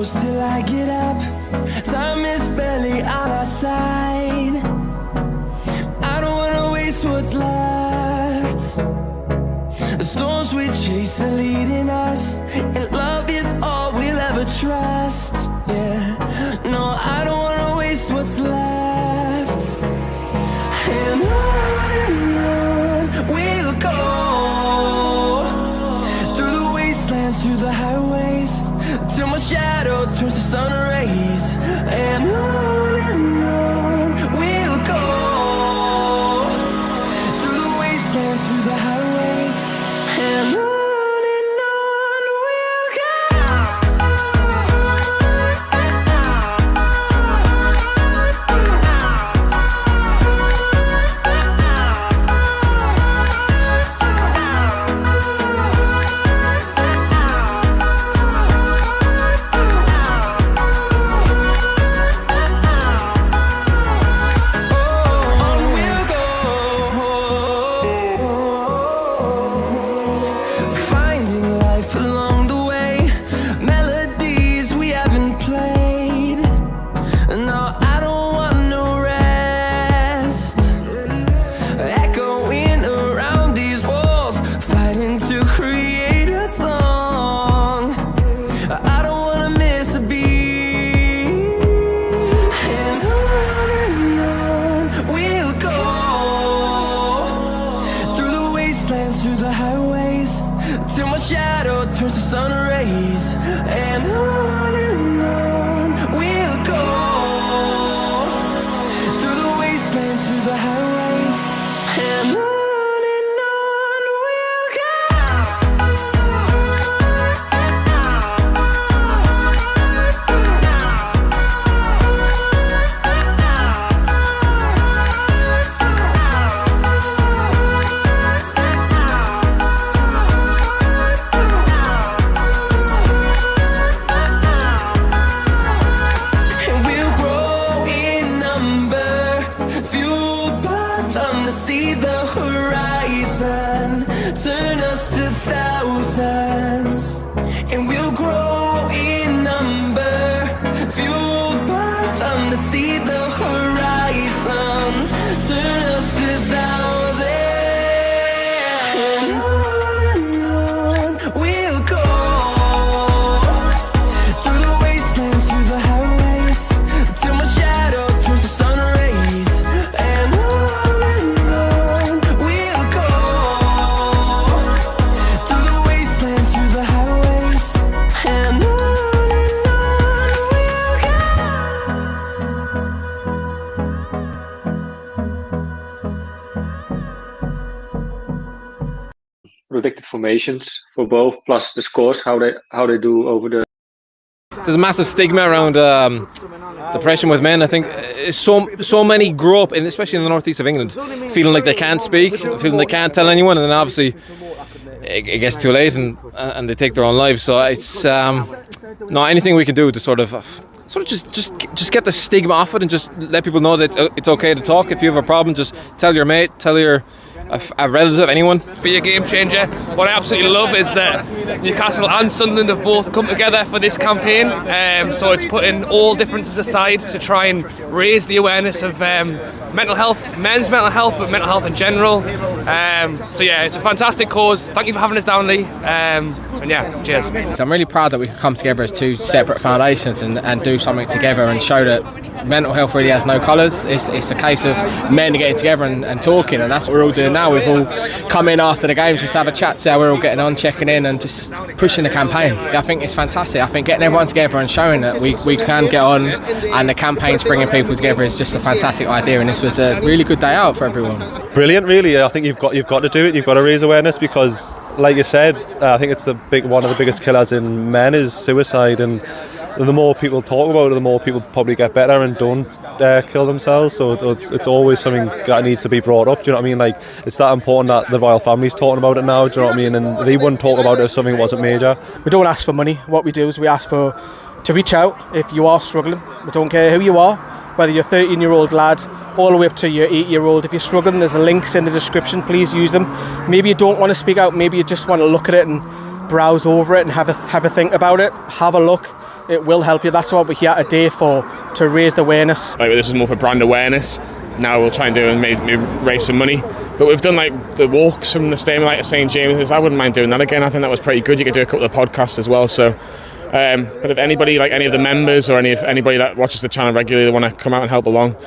close till I get up. Time is barely on our side. I don't wanna waste what's left. The storms we chase are leading us, and love is all we'll ever trust. Yeah, no, I don't wanna waste what's left. And on we'll go, through the wastelands, through the highways, till my shadow turns to sun rays. And on we'll go, through the wastelands, through the highways, and on we'll go. Predicted formations for both, plus the scores, how they do over the. There's a massive stigma around depression with men. I think so many grow up, especially in the northeast of England, feeling like they can't speak, feeling they can't tell anyone, and then obviously it gets too late and they take their own lives. So it's no, anything we can do to sort of just get the stigma off it and just let people know that it's okay to talk. If you have a problem, just tell your mate, tell a relative, anyone. Be a game changer. What I absolutely love is that Newcastle and Sunderland have both come together for this campaign, so it's putting all differences aside to try and raise the awareness of mental health, men's mental health, but mental health in general. So yeah, it's a fantastic cause. Thank you for having us down, Lee, and yeah, cheers. So I'm really proud that we could come together as two separate foundations and do something together and show that mental health really has no colours. It's a case of men getting together and talking, and that's what we're all doing now. We've all come in after the games just have a chat, see how we're all getting on, checking in and just pushing the campaign. I think it's fantastic. I think getting everyone together and showing that we can get on, and the campaign's bringing people together is just a fantastic idea, and this was a really good day out for everyone. Brilliant, really. I think you've got to do it. You've got to raise awareness because, like you said, I think it's one of the biggest killers in men is suicide, and the more people talk about it, the more people probably get better and don't kill themselves. So it's always something that needs to be brought up. Do you know what I mean? Like, it's that important that the royal family's talking about it now. Do you know what I mean? And they wouldn't talk about it if something wasn't major. We don't ask for money. What we do is we ask to reach out if you are struggling. We don't care who you are, whether you're a 13-year-old lad all the way up to your 8-year-old. If you're struggling, there's links in the description. Please use them. Maybe you don't want to speak out. Maybe you just want to look at it and browse over it and have a think about it. Have a look. It will help you. That's what we're here today for, to raise the awareness. Like, this is more for brand awareness. Now we'll try and do and maybe raise some money. But we've done like the walks from the stadium like to St James's. I wouldn't mind doing that again. I think that was pretty good. You could do a couple of podcasts as well. So, but if anybody, like any of the members or anybody that watches the channel regularly, want to come out and help along,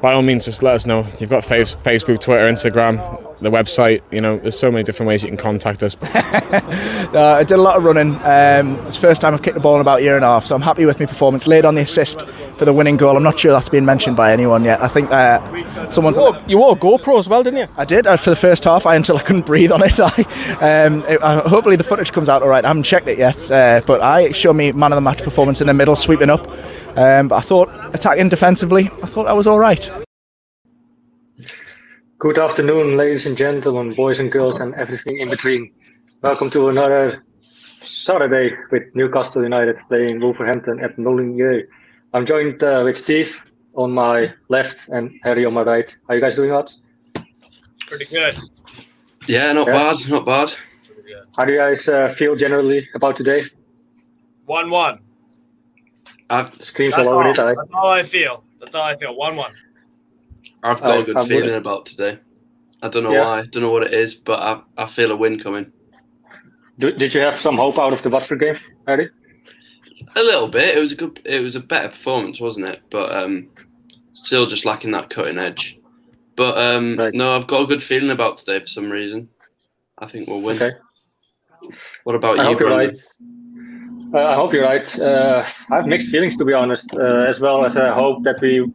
by all means, just let us know. You've got Facebook, Twitter, Instagram, the website. You know, there's so many different ways you can contact us. I did a lot of running. It's the first time I've kicked the ball in about a year and a half, so I'm happy with my performance. Laid on the assist for the winning goal. I'm not sure that's been mentioned by anyone yet. I think someone's... You wore a GoPro as well, didn't you? I did, for the first half, until I couldn't breathe on it. Hopefully the footage comes out all right. I haven't checked it yet, but I showed me man of the match performance in the middle, sweeping up. But I thought, attacking defensively, I thought I was all right. Good afternoon, ladies and gentlemen, boys and girls, and everything in between. Welcome to another Saturday with Newcastle United playing Wolverhampton at Molineux. I'm joined with Steve on my left and Harry on my right. How you guys doing, lads? Pretty good. Yeah, not bad. How do you guys feel generally about today? 1-1. Screams all over it. That's all I feel. 1-1. I've got a good feeling about today. I don't know why. I don't know what it is, but I feel a win coming. Did you have some hope out of the Watford game, Harry? A little bit. It was a better performance, wasn't it? But still just lacking that cutting edge. But right. No, I've got a good feeling about today for some reason. I think we'll win. Okay. What about you, I hope you're Brandon? right. I hope you're right. I have mixed feelings, to be honest, as well as I hope that we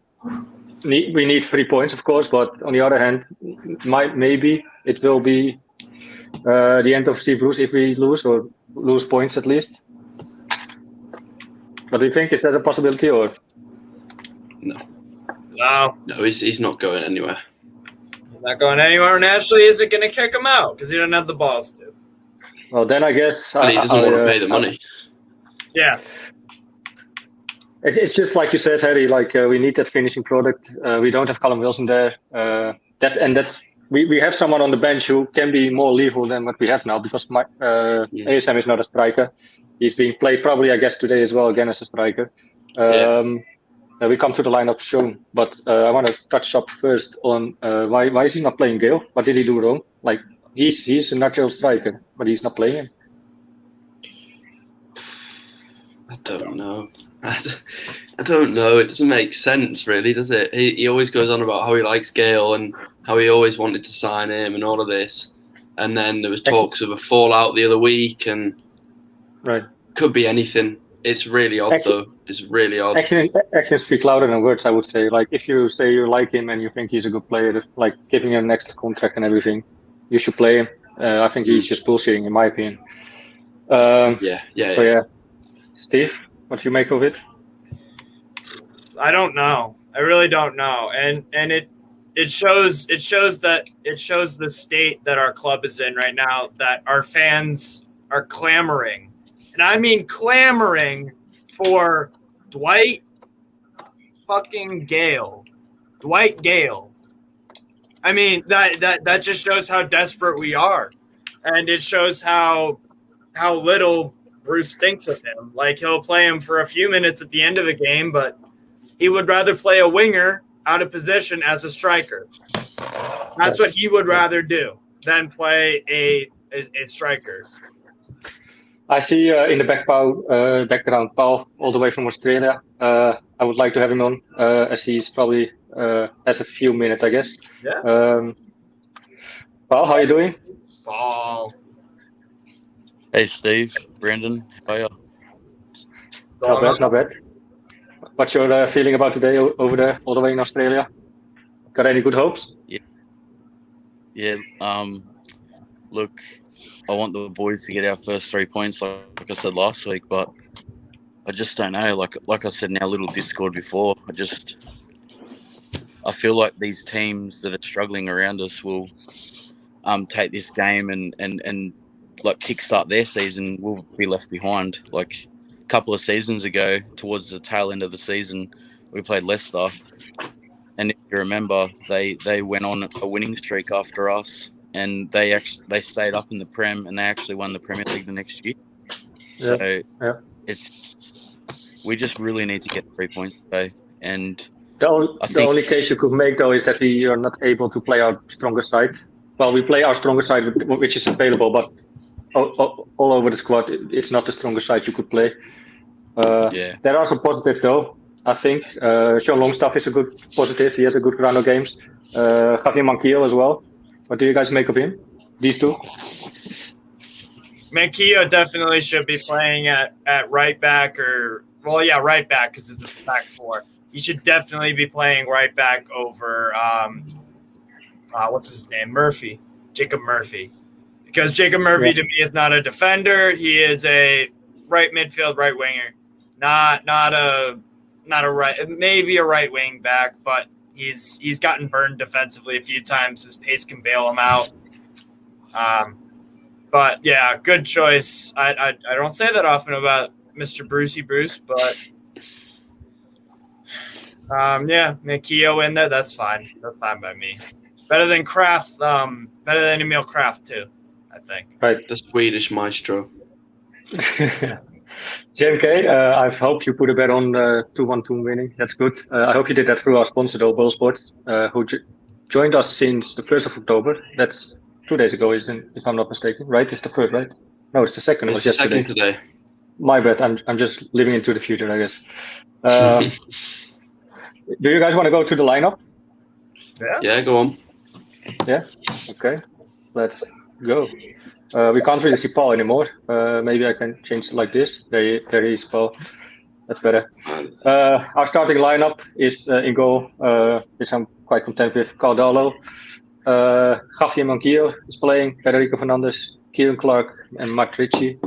need 3 points, of course. But on the other hand, maybe it will be the end of Steve Bruce if we lose, or lose points at least. What do you think? Is that a possibility, or? No. No. No, he's not going anywhere. Not going anywhere, and Ashley isn't going to kick him out because he doesn't have the balls to. Well, then I guess... But he doesn't want to pay the money. Yeah. It's just like you said, Harry, like we need that finishing product. We don't have Callum Wilson there. We have someone on the bench who can be more lethal than what we have now, because ASM is not a striker. He's being played probably, I guess, today as well, again as a striker. We come to the lineup soon, but I want to touch up first on why is he not playing Gale? What did he do wrong? Like he's a natural striker, but he's not playing him. I don't know. I don't know. It doesn't make sense, really, does it? He always goes on about how he likes Gale and how he always wanted to sign him and all of this. And then there was talks of a fallout the other week, and could be anything. It's really odd, though. It's really odd. Actions speak louder than words, I would say. Like, if you say you like him and you think he's a good player, like giving him next contract and everything, you should play him. I think he's just bullshitting, in my opinion. Yeah. Steve, what do you make of it? I don't know. I really don't know. And it shows the state that our club is in right now, that our fans are clamoring. And I mean clamoring for Dwight fucking Gale. Dwight Gale. I mean, that just shows how desperate we are. And it shows how little Bruce thinks of him. Like, he'll play him for a few minutes at the end of the game, but he would rather play a winger out of position as a striker. That's what he would rather do than play a striker. I see in the background Paul, all the way from Australia. I would like to have him on, as he's probably has a few minutes, I guess. Yeah. Paul, how are you doing? Paul. Hey, Steve, Brendan, how are you? Not bad. What's your feeling about today over there, all the way in Australia? Got any good hopes? Yeah. Look, I want the boys to get our first 3 points, like I said last week, but I just don't know. Like I said in our little Discord before, I feel like these teams that are struggling around us will take this game and like kickstart their season. We'll be left behind. Like a couple of seasons ago, towards the tail end of the season, we played Leicester, and if you remember, they went on a winning streak after us, and they stayed up in the Prem, and they actually won the Premier League the next year. So we just really need to get 3 points today. And the only case you could make, though, is that we are not able to play our stronger side. Well, we play our stronger side, which is available, but all over the squad, it's not the strongest side you could play. There are some positives, though, I think. Sean Longstaff is a good positive. He has a good round of games. Javier Manquillo as well. What do you guys make of him? These two? Manquillo definitely should be playing at right back right back because it's a back four. He should definitely be playing right back over what's his name? Jacob Murphy. Because Jacob Murphy to me is not a defender. He is a right midfield, right winger. Not a right, maybe a right wing back, but he's gotten burned defensively a few times. His pace can bail him out. But yeah, good choice. I don't say that often about Mr. Brucey Bruce, but Manquillo in there, that's fine. That's fine by me. Better than Kraft, better than Emil Kraft too, I think. Right. The Swedish maestro. JMK, I hope you put a bet on 2-1-2 winning. That's good. I hope you did that through our sponsor, though, Ball Sports, who joined us since the 1st of October. That's 2 days ago, if I'm not mistaken. Right? It's the 3rd, right? No, it's the 2nd. It's the 2nd today. My bad. I'm just living into the future, I guess. Do you guys want to go to the lineup? Yeah, go on. Yeah? Okay. Let's go. We can't really see Paul anymore. Maybe I can change it like this. There he is, Paul. That's better. Our starting lineup is in goal, which I'm quite content with. Caldalo. Javier Manquillo is playing. Federico Fernandez, Kieran Clark, and Mark Ritchie.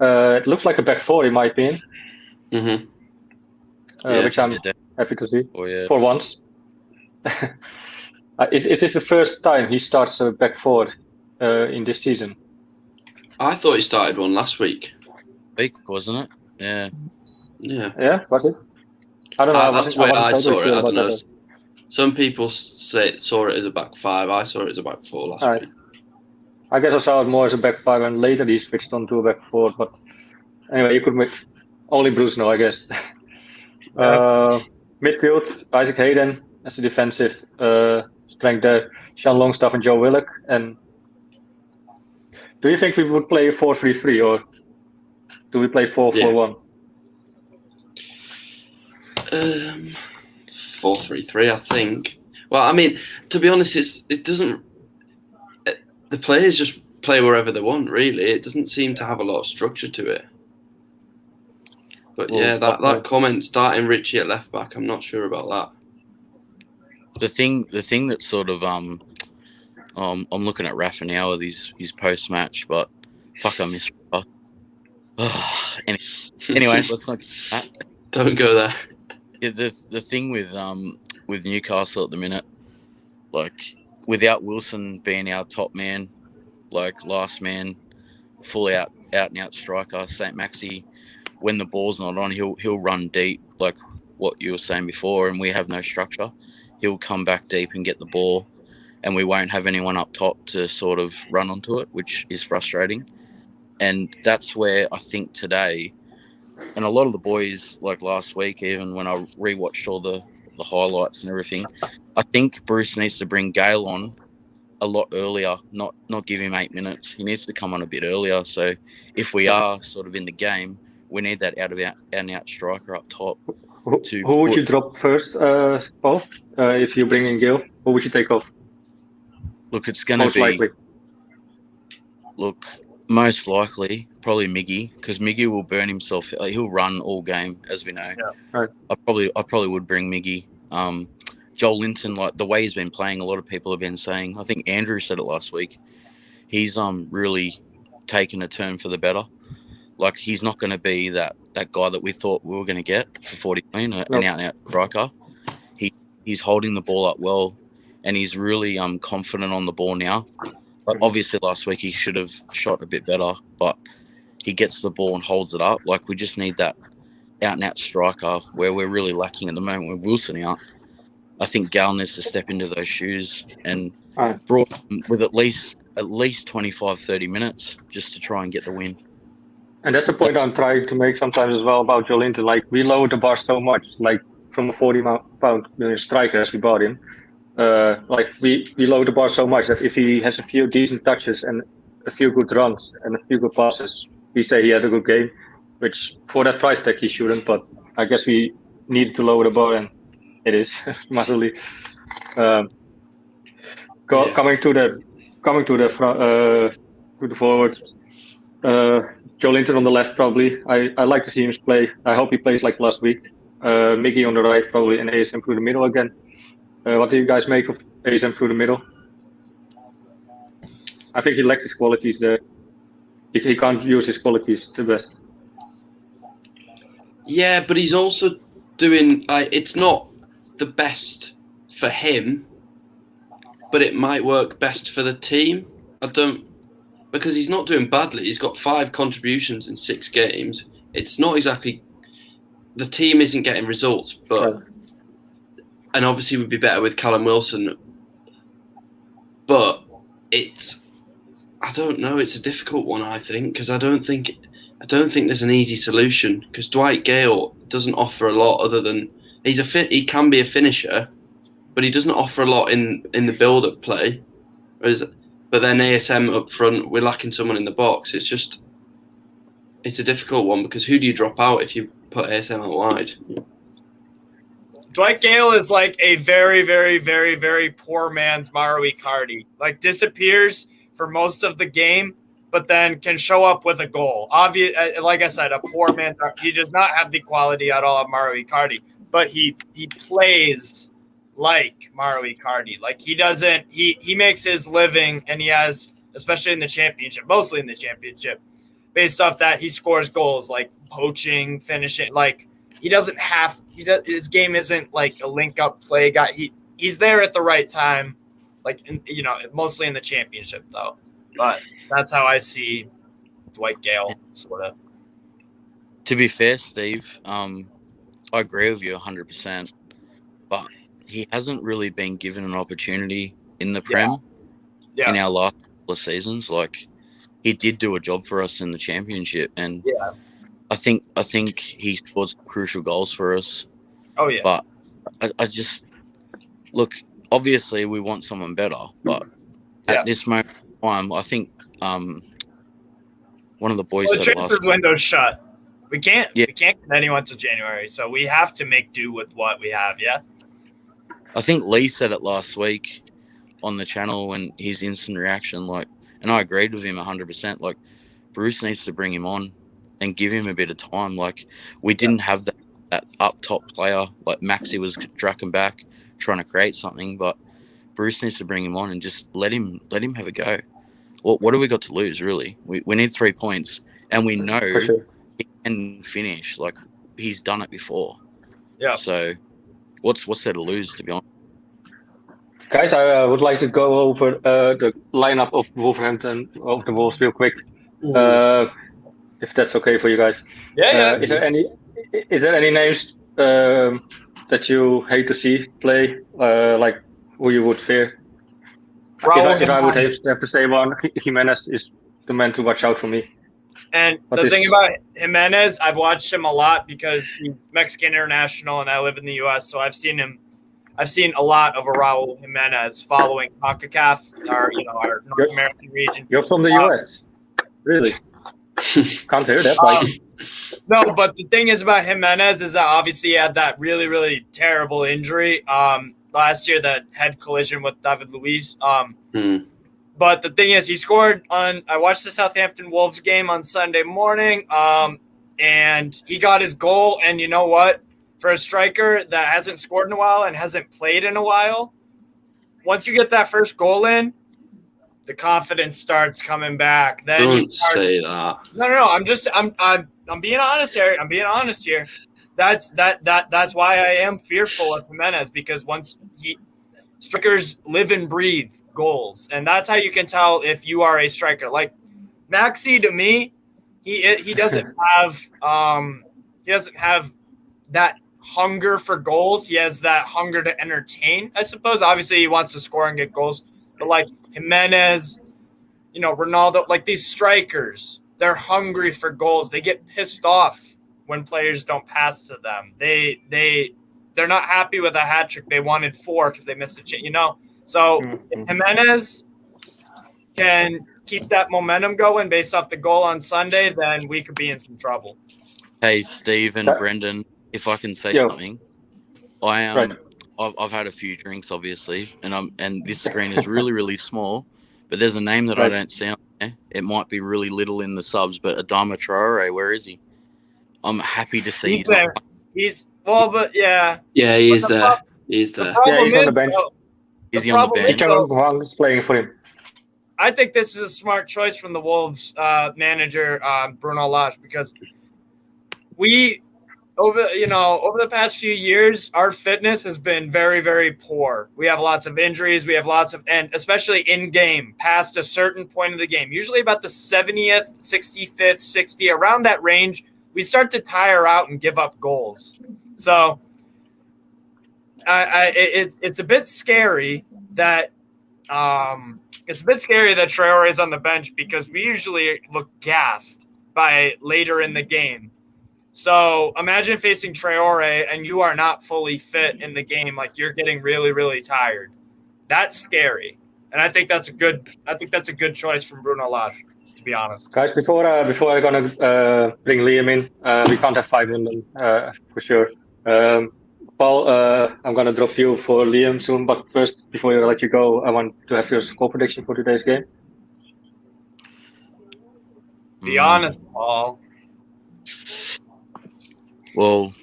It looks like a back four, in my opinion. Which I'm happy to see for once. Is this the first time he starts a back four in this season? I thought he started one last week. Wasn't it? Yeah. Yeah, was it? I don't know. That's why I saw it. I don't know. Some people saw it as a back five. I saw it as a back four last week. I guess I saw it more as a back five, and later he switched on to a back four. But anyway, you could make only Bruce know, I guess. Midfield, Isaac Hayden as a defensive strength there. Sean Longstaff and Joe Willock. And do you think we would play 4-3-3 or do we play 4-4-1? 4-3-3, I think. Well, I mean, to be honest, it doesn't. The players just play wherever they want. Really, it doesn't seem to have a lot of structure to it. But that comment starting Ritchie at left back, I'm not sure about that. The thing that sort of I'm looking at Rafa now with his post match, but fuck, I miss. Anyway, let's not. Don't go there. Yeah, the thing with Newcastle at the minute, like without Wilson being our top man, like last man, full out and out striker, Saint-Maxi, when the ball's not on, he'll run deep, like what you were saying before, and we have no structure. He'll come back deep and get the ball, and we won't have anyone up top to sort of run onto it, which is frustrating. And that's where I think today, and a lot of the boys, like last week, even when I rewatched all the highlights and everything, I think Bruce needs to bring Gale on a lot earlier, not give him 8 minutes. He needs to come on a bit earlier. So if we are sort of in the game, we need that out and out striker up top. Who would you drop first, Paul? If you bring in Gale, who would you take off? Look, it's going to be... likely. Look, most likely, probably Miggy, because Miggy will burn himself. He'll run all game, as we know. Yeah, right. I probably would bring Miggy. Joel Linton, like the way he's been playing, a lot of people have been saying, I think Andrew said it last week, he's really taken a turn for the better. Like, he's not going to be that guy that we thought we were going to get for 40 million, an out-and-out striker. He's holding the ball up well, and he's really confident on the ball now. But obviously last week he should have shot a bit better, but he gets the ball and holds it up. Like, we just need that out-and-out striker where we're really lacking at the moment with Wilson out. I think Gal needs to step into those shoes and brought him with at least 25, 30 minutes just to try and get the win. And that's the point I'm trying to make sometimes as well about Joelinton. Like, we lowered the bar so much, like from a 40-pound striker as we bought him. Like we lowered the bar so much that if he has a few decent touches and a few good runs and a few good passes, we say he had a good game, which for that price tag he shouldn't. But I guess we needed to lower the bar, and it is massively. Coming to the forward. Joelinton on the left, probably. I like to see him play. I hope he plays like last week. Mickey on the right, probably, and ASM through the middle again. What do you guys make of ASM through the middle? I think he lacks his qualities there. He can't use his qualities to best. Yeah, but he's also doing. It's not the best for him, but it might work best for the team. Because he's not doing badly. He's got 5 contributions in 6 games. It's not exactly. The team isn't getting results, but. And obviously would be better with Callum Wilson. But I don't know, it's a difficult one, I think, because I don't think there's an easy solution, because Dwight Gale doesn't offer a lot other than he can be a finisher, but he doesn't offer a lot in the build-up play. But then ASM up front, we're lacking someone in the box. It's a difficult one, because who do you drop out if you put ASM out wide? Dwight Gale is like a very, very, very, very poor man's Mauro Icardi. Like, disappears for most of the game, but then can show up with a goal. Like I said, a poor man. He does not have the quality at all of Mauro Icardi, but he plays like Mauro Icardi. Like, he doesn't. He makes his living, and he has, especially in the championship, mostly in the championship, based off that he scores goals, like poaching, finishing, like. His game isn't like a link-up play guy. He's there at the right time, like mostly in the championship though. But that's how I see Dwight Gale, sort of. To be fair, Steve, I agree with you 100%. But he hasn't really been given an opportunity in the Prem in our last couple of seasons. Like, he did do a job for us in the championship, and I think he scored some crucial goals for us. Oh, yeah. But I just look. Obviously, we want someone better. But at this moment in time, I think one of the boys. The transfer window's shut. We can't get anyone till January, so we have to make do with what we have. Yeah. I think Lee said it last week on the channel, and his instant reaction, and I agreed with him 100%. Like, Bruce needs to bring him on and give him a bit of time. Like, we didn't have that up top player. Like, Maxi was tracking back, trying to create something, but Bruce needs to bring him on and just let him have a go. What do we got to lose, really? We need 3 points, and we know he can finish. Like, he's done it before. Yeah. So, what's there to lose, to be honest? Guys, I would like to go over the lineup of Wolverhampton, of the Wolves, real quick. If that's okay for you guys. Yeah. Is there any names that you hate to see play, like who you would fear? If I would have to say one, Jimenez is the man to watch out for me. And the thing about Jimenez, I've watched him a lot because he's Mexican international and I live in the U.S., so I've seen a lot of Raul Jimenez following CONCACAF, our North American region. You're from the U.S., really? Can't hear that. No, but the thing is about Jimenez is that obviously he had that really, really terrible injury last year, that head collision with David Luiz. But the thing is, he scored I watched the Southampton Wolves game on Sunday morning, and he got his goal. And you know what? For a striker that hasn't scored in a while and hasn't played in a while, once you get that first goal in, the confidence starts coming back. Then Don't say that. No. I'm being honest here. That's why I am fearful of Jimenez, because once strikers live and breathe goals, and that's how you can tell if you are a striker. Like Maxi, to me, he doesn't have that hunger for goals. He has that hunger to entertain, I suppose. Obviously, he wants to score and get goals. But like Jimenez, you know, Ronaldo, like these strikers, they're hungry for goals. They get pissed off when players don't pass to them. They're not happy with a hat trick. They wanted 4 because they missed a chance, you know. So if Jimenez can keep that momentum going based off the goal on Sunday, then we could be in some trouble. Hey, Steve and Brendan, if I can say something, I am. Right. I've had a few drinks, obviously, and this screen is really, really small. But there's a name that I don't see on there. It might be really little in the subs, but Adama Traore, where is he? I'm happy to see he's there. But yeah. Yeah, he is there. He's there. Yeah, he's on the bench. Is he on the bench? Wang is playing for him. I think this is a smart choice from the Wolves manager, Bruno Lage, because over the past few years, our fitness has been very, very poor. We have lots of injuries. We have and especially in game, past a certain point of the game, usually about the 70th, 65th, 60, around that range, we start to tire out and give up goals. So it's a bit scary that Traore is on the bench because we usually look gassed by later in the game. So imagine facing Traore and you are not fully fit in the game, like you're getting really, really tired. That's scary, and I think that's a good choice from Bruno Lage, to be honest. Guys, before I'm gonna bring Liam in, we can't have 5 in them for sure. Paul, I'm gonna drop you for Liam soon, but first, before I let you go, I want to have your score prediction for today's game. Be honest, Paul. Well,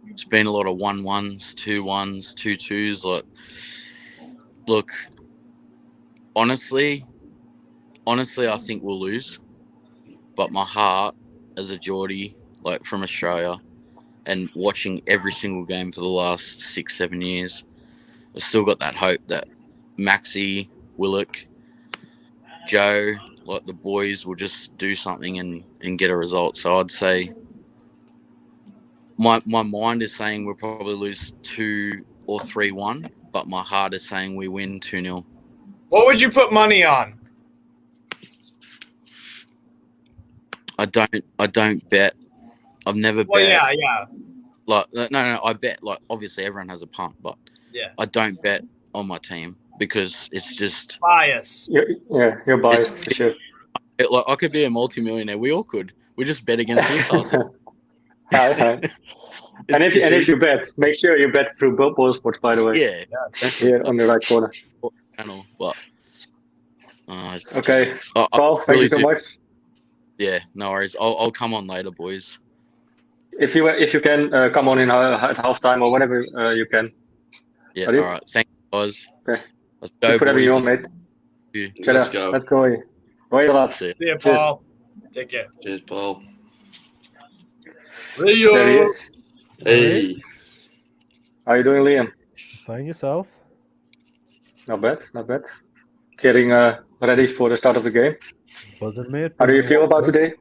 it's been a lot of 1-1s, 2-1s, 2-2s. Like, look, honestly, I think we'll lose. But my heart, as a Geordie, like from Australia, and watching every single game for the last 6-7 years, I've still got that hope that Maxi, Willock, Joe, like the boys, will just do something and get a result. So I'd say my mind is saying we'll probably lose 2 or 3-1, but my heart is saying we win 2-0. What would you put money on? I don't bet. I've never bet. Well, yeah. Like no, I bet. Like obviously everyone has a punt, but yeah, I don't bet on my team because it's just bias. You're biased for sure. Like I could be a multi-millionaire. We all could. We just bet against Newcastle. And if you bet, make sure you bet through Ball Sports, by the way. Yeah. Here on the right corner. Channel, but okay. Paul, thank you so much. Yeah, no worries. I'll come on later, boys. If you can come on in at halftime or whenever you can. Yeah. All right. Thanks, guys. Okay. Let's go, whatever you want, mate. Let's go. Let's go. Right, lads. See you, Paul. Take care. Cheers, Paul. There he is. Hey. How are you doing, Liam? Fine, yourself? Not bad. Getting ready for the start of the game. Wasn't mate. How do you feel about today?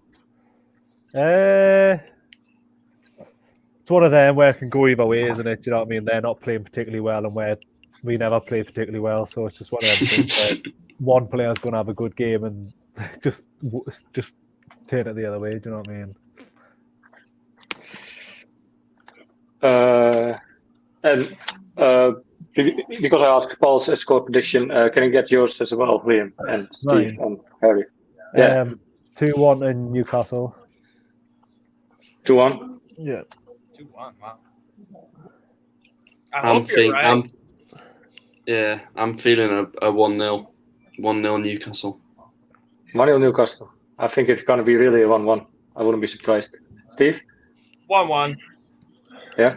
It's one of them where it can go either way, isn't it? Do you know what I mean? They're not playing particularly well, and where we never play particularly well. So it's just one of them things where one player's going to have a good game and just turn it the other way. Do you know what I mean? Because I asked Paul's score prediction, can I get yours as well, Liam and Steve and Harry? Yeah. 2-1 in Newcastle. 2-1. Yeah. 2-1. Wow. I hope you're right. I'm feeling a 1-0. 1-0 Newcastle. 1-0 Newcastle. I think it's going to be really a 1-1. I wouldn't be surprised. Steve? 1-1. Yeah.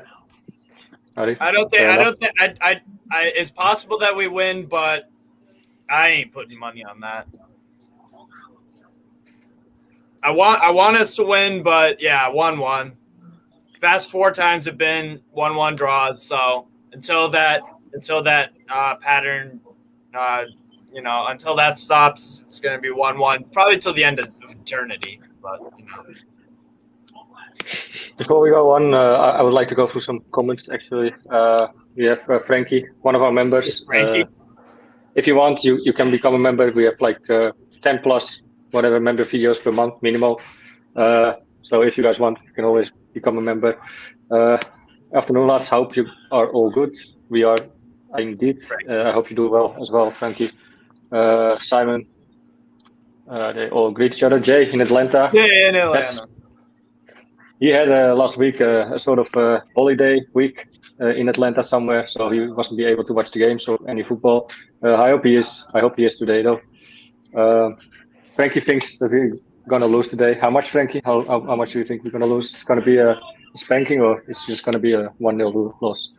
Harry? I don't think. It's possible that we win, but I ain't putting money on that. I want us to win, but yeah, 1-1. Past 4 times have been 1-1 draws. So until that pattern, until that stops, it's going to be 1-1, probably till the end of eternity. But Before we go on, I would like to go through some comments. Actually, we have Frankie, one of our members. Frankie. if you want, you can become a member. We have like 10 plus whatever member videos per month minimal. So if you guys want, you can always become a member. Afternoon, lads. Hope you are all good. We are indeed. I hope you do well as well. Thank you, Simon. They all greet each other. Jay in Atlanta. Yeah, in Atlanta. Yes. He had last week a sort of holiday week in Atlanta somewhere, so he wasn't be able to watch the games or any football. I hope he is. I hope he is today though. Frankie thinks that we're gonna lose today. How much, Frankie? How much do you think we're gonna lose? It's gonna be a spanking, or it's just gonna be a 1-0 loss?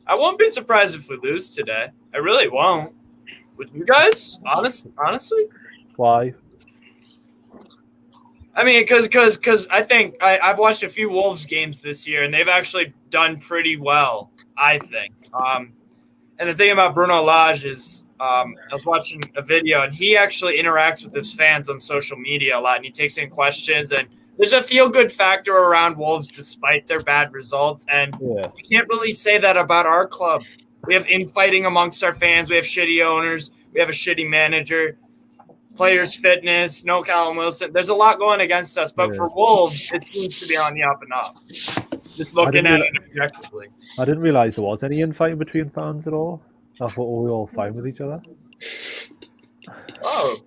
I won't be surprised if we lose today. I really won't. Would you guys? Honestly? Why? I mean, because I think I've watched a few Wolves games this year, and they've actually done pretty well, I think. And the thing about Bruno Lage is I was watching a video, and he actually interacts with his fans on social media a lot, and he takes in questions, and there's a feel-good factor around Wolves despite their bad results, and you can't really say that about our club. We have infighting amongst our fans. We have shitty owners. We have a shitty manager. Players' fitness, no Callum Wilson. There's a lot going against us, but for Wolves, it seems to be on the up and up. Just looking at it objectively. I didn't realise there was any infighting between fans at all. I thought we were all fine with each other. Oh.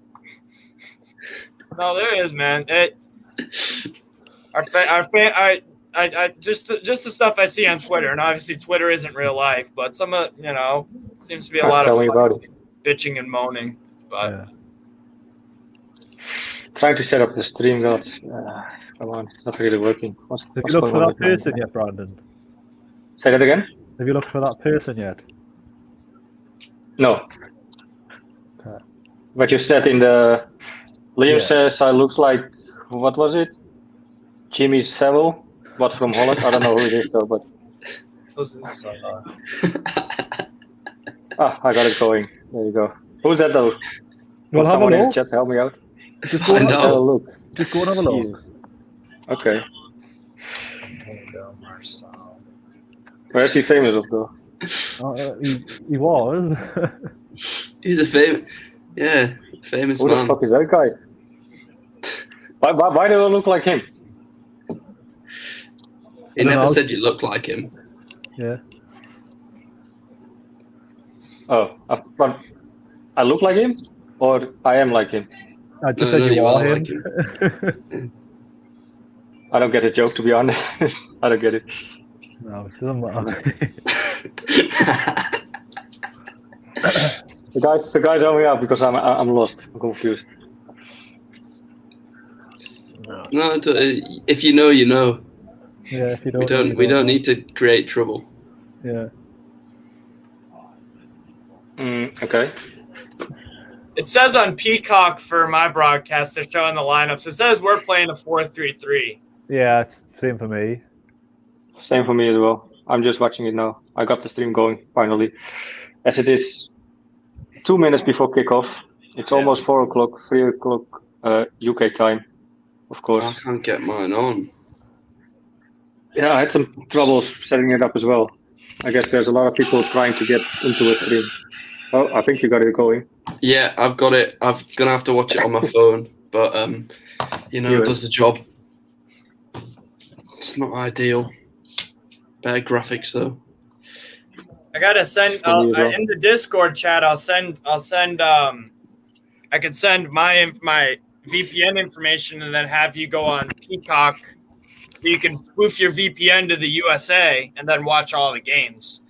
No, there is, man. Just the stuff I see on Twitter, and obviously Twitter isn't real life, but some of seems to be a lot of bitching and moaning. But trying to set up the stream, gods. Come on, it's not really working. Have you looked for that person yet, Brandon? Say that again? Have you looked for that person yet? No. Okay. But you said in the... Liam says I look like... What was it? Jimmy Savile? What, from Holland? I don't know who it is though, but... I got it going. There you go. Who's that though? Well, have a someone in the look. chat help me out. Just go and have a look. Just go and have a look. Jesus. Okay. Where's he famous of though? He was. He's a famous Who man. the fuck is that guy? Why do I look like him? He never said you look like him. Yeah. Oh, but I look like him, or I am like him? I just said you are him. like him. I don't get the joke, to be honest. I don't get it. No, it doesn't matter. The guys help me out because I'm lost. I'm confused. No, if you know, you know. Yeah, if you don't, we don't need to create trouble. Yeah. Okay. it says on Peacock for my broadcast, they're showing the lineups. It says we're playing a 4-3-3. Yeah, it's same for me. Same for me as well. I'm just watching it now. I got the stream going finally. As it is 2 minutes before kickoff. It's almost 4 o'clock, 3 o'clock UK time, of course. I can't get mine on. Yeah, I had some troubles setting it up as well. I guess there's a lot of people trying to get into a stream. Oh, I think you got it going. Yeah, I've got it. I'm going to have to watch it on my phone. But, it does the job. It's not ideal. Better graphics, though. I gotta send in the Discord chat. I could send my VPN information and then have you go on Peacock, so you can spoof your VPN to the USA and then watch all the games.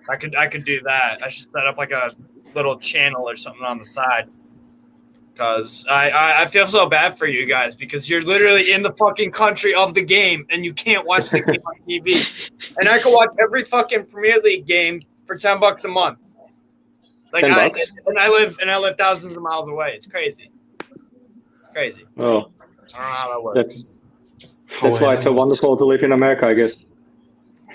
I could do that. I should set up like a little channel or something on the side. Because I feel so bad for you guys because you're literally in the fucking country of the game and you can't watch the game on TV. And I can watch every fucking Premier League game for $10 a month. Like I live thousands of miles away. It's crazy. It's crazy. Oh, I don't know how that works. That's why it's so wonderful to live in America, I guess.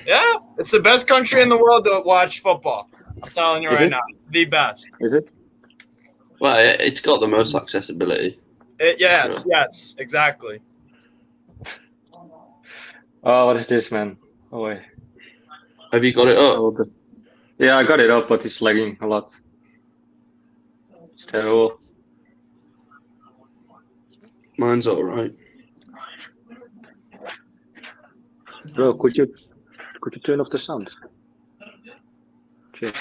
Yeah, it's the best country in the world to watch football. I'm telling you right now, the best. Is it? Well, it's got the most accessibility. Yes, exactly. Oh, what is this, man? Oh, wait. Have you got it up? Yeah, I got it up, but it's lagging a lot. It's terrible. Mine's all right. Bro, could you turn off the sound? Okay.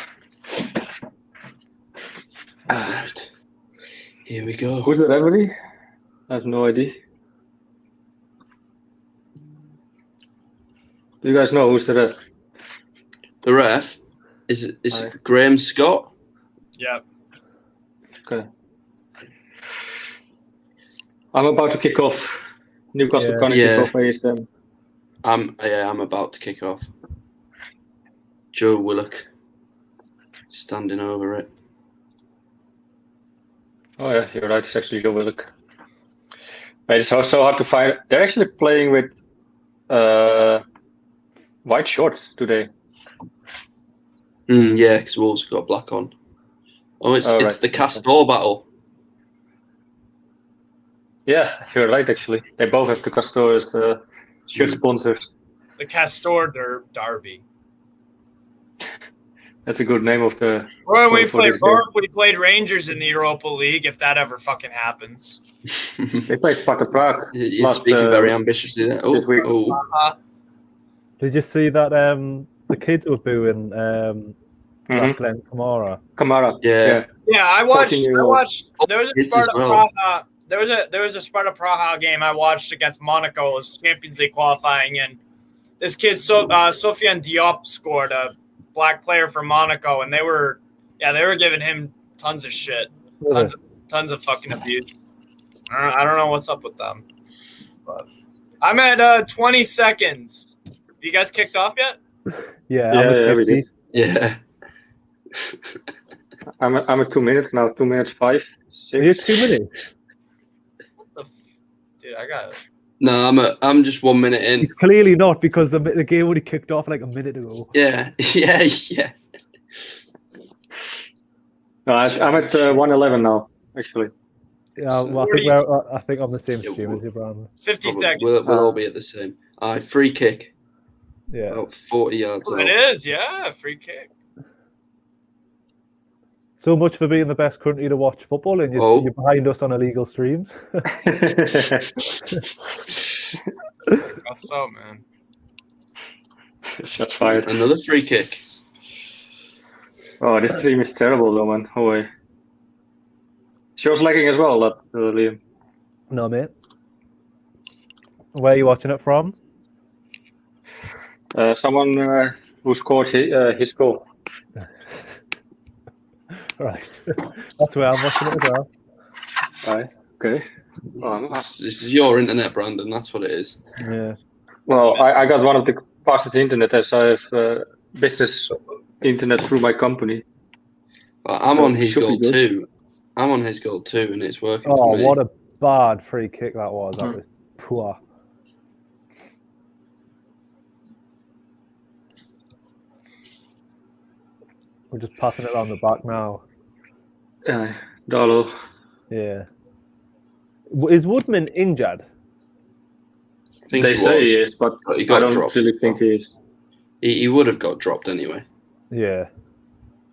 Alright. Here we go. Who's the referee? I have no idea. Do you guys know who's the ref? The ref is Aye. Graham Scott. Yeah. Okay. I'm about to kick off. Newcastle gonna kick off ASM. I'm about to kick off. Joe Willock standing over it. Oh yeah, you're right. It's actually Joe Willock. But it's also hard to find. They're actually playing with white shorts today. Yeah, because Wolves got black on. Oh, it's right. the Castor battle. Yeah, you're right. Actually, they both have the Castor's shirt sponsors. The Castor Derby. That's a good name of the. Or if for we played Rangers in the Europa League, if that ever fucking happens. They played Sparta Prague. You're speaking very ambitiously there. This week. Did you see that the kids were booing Glenn Kamara? Kamara. Yeah. Yeah, I watched. There was a Kids as Sparta well. Praha. There was a Sparta Praha game I watched against Monaco. It was Champions League qualifying, and this kid Sofiane Diop scored, a black player for Monaco, and they were giving him tons of shit, tons of fucking abuse. I don't know what's up with them. But I'm at 20 seconds. Have you guys kicked off yet? Yeah, we did. Yeah. I'm at 2 minutes now. 2 minutes 5. 6. Are you 2 minutes? Dude, I got it. No, I'm just 1 minute in. He's clearly not, because the game already kicked off like a minute ago. Yeah. No, I'm at 1:11 now. Actually. Yeah, well, I think I'm the same stream as you, Brandon. 50 seconds. We'll all be at the same. Free kick. Yeah. About 40 yards out. It is, yeah, free kick. So much for being the best country to watch football, and you're behind us on illegal streams. That's so, man. Shots fired. Another free kick. Oh, this stream is terrible, though, man. HOWAY. Show's lagging as well, Liam. No, mate. Where are you watching it from? Someone who scored his goal. Right. That's where I'm watching it as well. Right. Okay. This is your internet, Brandon. That's what it is. Yeah. Well, I got one of the fastest internet, as I have business internet through my company. I'm on his goal too. I'm on his goal too, and it's working. Oh, for me. what a bad free kick that was. That was poor. We're just passing it around the back now. Darlow. Yeah. Is Woodman injured? They say he is, but he I got don't dropped. really think he is. He would have got dropped anyway. Yeah.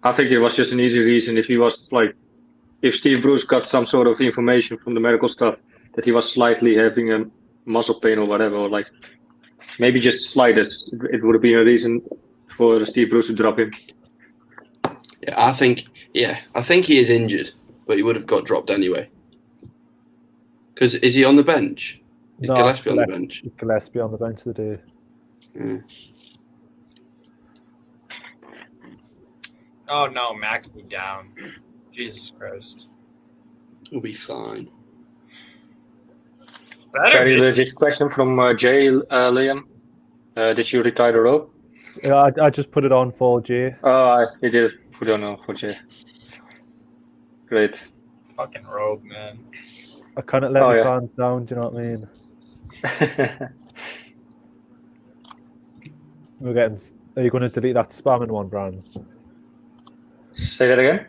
I think it was just an easy reason. If he was if Steve Bruce got some sort of information from the medical staff that he was slightly having a muscle pain or whatever, or maybe just slightest, it would have been a reason for Steve Bruce to drop him. Yeah, I think he is injured, but he would have got dropped anyway. Because is he on the bench? Is Gillespie on the bench? Gillespie on the bench today. Yeah. Oh no, Maxi down. Jesus Christ. He'll be fine. Very legit question from Jay, Liam. Did you retire the rope? Yeah, I just put it on for Jay. Oh, he did put it on for Jay. Great. Fucking robe, man. I couldn't let my fans down, do you know what I mean? Are you going to delete that spamming one, Brandon? Say that again?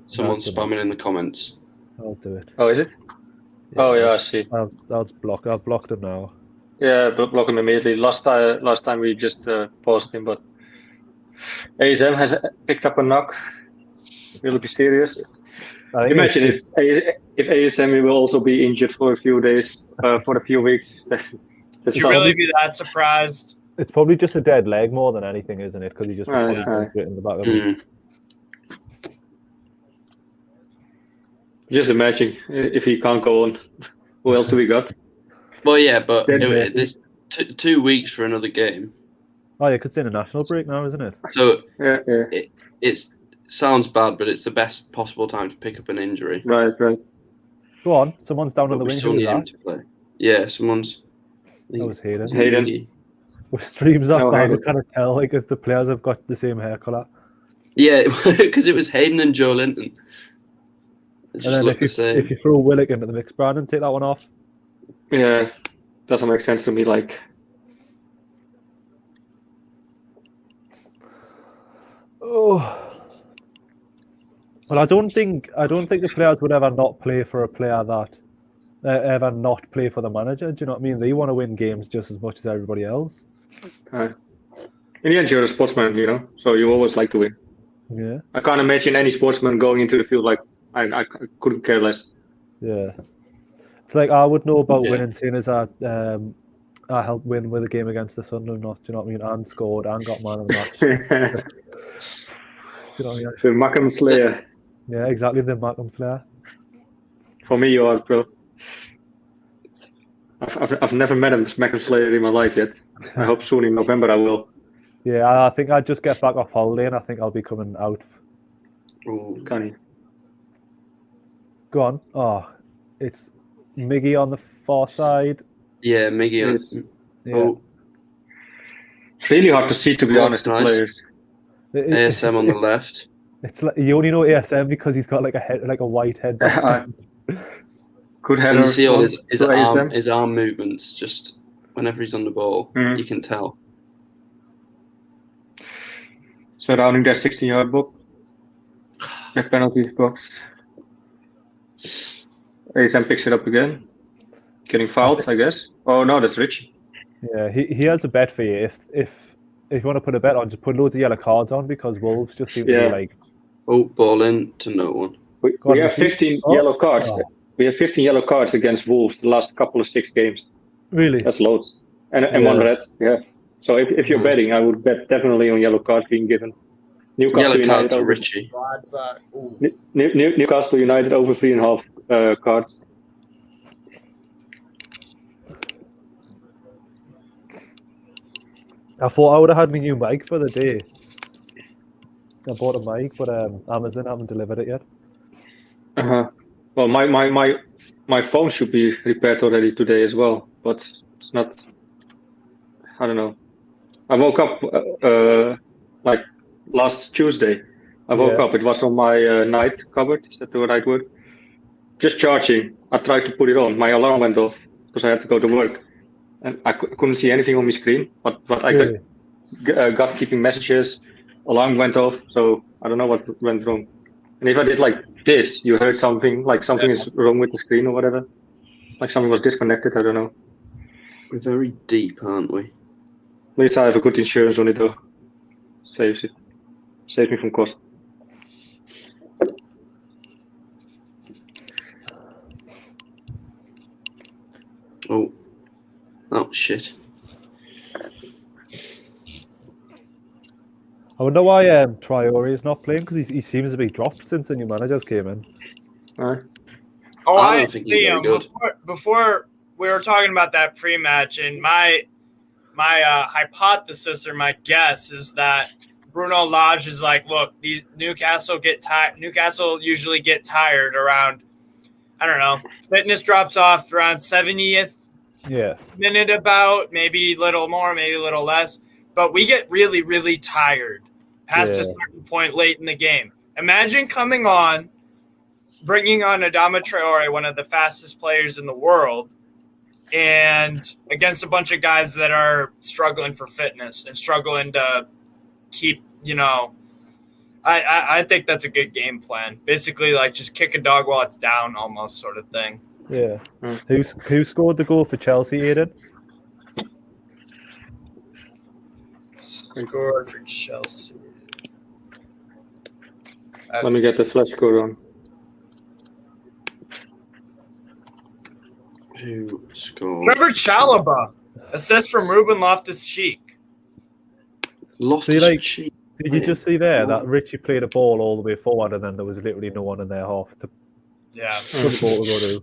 Someone's spamming in the comments. I'll do it. Oh, is it? Yeah. Oh, yeah, I see. I've blocked him now. Yeah, block him immediately. Last time we just paused him, but ASM has picked up a knock. Really mysterious. Imagine if ASM will also be injured for a few days, for a few weeks. Would you really be that surprised? It's probably just a dead leg more than anything, isn't it? Because he just probably Right. it in the back of him. Just imagine if he can't go on. Who else do we got? Well, yeah, but there's 2 weeks for another game. Oh, yeah, because it's international break now, isn't it? So Yeah. it sounds bad, but it's the best possible time to pick up an injury. Right. Go on, someone's down on the We wing. still Who was need him that? to play. Yeah, someone's. That was Hayden. With streams up, I can kind of tell like if the players have got the same hair colour. Yeah, because it was Hayden and Joe Linton. It just looked the same. If you throw Willock into the mix, Brandon, take that one off. Yeah, doesn't make sense to me. Like, well, I don't think the players would ever not play for a player that ever not play for the manager. Do you know what I mean? They want to win games just as much as everybody else. in the end, you're a sportsman, you know, so you always like to win. Yeah. I can't imagine any sportsman going into the field like I couldn't care less. Yeah. It's like I would know about winning, seeing as I helped win with a game against the Sunderland. Do you know what I mean? And scored and got man of the match. Do you know what I mean? The Macam Slayer. Yeah, exactly, the Macam Slayer. For me, you are, bro. I've never met a Macam Slayer in my life yet. I hope soon in November I will. Yeah, I think I'd just get back off holiday and I think I'll be coming out. Oh, can you? Go on. Oh, it's Miggy on the far side. Yeah, Miggy on. Yeah. Oh, it's really hard to see, to be honest, the players. ASM on the left. It's like you only know ASM because he's got like a white head. Good header. And you see all his ASM. arm movements just whenever he's on the ball. You can tell. Surrounding their 16-yard box. The penalty box. ASM picks it up again. Getting fouled, I guess. Oh no, that's Richie. Yeah, he has a bet for you. If you want to put a bet on, just put loads of yellow cards on because Wolves just seem to be like. Oh, ball in to no one. We have 15 yellow cards. Oh. We have 15 yellow cards against Wolves the last couple of 6 games. Really? That's loads. And 1 red. Yeah. So if you're betting, I would bet definitely on yellow cards being given. Newcastle United over Richie. Newcastle United over 3.5 cards. I thought I would have had my new mic for the day. I bought a mic, but Amazon haven't delivered it yet. Well, my phone should be repaired already today as well, but it's not. I don't know. I woke up like last Tuesday. I woke up. It was on my night cupboard. Is that the right word? Just charging. I tried to put it on. My alarm went off because I had to go to work, and I couldn't see anything on my screen. But I got keeping messages. Alarm went off, so I don't know what went wrong. And if I did like this, you heard something like something is wrong with the screen or whatever. Like something was disconnected. I don't know. We're very deep, aren't we? At least I have a good insurance on it though. Saves me from cost. Oh shit. I wonder why Traore is not playing because he seems to be dropped since the new managers came in. I think before we were talking about that pre-match, and my hypothesis or my guess is that Bruno Lage is like, look, these Newcastle usually get tired around, I don't know, fitness drops off around 70th minute, about maybe a little more, maybe a little less, but we get really, really tired past a certain point late in the game. Imagine coming on, bringing on Adama Traore, one of the fastest players in the world, and against a bunch of guys that are struggling for fitness and struggling to keep, I think that's a good game plan. Basically, like just kick a dog while it's down, almost sort of thing. Yeah. Who scored the goal for Chelsea, Aiden? Scored for Chelsea. Let me get the flash score on. Who scored? Trevor Chalobah. Assist from Ruben Loftus-Cheek. Loftus-Cheek. Did you just see there that Richie played a ball all the way forward and then there was literally no one in their half to put the ball to go to?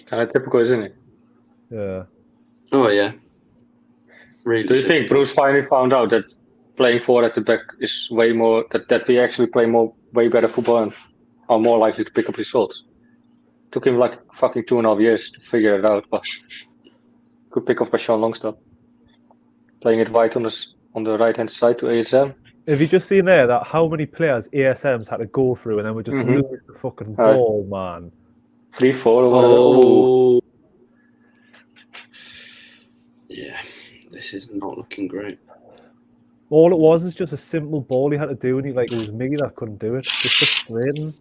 Kind of typical, isn't it? Yeah. Oh, yeah. Really. Do you think Bruce finally found out that playing forward at the back is way more, that we actually play way better football and are more likely to pick up results? Took him like fucking 2.5 years to figure it out, but could pick up by Sean Longstaff. Playing it wide on the right hand side to ASM. Have you just seen there that how many players ASM's had to go through and then we just lose the fucking ball, man? 3-4 or whatever. Yeah, this is not looking great. All it was is just a simple ball he had to do, and it was me that couldn't do it. It's frustrating.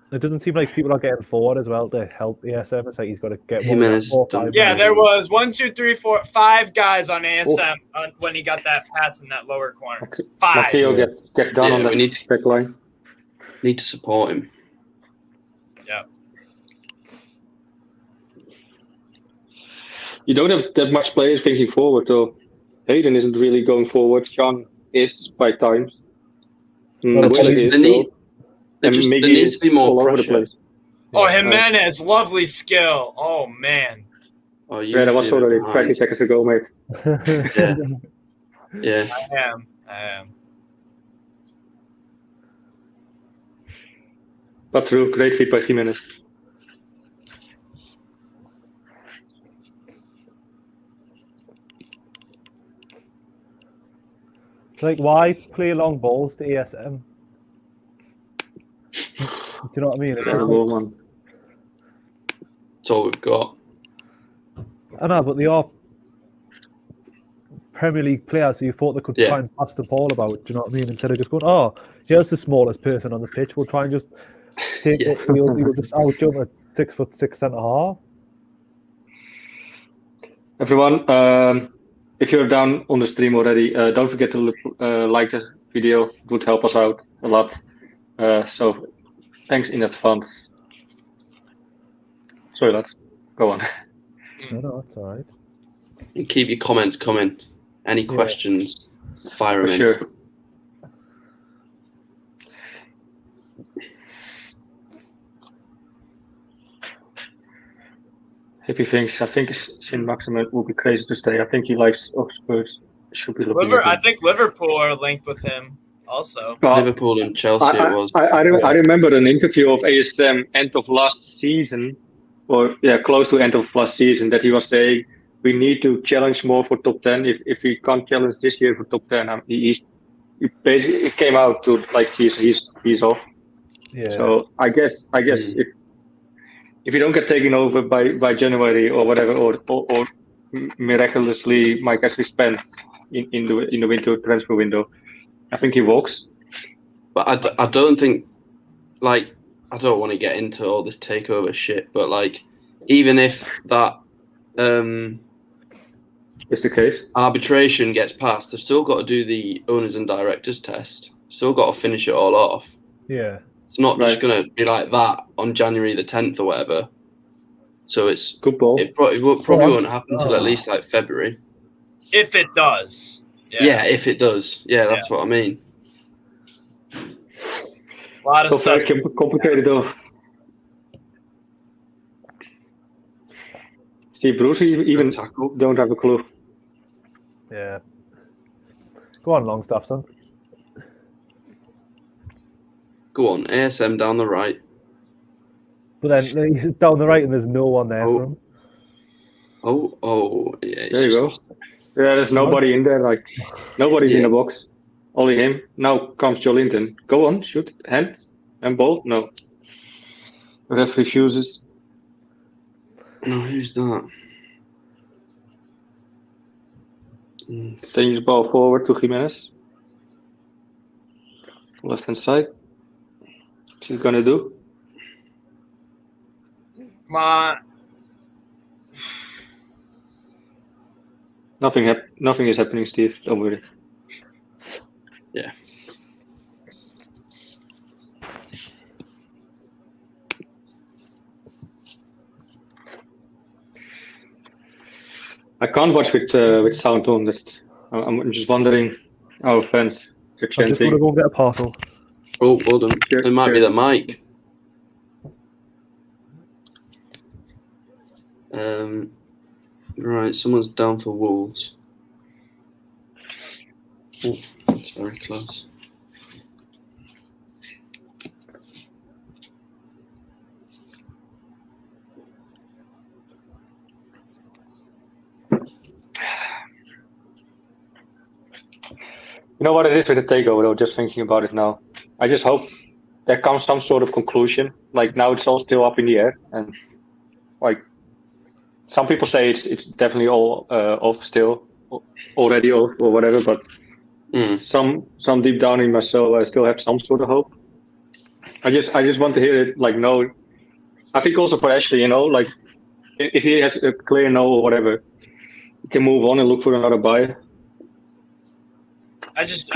It doesn't seem like people are getting forward as well to help ASM. It's like he's got to get one. Yeah, there was 1, 2, 3, 4, 5 guys on ASM when he got that pass in that lower corner. 5. Matteo gets done on that back line. Need to support him. Yeah. You don't have that much players thinking forward, though. Hayden isn't really going forward. Sean is by times. There needs to be more pressure. Oh, Jimenez, lovely skill. Oh, man. Oh, yeah, that was already 20 seconds ago, mate. Yeah. I am. But true, great feed by Jimenez. It's like, why play long balls to ASM? Do you know what I mean? It's terrible, man. That's all we've got. I know, but they are Premier League players who you thought they could try and pass the ball about. Do you know what I mean? Instead of just going, oh, here's the smallest person on the pitch. We'll try and just take it. We'll just out jump a 6'6" centre half. Everyone, if you're down on the stream already, don't forget to like the video. It would help us out a lot. So thanks in advance. Sorry, lads. Go on. No, that's all right. And keep your comments coming. Any questions, fire them in. Sure. If he thinks, I think saint-maximin will be crazy to stay. I think he likes Oxford. Should be looking. I think Liverpool are linked with him also. Liverpool and Chelsea it was. I remember an interview of ASM end of last season, or close to end of last season, that he was saying we need to challenge more for top 10. If we can't challenge this year for top 10, he basically it came out to like he's off. Yeah. So I guess if you don't get taken over by January or whatever, or miraculously Mike actually spent in the winter transfer window, I think he walks. But I don't think, like, I don't want to get into all this takeover shit, but like, even if that is the case, arbitration gets passed, they've still got to do the owners and directors test. Still got to finish it all off. Yeah. It's not just going to be like that on January the 10th or whatever. So it's good ball. It probably won't happen until at least like February. If it does. Yeah, if it does. Yeah, that's what I mean. A lot of stuff. Very complicated though. See, Bruce even don't have a clue. Yeah. Go on, Longstaff, son. Go on, ASM down the right. But then he's down the right and there's no one there for him. Yeah. There you go. Yeah, there's nobody in there. Like nobody's in the box. Only him. Now comes Jolinton. Go on, shoot, hands and ball. No. Ref refuses. No, who's that? Dangerous ball forward to Jimenez. Left hand side. What's he gonna do? Come on. Nothing is happening, Steve. Don't worry. Yeah. I can't watch with sound on. I'm just wondering how fans are I just want to chanting. go and get a parcel. Oh, hold on. It might be that mic. Right, someone's down for Wolves. Oh, that's very close. You know what it is with the takeover, though, just thinking about it now. I just hope there comes some sort of conclusion. Like, now it's all still up in the air. And, like, some people say it's definitely all off still, already off or whatever, but some deep down in my soul, I still have some sort of hope. I just want to hear it, like, no. I think also for Ashley, you know, like, if he has a clear no or whatever, he can move on and look for another buyer. I just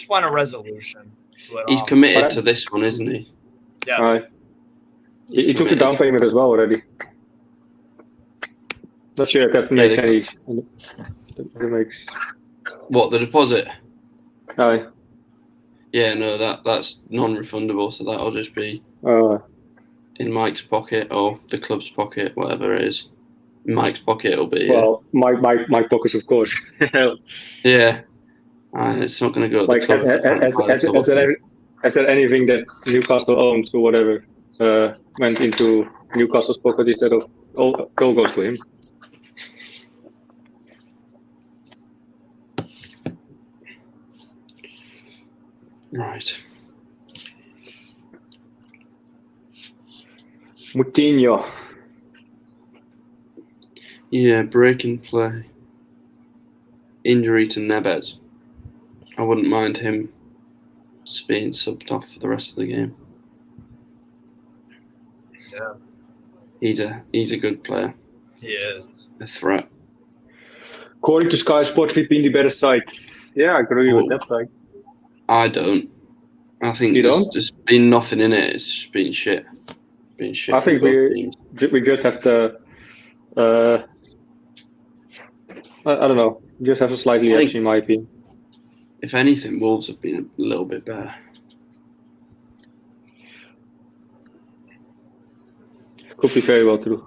want a resolution to it. He's all. committed to this one, isn't he? Yeah. Right. He took the down payment as well already. Not sure if that makes any. That makes. What, the deposit? Aye. Yeah, no, that's non-refundable, so that'll just be in Mike's pocket or the club's pocket, whatever it is. In Mike's pocket, it'll be. Well, my pockets, of course. Yeah. It's not going to go. Like, is there anything that Newcastle owns or whatever went into Newcastle's pocket instead of all goes to him? Right. Moutinho. Yeah, break and play. Injury to Neves. I wouldn't mind him being subbed off for the rest of the game. Yeah. He's a good player. He is. A threat. According to Sky Sports, we've been the better side. Yeah, I agree with that side. I don't. I think there's just been nothing in it. It's just been shit. I think we just have to. I don't know. Just have a slightly edge, in my opinion. If anything, Wolves have been a little bit better. Could be very well true.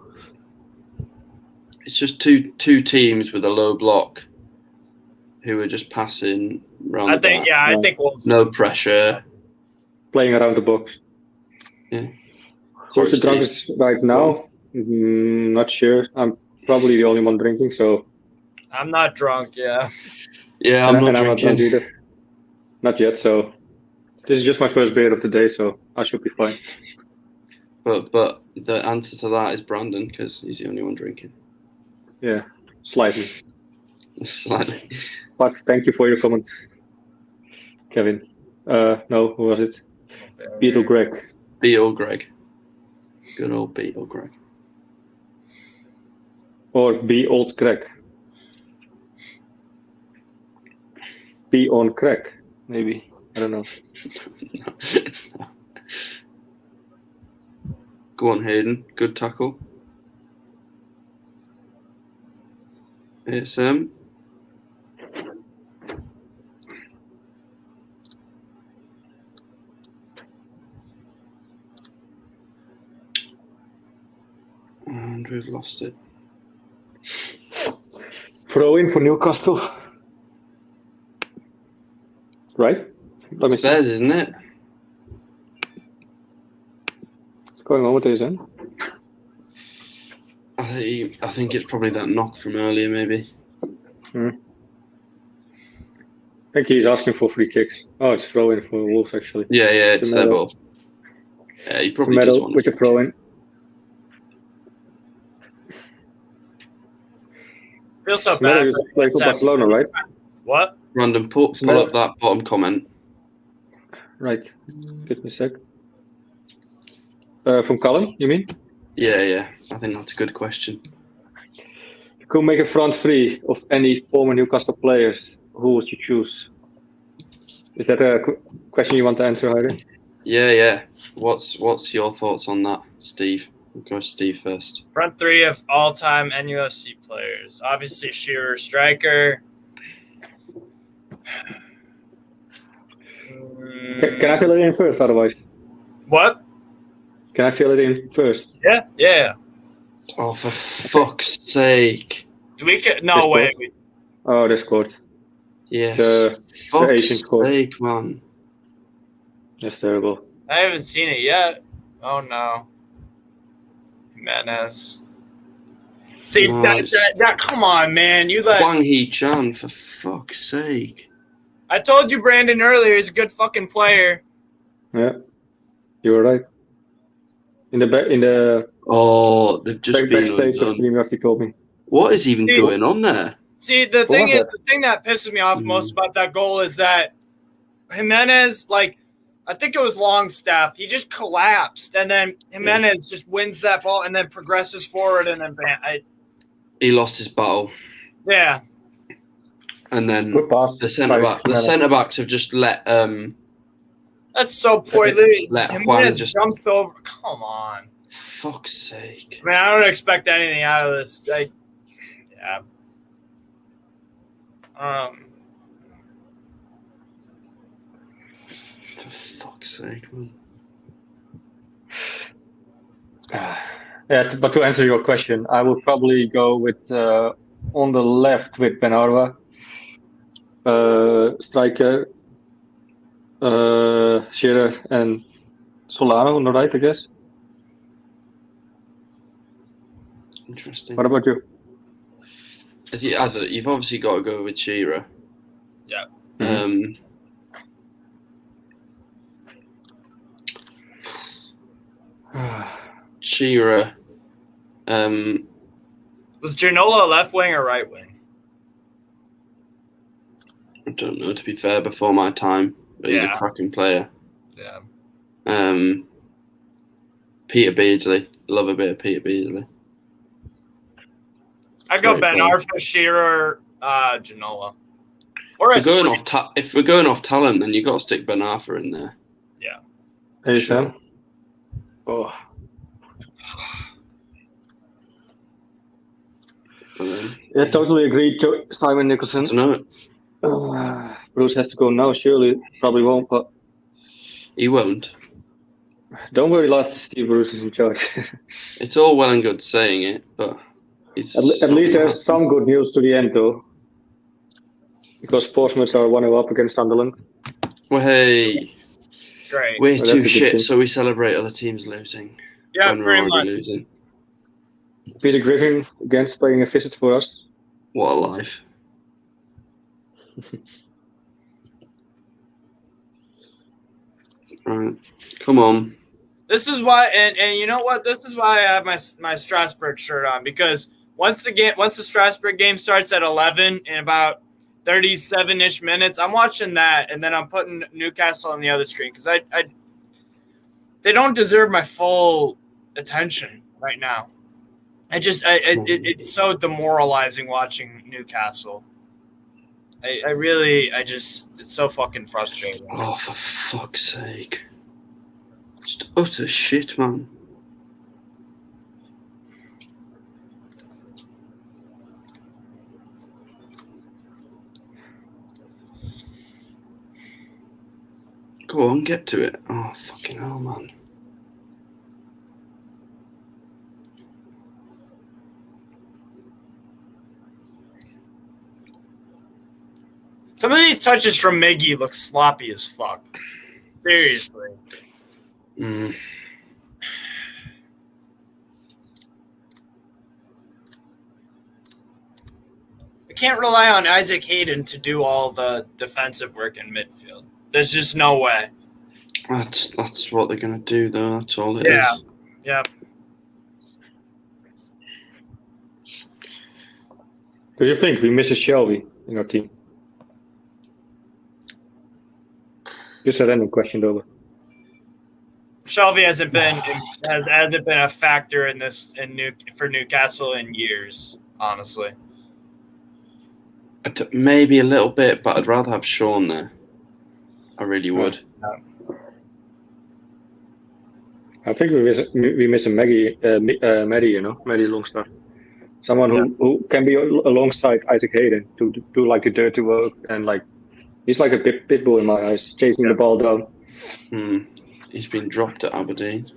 It's just two teams with a low block who are just passing around. I think Wolves. No pressure. Playing around the box. Yeah. Who's the drunkest right now? Not sure. I'm probably the only one drinking, so. I'm not drunk, yeah. Yeah, I'm not drinking. I'm not drunk either. Not yet, so. This is just my first beer of the day, so I should be fine. But the answer to that is Brandon, because he's the only one drinking. Yeah, slightly. Slightly. But thank you for your comments, Kevin. No, who was it? Beetle Greg. Beetle Greg. Good old Beetle Greg. Or Be Old Greg. Be on crack, maybe. I don't know. No. Go on, Hayden. Good tackle. ASM. And we've lost it. Throw in for Newcastle. Right? Let me see. Theirs, isn't it? What's going on with these then? I think it's probably that knock from earlier, maybe. I think he's asking for free kicks. Oh, it's throw in for Wolves, actually. Yeah, it's their ball. Yeah, he probably does want with the throw in. Feel so bad. Play for Barcelona, right? What? Random, pull up that bottom comment. Right. Give me a sec. From Colin, you mean? Yeah. I think that's a good question. You could make a front three of any former Newcastle players. Who would you choose? Is that a question you want to answer, Harry? Yeah. What's your thoughts on that, Steve? We'll go Steve first. Front three of all-time NUFC players. Obviously, Shearer, striker. Can I fill it in first, otherwise? What? Can I fill it in first? Yeah. Oh, for fuck's sake. No way. Oh, they scored. Yes. The Asian Fuck's scored. sake, man. That's terrible. I haven't seen it yet. Oh, no. Jimenez. See, that come on, man. You let Wang Hee-chan, for fuck's sake. I told you Brandon earlier, he's a good fucking player. Yeah, you were right. In the Oh, they've just been backstage of undone. the told me. What is even going on there? See, the thing that pisses me off most about that goal is that Jimenez, like, I think it was Longstaff, he just collapsed, and then Jimenez just wins that ball and then progresses forward, and then bam. He lost his battle. Yeah. And then Good pass. the centre backs have just let That's so poor. let Juan Jimenez just jumps over. Come on. fuck's sake. Man, I don't expect anything out of this. Yeah. For fuck's sake, man. Yeah, but to answer your question, I would probably go with on the left with Ben Arfa, striker, Shearer and Solano on the right, I guess. Interesting. What about you? You've obviously got to go with Shearer. Yeah. Shearer. Was Ginola left wing or right wing? I don't know, to be fair, before my time. But he's a cracking player. Yeah. Peter Beardsley. Love a bit of Peter Beardsley. I go Ben Arfa, Shearer, Ginola. Or if we're going off talent, then you've got to stick Ben Arfa in there. Yeah. Hey, Sam. Oh. Yeah, totally agree. Simon Nicholson. I don't know. Bruce has to go now, surely. Probably won't, but... He won't. Don't worry, lads. Steve Bruce is in charge. It's all well and good saying it, but... At least there's some good news to the end, though. Because Portsmouth are 1-0 up against Sunderland. Well, hey. Great. We're too shit, so we celebrate other teams losing. Yeah, when pretty we're much. losing. Peter Griffin against playing a visit for us. What a life. Right. Come on. This is why, and you know what? This is why I have my Strasbourg shirt on, because once the Strasbourg game starts at 11 in about 37-ish minutes, I'm watching that, and then I'm putting Newcastle on the other screen because they don't deserve my full attention right now. It's so demoralizing watching Newcastle. It's so fucking frustrating. Oh, for fuck's sake. Just utter shit, man. Go on, get to it. Oh, fucking hell, man. Some of these touches from Miggy look sloppy as fuck. Seriously. Mm. I can't rely on Isaac Hayden to do all the defensive work in midfield. There's just no way. That's what they're gonna do, though. That's all it is. Yeah. Do you think we miss a Shelby in our team? Just a random question, though. Shelby hasn't been a factor in this for Newcastle in years, honestly. Maybe a little bit, but I'd rather have Sean there. I really would. I think we miss a Maddie, you know, Maddie Longstaff. Someone who can be alongside Isaac Hayden to do like the dirty work, and like he's like a pit bull in my eyes, chasing the ball down. He's been dropped at Aberdeen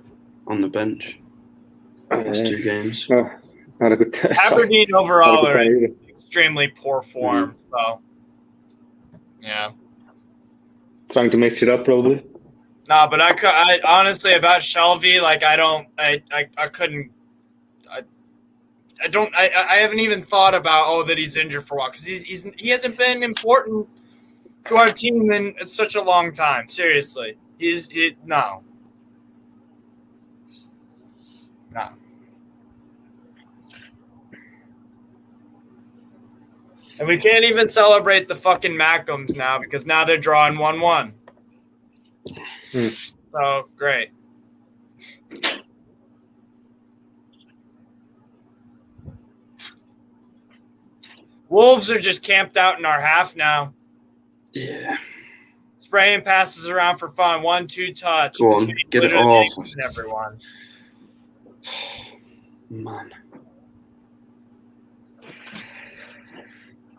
on the bench. Last 2 games. No, it's not a good test. Aberdeen overall are in extremely poor form. So, yeah. Trying to mix it up, probably. No, but I honestly about Shelby, like I couldn't. I haven't even thought about that he's injured for a while because he hasn't been important to our team in such a long time. Seriously, no. And we can't even celebrate the fucking Mackems now because now they're drawing 1-1. So great. Wolves are just camped out in our half now. Yeah. Spraying passes around for fun. 1-2 touch. Go on, get it off. Everyone. Man.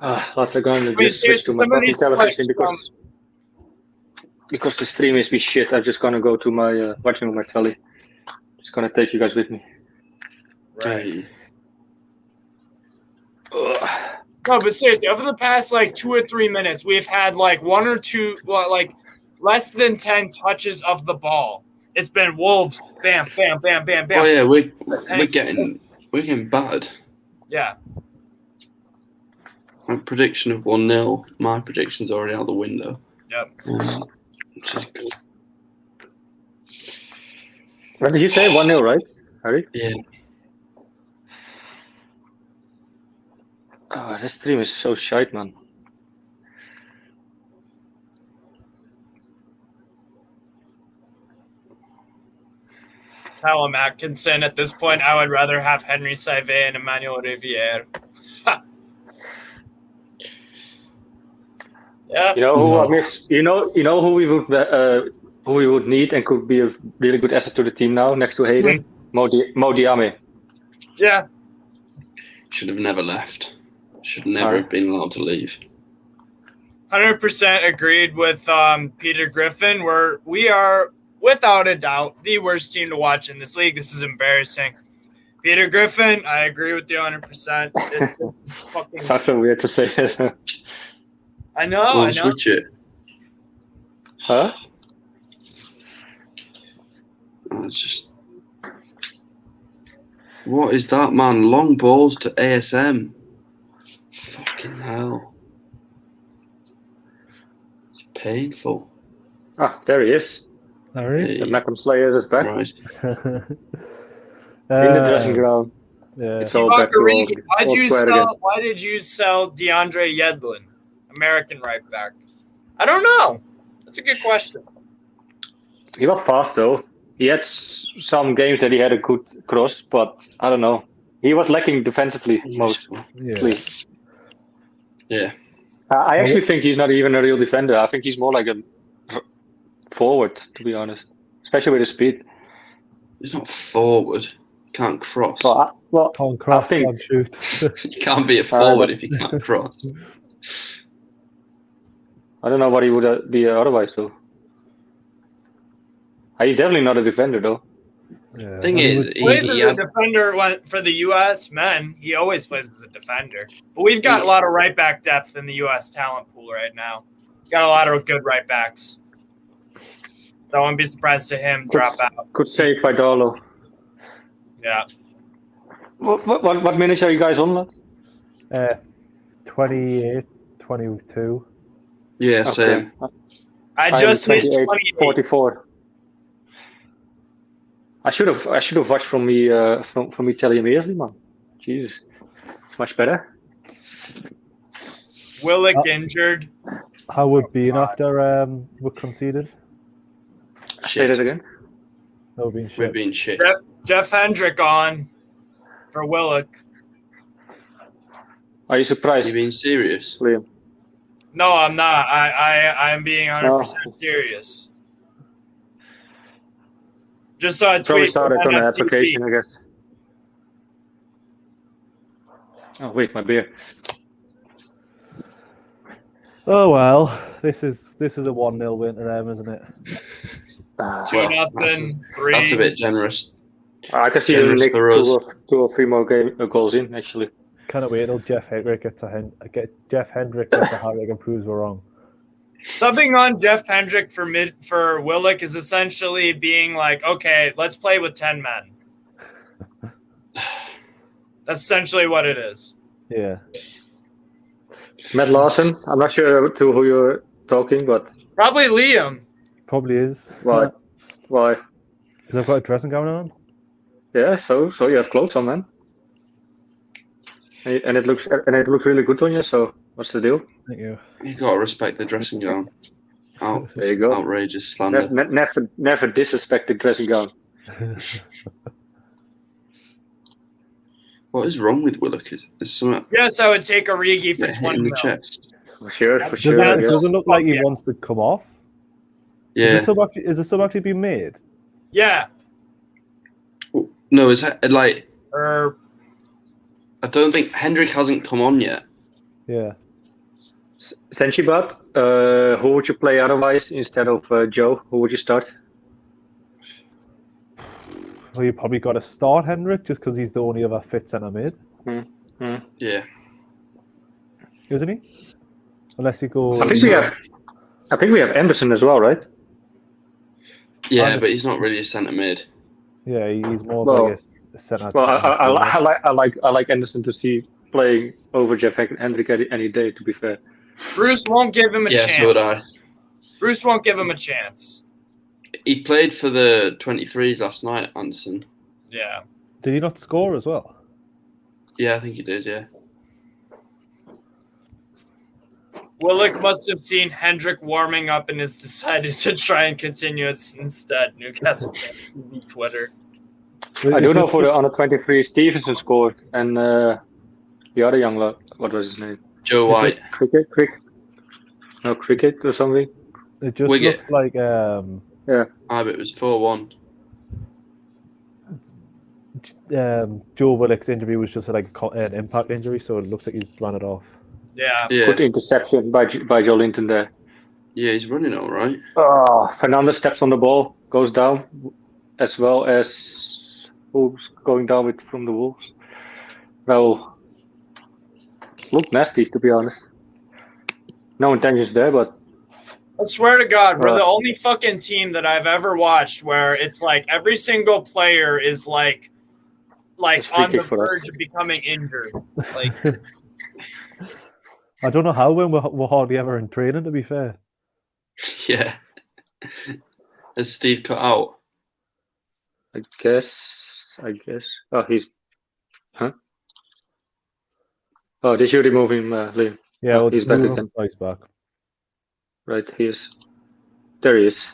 Lots of going to just switch to my fucking television because the stream is be shit. I'm just gonna go to my watching on my telly. Just gonna take you guys with me. Right. No, but seriously, over the past like 2 or 3 minutes, we've had like 1 or 2, like less than 10 touches of the ball. It's been Wolves, bam, bam, bam, bam, bam. Oh yeah, we're getting bad. Yeah. My prediction of 1-0. My prediction's already out the window. Yep. Which is good. What did you say? 1-0, right, Harry? Yeah. Oh, this stream is so shite, man. Callum Atkinson. At this point, I would rather have Henry Saivet and Emmanuel Riviere. Yeah. You know who I miss? You know who we would need and could be a really good asset to the team now next to Hayden? Mo Diame. Yeah. Should have never left. Should never have been allowed to leave. 100% agreed with Peter Griffin. We are, without a doubt, the worst team to watch in this league. This is embarrassing. Peter Griffin, I agree with you 100%. It's fucking... Sounds so weird to say that. I know. Switch it. Huh? It's just... What is that, man? Long balls to ASM. Fucking hell. It's painful. There he is. Harry? The Mackem Slayers is back. Right. In the dressing ground. Yeah. It's all back to all why did you sell DeAndre Yedlin, American right back? I don't know. That's a good question. He was fast though. He had some games that he had a good cross, but I don't know. He was lacking defensively mostly. Yeah. I actually think he's not even a real defender. I think he's more like a forward, to be honest, especially with his speed. He's not forward. Can't cross. Can't cross, can't shoot. You can't be a forward if you can't cross. I don't know what he would be otherwise, though. He's definitely not a defender, though. Yeah. Thing is, he plays as a defender for the U.S. men. He always plays as a defender. But we've got a lot of right back depth in the U.S. talent pool right now. Got a lot of good right backs. So I wouldn't be surprised to him drop out. Good save by Darlow. Yeah. What minutes are you guys on, lad? 28, 22. Yeah, same. I just hit 28. 44. I should have watched from me telly immediately, man. Jesus, it's much better. Willock injured. How would being after we conceded? Say that again. No, being shit. We're being shit. Jeff Hendrick on for Willock. Are you surprised? You being serious, Liam? No, I'm not. I'm being 100% serious. Just saw a Probably tweet from started on the NUFC. application, I guess. Oh wait, my beer. Oh well, this is a 1-0 win to them, isn't it? 2-0, 3. That's a bit generous. I can see Generous Nick for us. two or three more goals in actually. Cannot wait till Jeff Hendrick gets a hat-trick and proves we're wrong. Something on Jeff Hendrick for Willock is essentially being like, okay, let's play with 10 men. That's essentially what it is. Yeah. Matt Lawson. I'm not sure to who you're talking, but Probably Liam. Probably is. why? Why? Because I've got a dressing gown on. Yeah, so you have clothes on, man. And it looks really good on you. So what's the deal? Thank you. You got to respect the dressing gown. There you go. Outrageous slander. Never disrespect the dressing gown. What is wrong with Willock? Is something Yes, I would take Origi for hit 20 in the mil. chest? For sure. It doesn't look like he wants to come off. Yeah. Is the sub actually been made? Yeah. No, it's like Or I don't think Hendrick hasn't come on yet. Yeah. Senchibat, who would you play otherwise instead of Joe? Who would you start? Well, you probably got to start Hendrick just because he's the only other fit centre mid, Yeah. isn't he? Unless he goes. I think we have Anderson as well, right? Yeah, but he's not really a centre mid. Yeah, he's more Well, like a centre. Well, I like Anderson to see playing over Jeff Hendrick any day. To be fair, Bruce won't give him a Yeah, chance. so would I. Bruce won't give him a chance. He played for the 23s last night, Anderson. Yeah. Did he not score as well? Yeah, I think he did, yeah. Willock must have seen Hendrick warming up and has decided to try and continue it instead. Newcastle Fans TV Twitter. I do know for the under 23, Stevenson scored, and the other young lad, what was his name? Joe White. Cricket or something. It just Wicket. looks like Yeah. But it was 4-1. Joe Willock's injury was just like an impact injury, so it looks like he's run it off. Yeah. Good interception by Joe Linton there. Yeah, he's running all right. Oh, Fernandez steps on the ball, goes down, as well as who's going down from the Wolves. Well, looked nasty to be honest. No intentions there, but I swear to God, we're the only fucking team that I've ever watched where it's like every single player is like on the verge of becoming injured. Like, I don't know how when we're hardly ever in training, to be fair. Yeah. Has Steve cut out? I guess. Oh, he's. Huh? Oh, did you remove him, Liam? Yeah, oh, he's back again. He's back. Right, he is. There he is.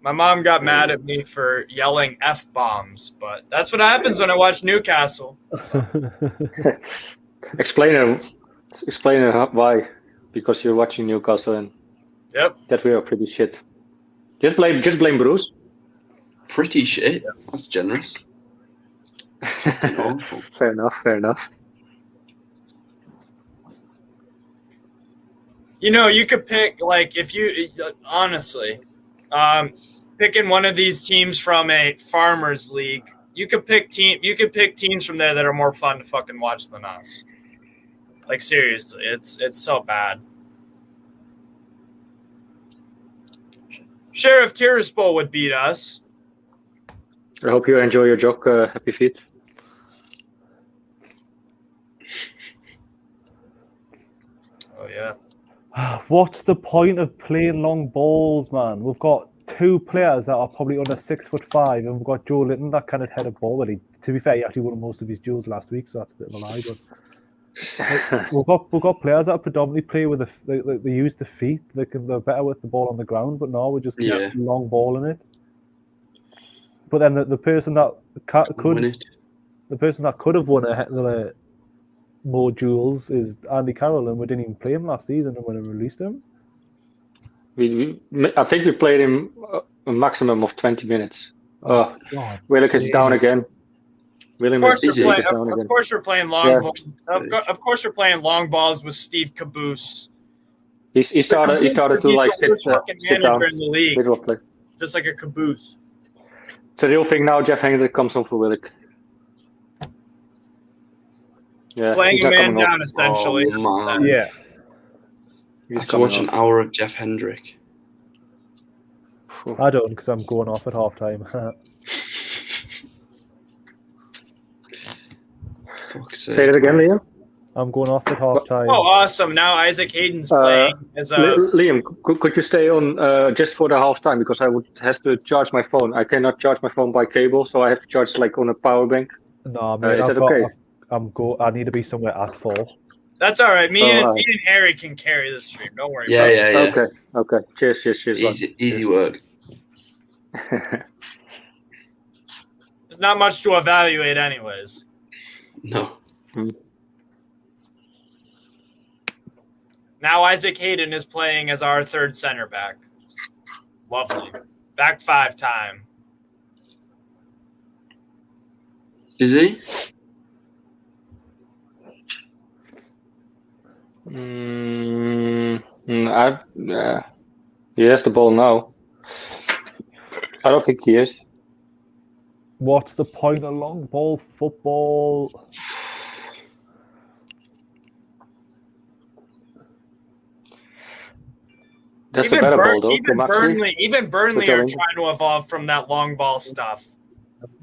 my mom got mad at me for yelling F-bombs, but that's what happens when I watch Newcastle. Explain why. Because you're watching Newcastle and that we are pretty shit. Just blame Bruce. Pretty shit. That's generous. Awful. Fair enough. You know, you could pick, like, if you honestly, picking one of these teams from a farmers league, you could pick teams from there that are more fun to fucking watch than us. Like, seriously, it's so bad. Sheriff Tiraspol would beat us. I hope you enjoy your jog, Happy Feet. Oh, yeah. What's the point of playing long balls, man? We've got two players that are probably under 6'5", and we've got Joe Linton that kind of head a ball. Well, to be fair, he actually won most of his duels last week, so that's a bit of a lie. But we've got players that predominantly play with they use the feet. They're better with the ball on the ground. But now we're just long balling it. But then the person that could have won more duels is Andy Carroll, and we didn't even play him last season when we released him. I think we played him a maximum of 20 minutes Oh, God. Willock is down again. Of course, we're playing long balls. Of course, we're playing long balls with Steve Caboose. He started to like sit down. In the league. Just like a Caboose. It's a real thing now. Jeff Hendrick comes on for Willock. Yeah, playing a man down essentially. Oh, man. Yeah. I have to watch an hour of Jeff Hendrick. I don't, because I'm going off at half time. Say it again, Liam. I'm going off at half time. Oh, awesome! Now Isaac Hayden's playing as a. Liam, could you stay on just for the half time, because I would have to charge my phone. I cannot charge my phone by cable, so I have to charge like on a power bank. No, mate, is that okay? I need to be somewhere at 4. That's all right. Me and Harry can carry the stream. Don't worry. Yeah, about yeah, it. yeah. Okay. Cheers. Easy work. There's not much to evaluate, anyways. No. Now Isaac Hayden is playing as our third center back. Lovely. Back 5 time. Is he? He has the ball now. I don't think he is. What's the point of long ball football? That's a better ball, though. Even Burnley are trying to evolve from that long ball stuff.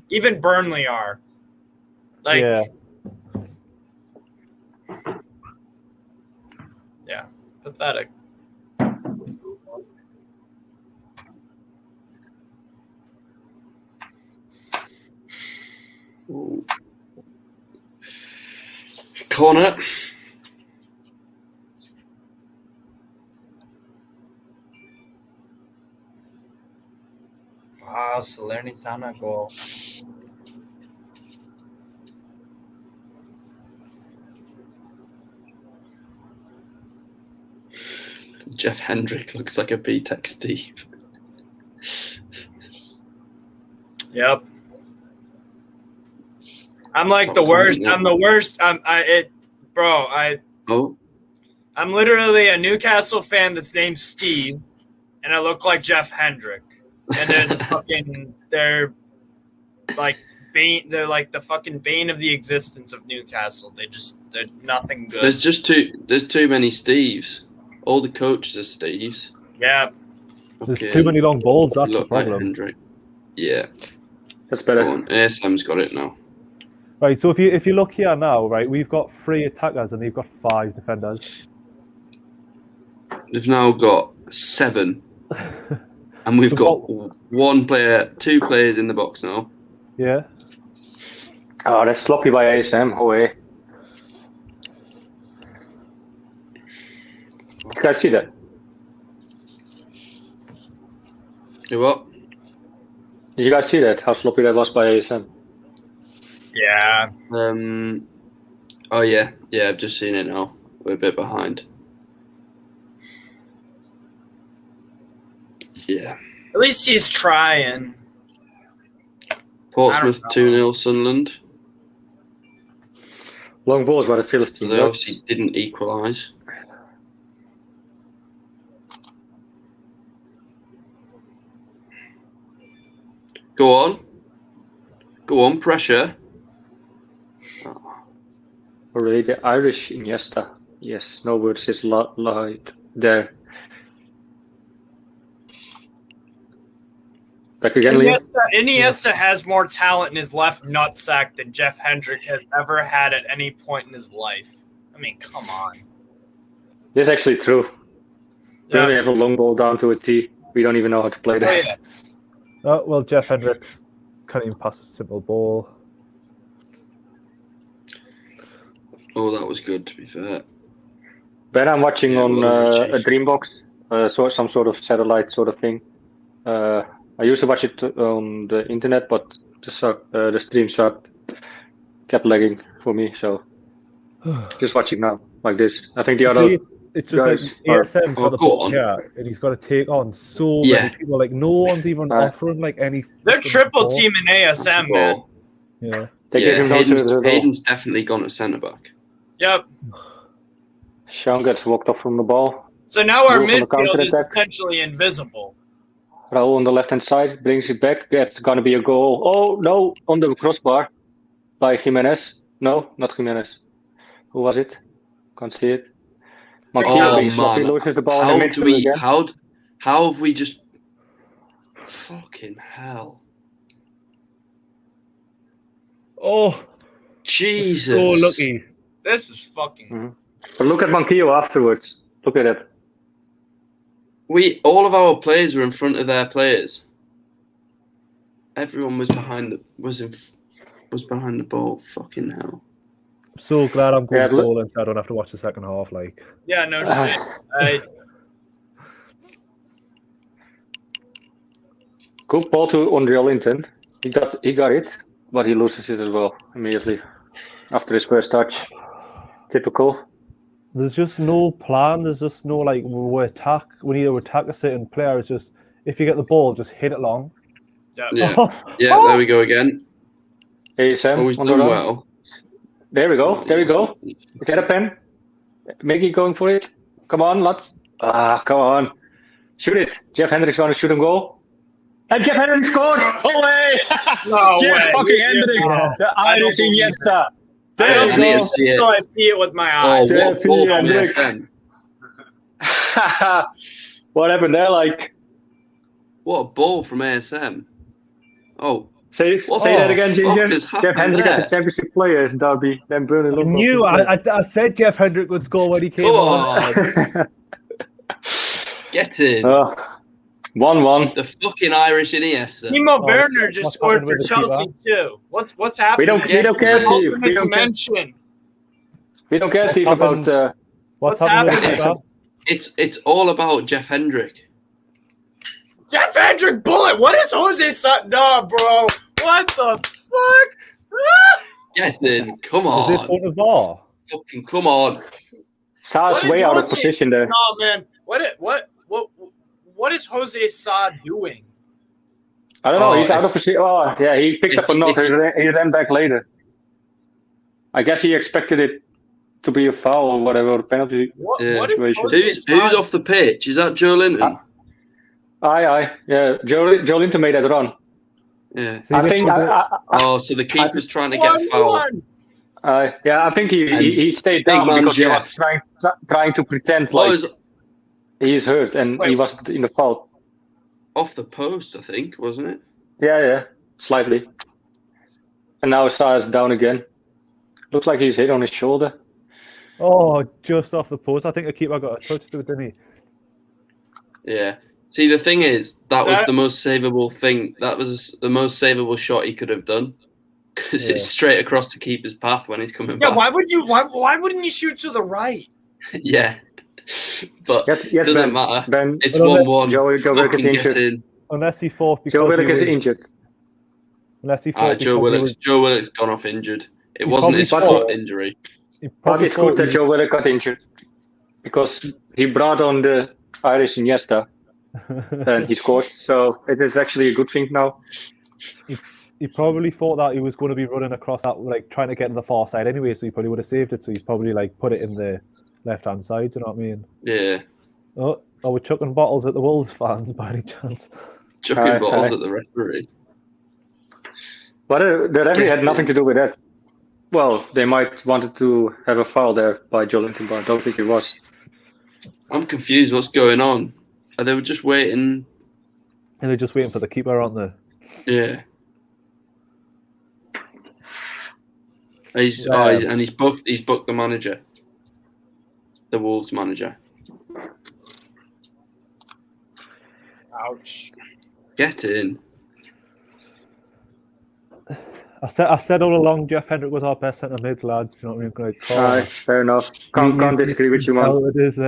Even Burnley are. Yeah, pathetic. Ooh. Corner. Wow, Salernitana goal. Jeff Hendrick looks like a B-Tech Steve. Yep. I'm like the worst. I'm the worst. I'm literally a Newcastle fan that's named Steve, and I look like Jeff Hendrick. And then they're like the fucking bane of the existence of Newcastle. They're nothing good. There's too many Steves. All the coaches are Steves. Yeah. There's too many long balls, that's the problem. Like Hendrick. Yeah. That's better. ASM's got it now. Right, so if you look here now, right, we've got 3 attackers and they've got 5 defenders. They've now got 7. And we've got 2 players in the box now. Yeah. Oh, that's sloppy by ASM. Away. You guys see that? You what? Did you guys see that? How sloppy that was by ASM? Yeah. Oh yeah. Yeah, I've just seen it now. We're a bit behind. Yeah. At least he's trying. Portsmouth 2-0 Sunderland. Long balls by the Philistines. They obviously didn't equalise. Go on, pressure. Already the Irish Iniesta. Yes, no words is light there. Back again, Iniesta has more talent in his left nutsack than Jeff Hendrick has ever had at any point in his life. I mean, come on. That's actually true. We only have a long ball down to a T. We don't even know how to play that. Oh, yeah. Oh, well, Jeff Hendricks can't even pass a simple ball. Oh, that was good, to be fair. Ben, I'm watching on a Dreambox, some sort of satellite sort of thing. I used to watch it on the internet, but the stream sucked. Kept lagging for me, so just watching now like this. I think the It's just Guys, like ASM's got the go ball on. here, and he's got to take on so Yeah. many people. Like no one's even offering like any. They're fucking triple ball. teaming ASM, man. Yeah. They give him no service at all. Hayden's definitely gone at centre back. Yep. Sean gets walked off from the ball. So now our Wolf on the midfield is counter-attack. essentially invisible. Raul on the left-hand side brings it back. That's going to be a goal. Oh, no, on the crossbar by Jimenez. No, not Jimenez. Who was it? Can't see it. He loses the ball in the midfield again. How have we just... Fucking hell. Oh, Jesus. so lucky. This is fucking... But look at Manquillo afterwards. Look at it. All of our players were in front of their players. Everyone was behind the ball. Fucking hell. I'm so glad I'm going Yeah, goal and so I don't have to watch the second half. Like, Yeah, no shit. Good ball to Andre Linton. He got it, but he loses it as well immediately after his first touch. Typical. there's just no plan. There's just no like we need to attack a certain player. It's just if you get the ball, just hit it long. Yeah, there we go again. Hey Sam, Always done well. There we go. There we go. Get a pen. Mickey going for it. Come on, lads. Come on. Shoot it. Jeff Hendricks want to shoot and goal. And Jeff Hendricks scores! Away! No Jeff way. fucking Hendricks. The Irish Iniesta. There you go. So I see it with my eyes. What ball from ASM? What happened there? Like, what a ball from ASM. Oh. Say that again, Ginger. Jeff Hendricks there? is a championship player in Derby. Then Burnley. I said Jeff Hendrick would score when he came on. Get in. 1-1. The fucking Irish Iniesta. Timo Werner just scored for Chelsea too. What's happening? We don't care, Steve. We don't care. We don't care, Steve, about what's happening. It's all about Jeff Hendrick. Jeff Hendrick bullet. What is Jose Sutton? No, bro. What the fuck? Get in. Come on. Is this one of VAR? Fucking come on. Sa's way out of position there. No, man. What is Jose Sa doing? I don't know. He's out of position. Oh, yeah. He picked up a knock. He ran back later. I guess he expected it to be a foul or whatever, or penalty situation. Who's off the pitch? Is that Joe Linton? Aye. Yeah, Joe Linton made that run. Yeah. I think. So the keeper's trying to get fouled. Yeah, I think he stayed down because he was trying to pretend like he's hurt and he wasn't in the foul. Off the post, I think, wasn't it? Yeah, slightly. And now Sa's down again. Looks like he's hit on his shoulder. Oh, just off the post. I think the keeper got a touch to it, didn't he? Yeah. See, the thing is, that was the most savable thing. That was the most savable shot he could have done because it's straight across the keeper's path when he's coming back. Why wouldn't you shoot to the right? Yeah. But yes, doesn't matter. Ben, it's 1-1. Joe Willock is injured. Unless he fought because Joe Willock is injured. Unless he fought Joe Willock's gone off injured. It wasn't his foot injury. But it's good that Joe Willock got injured because he brought on the Irish Iniesta and he scored. So it is actually a good thing now. He probably thought that he was going to be running across that, like trying to get to the far side anyway, so he probably would have saved it. So he's probably like put it in the left-hand side. Do you know what I mean? Yeah. Oh, are we chucking bottles at the Wolves fans by any chance? Chucking bottles at the referee. But the referee had nothing to do with that. Well, they might wanted to have a foul there by Joe Linton, but I don't think it was. I'm confused. What's going on? Are they just waiting? And they're just waiting for the keeper, aren't they? Yeah. He's booked the manager, the Wolves manager. Ouch! Get in. I said all along, Jeff Hendrick was our best centre mid, lads. You know what I mean? Fair enough. Can't disagree with you, man. How it is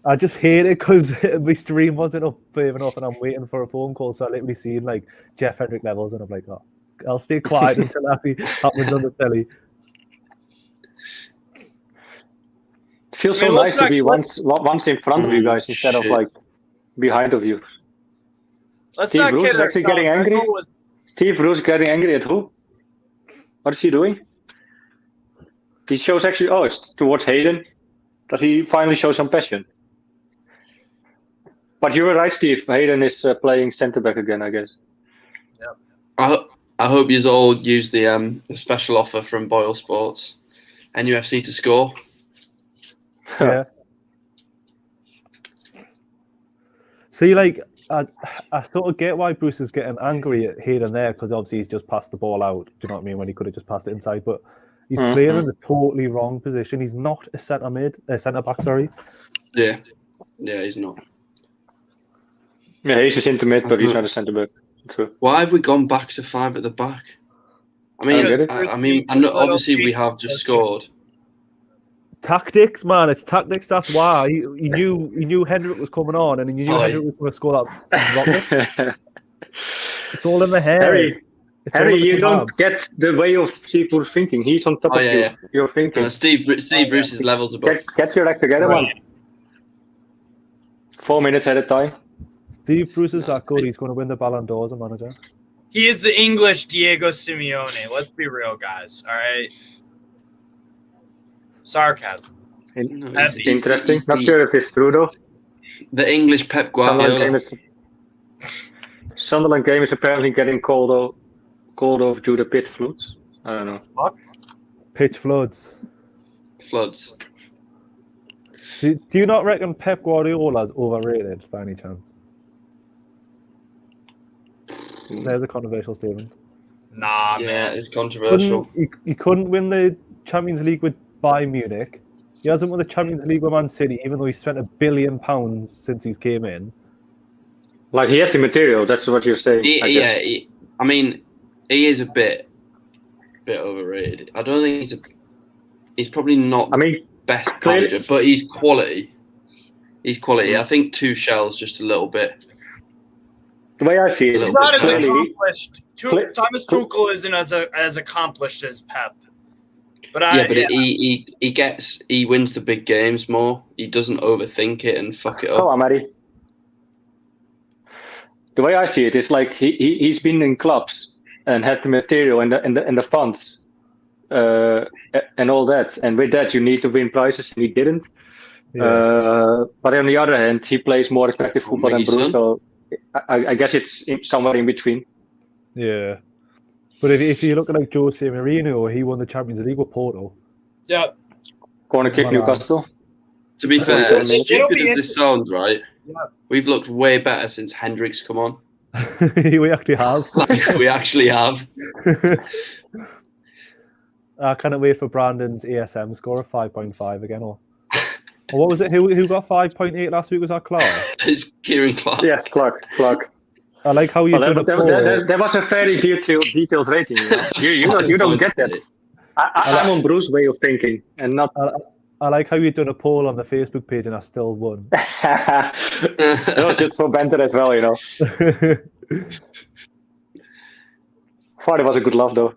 I just hate it because my stream wasn't up enough, and I'm waiting for a phone call. So I literally seen like Jeff Hendrick levels, and I'm like, oh, I'll stay quiet until that happens on the telly. feels I so mean, nice to be once in front of you guys instead of shit. like behind of you. Let's Steve not Bruce kid is actually ourselves. getting Our angry. goal was- Steve Bruce getting angry at who? What is he doing? He shows actually. Oh, it's towards Hayden. Does he finally show some passion? But you were right, Steve. Hayden is playing centre back again, I guess. I hope you all use the special offer from Boyle Sports, NUFC to score. Yeah. See, like, I sort of get why Bruce is getting angry at here and there, because obviously he's just passed the ball out. Do you know what I mean? When he could have just passed it inside, but he's playing in the totally wrong position. He's not a centre back. Sorry. Yeah, he's not. Yeah, he's a centre mid, but he's not a centre back. True. Why have we gone back to 5 at the back? I mean, I know, obviously we have just scored. Tactics, man. It's tactics. That's why he knew Hendrick was coming on, and he knew Hendrick was going to score that rocket. It's all in the head. Harry, you don't get the way of Steve Bruce thinking. He's on top of you. Yeah. You're thinking. Steve Bruce's levels above. Get your act together, man. 4 minutes at a time. Steve Bruce is that good. He's going to win the Ballon d'Or as a manager. He is the English Diego Simeone. Let's be real, guys. All right. Sarcasm. Interesting. Not sure if it's true though. The English Pep Guardiola. Sunderland game is apparently getting called off due to pit floods. I don't know. What? Pitch floods. Floods. Do you not reckon Pep Guardiola's overrated by any chance? There's a controversial statement. Nah, Yeah, man. it's controversial. He couldn't win the Champions League with Bayern Munich. He hasn't won the Champions League with Man City, even though he spent £1 billion since he's came in. Like, he has the material. That's what you're saying. I mean, he is a bit overrated. I don't think he's probably not the best manager, but he's quality. He's quality. I think Tuchel's just a little bit. The way I see it, He's not as accomplished. Thomas Tuchel isn't as accomplished as Pep. But he wins the big games more. He doesn't overthink it and fuck it up. Oh, Amari. The way I see it is like he's been in clubs and had the material and the funds and all that. And with that, you need to win prizes, and he didn't. Yeah. But on the other hand, he plays more attractive football than Bruce. So I guess it's somewhere in between. Yeah. But if you look at like Jose Mourinho, he won the Champions League with Porto. Yeah. Corner kick Newcastle. To be fair, as stupid as this sounds, right? Yeah. We've looked way better since Hendricks come on. We actually have. We actually have. I cannot wait for Brandon's ASM score of 5.5 again. Or what was it? Who got 5.8 last week? Was that Clark? It's Kieran Clark. Yes, Clark. I like how you did it. There was a very detailed rating. You don't get that. I'm on Bruce's way of thinking, and not. I like how you've done a poll on the Facebook page, and I still won. That was just for banter as well, you know. Thought it was a good laugh, though.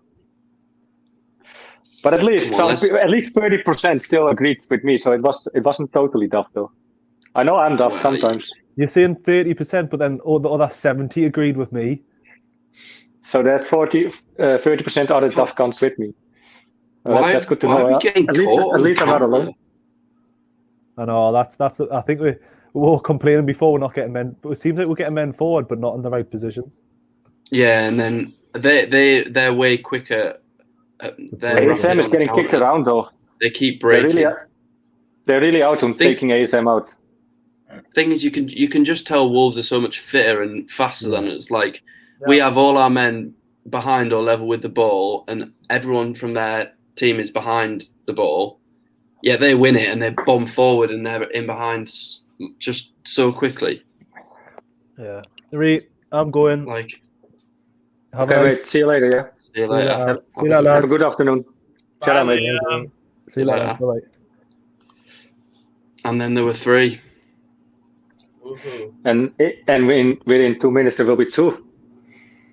But at least 30% still agreed with me, so it wasn't totally daft, though. I know I'm daft sometimes. You're saying 30%, but then the other 70 agreed with me. So that 30% other daft cunts with me. That's good to know. At least I'm not alone. I know that's. I think we were complaining before we're not getting men, but it seems like we're getting men forward, but not in the right positions. Yeah, and then they're way quicker. ASM is getting kicked around though. They keep breaking. They're really out on taking ASM out. Thing is, you can just tell Wolves are so much fitter and faster than us. Like we have all our men behind or level with the ball, and everyone from their team is behind the ball. Yeah, they win it and they bomb forward and they're in behind just so quickly. Yeah, I'm going. Like, see you later. Yeah. See you later. See you later. Have a good afternoon. Bye, see you later. Bye. And then there were 3. And within 2 minutes there will be 2,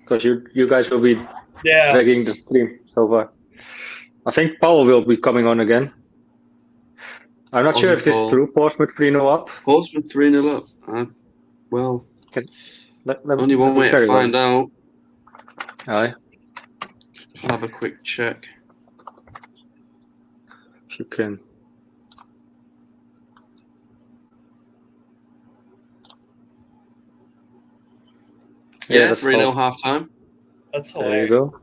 because you guys will be dragging the stream so far. I think Paul will be coming on again. I'm not sure if this is true. Portsmouth 3-0 up. Portsmouth 3-0 up. Well, only one way to find out. Aye. I'll have a quick check. If you can. Yeah, 3-0 half time. That's hilarious. There you go.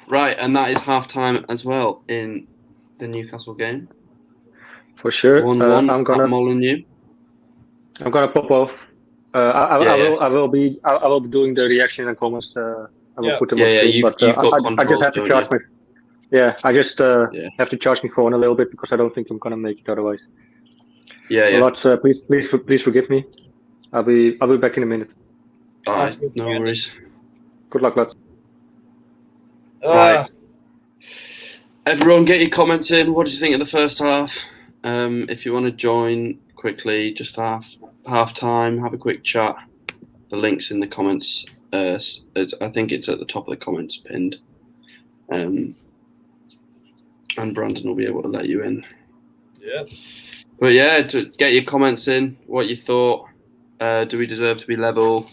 Right, and that is half time as well in the Newcastle game. For sure. 1-1 I'm gonna at Molineux. I'm gonna pop off. I will be doing the reaction and comments. I will put them on screen, but I just have to charge my. Yeah, I just have to charge my phone a little bit because I don't think I'm gonna make it otherwise. Lads, please forgive me. I'll be back in a minute. All right, no worries. Good luck, lads. Right. Everyone, get your comments in. What did you think of the first half? If you want to join quickly, just half time, have a quick chat. The link's in the comments. I think it's at the top of the comments pinned. And Brandon will be able to let you in. Yes. But yeah, to get your comments in. What you thought? Do we deserve to be level?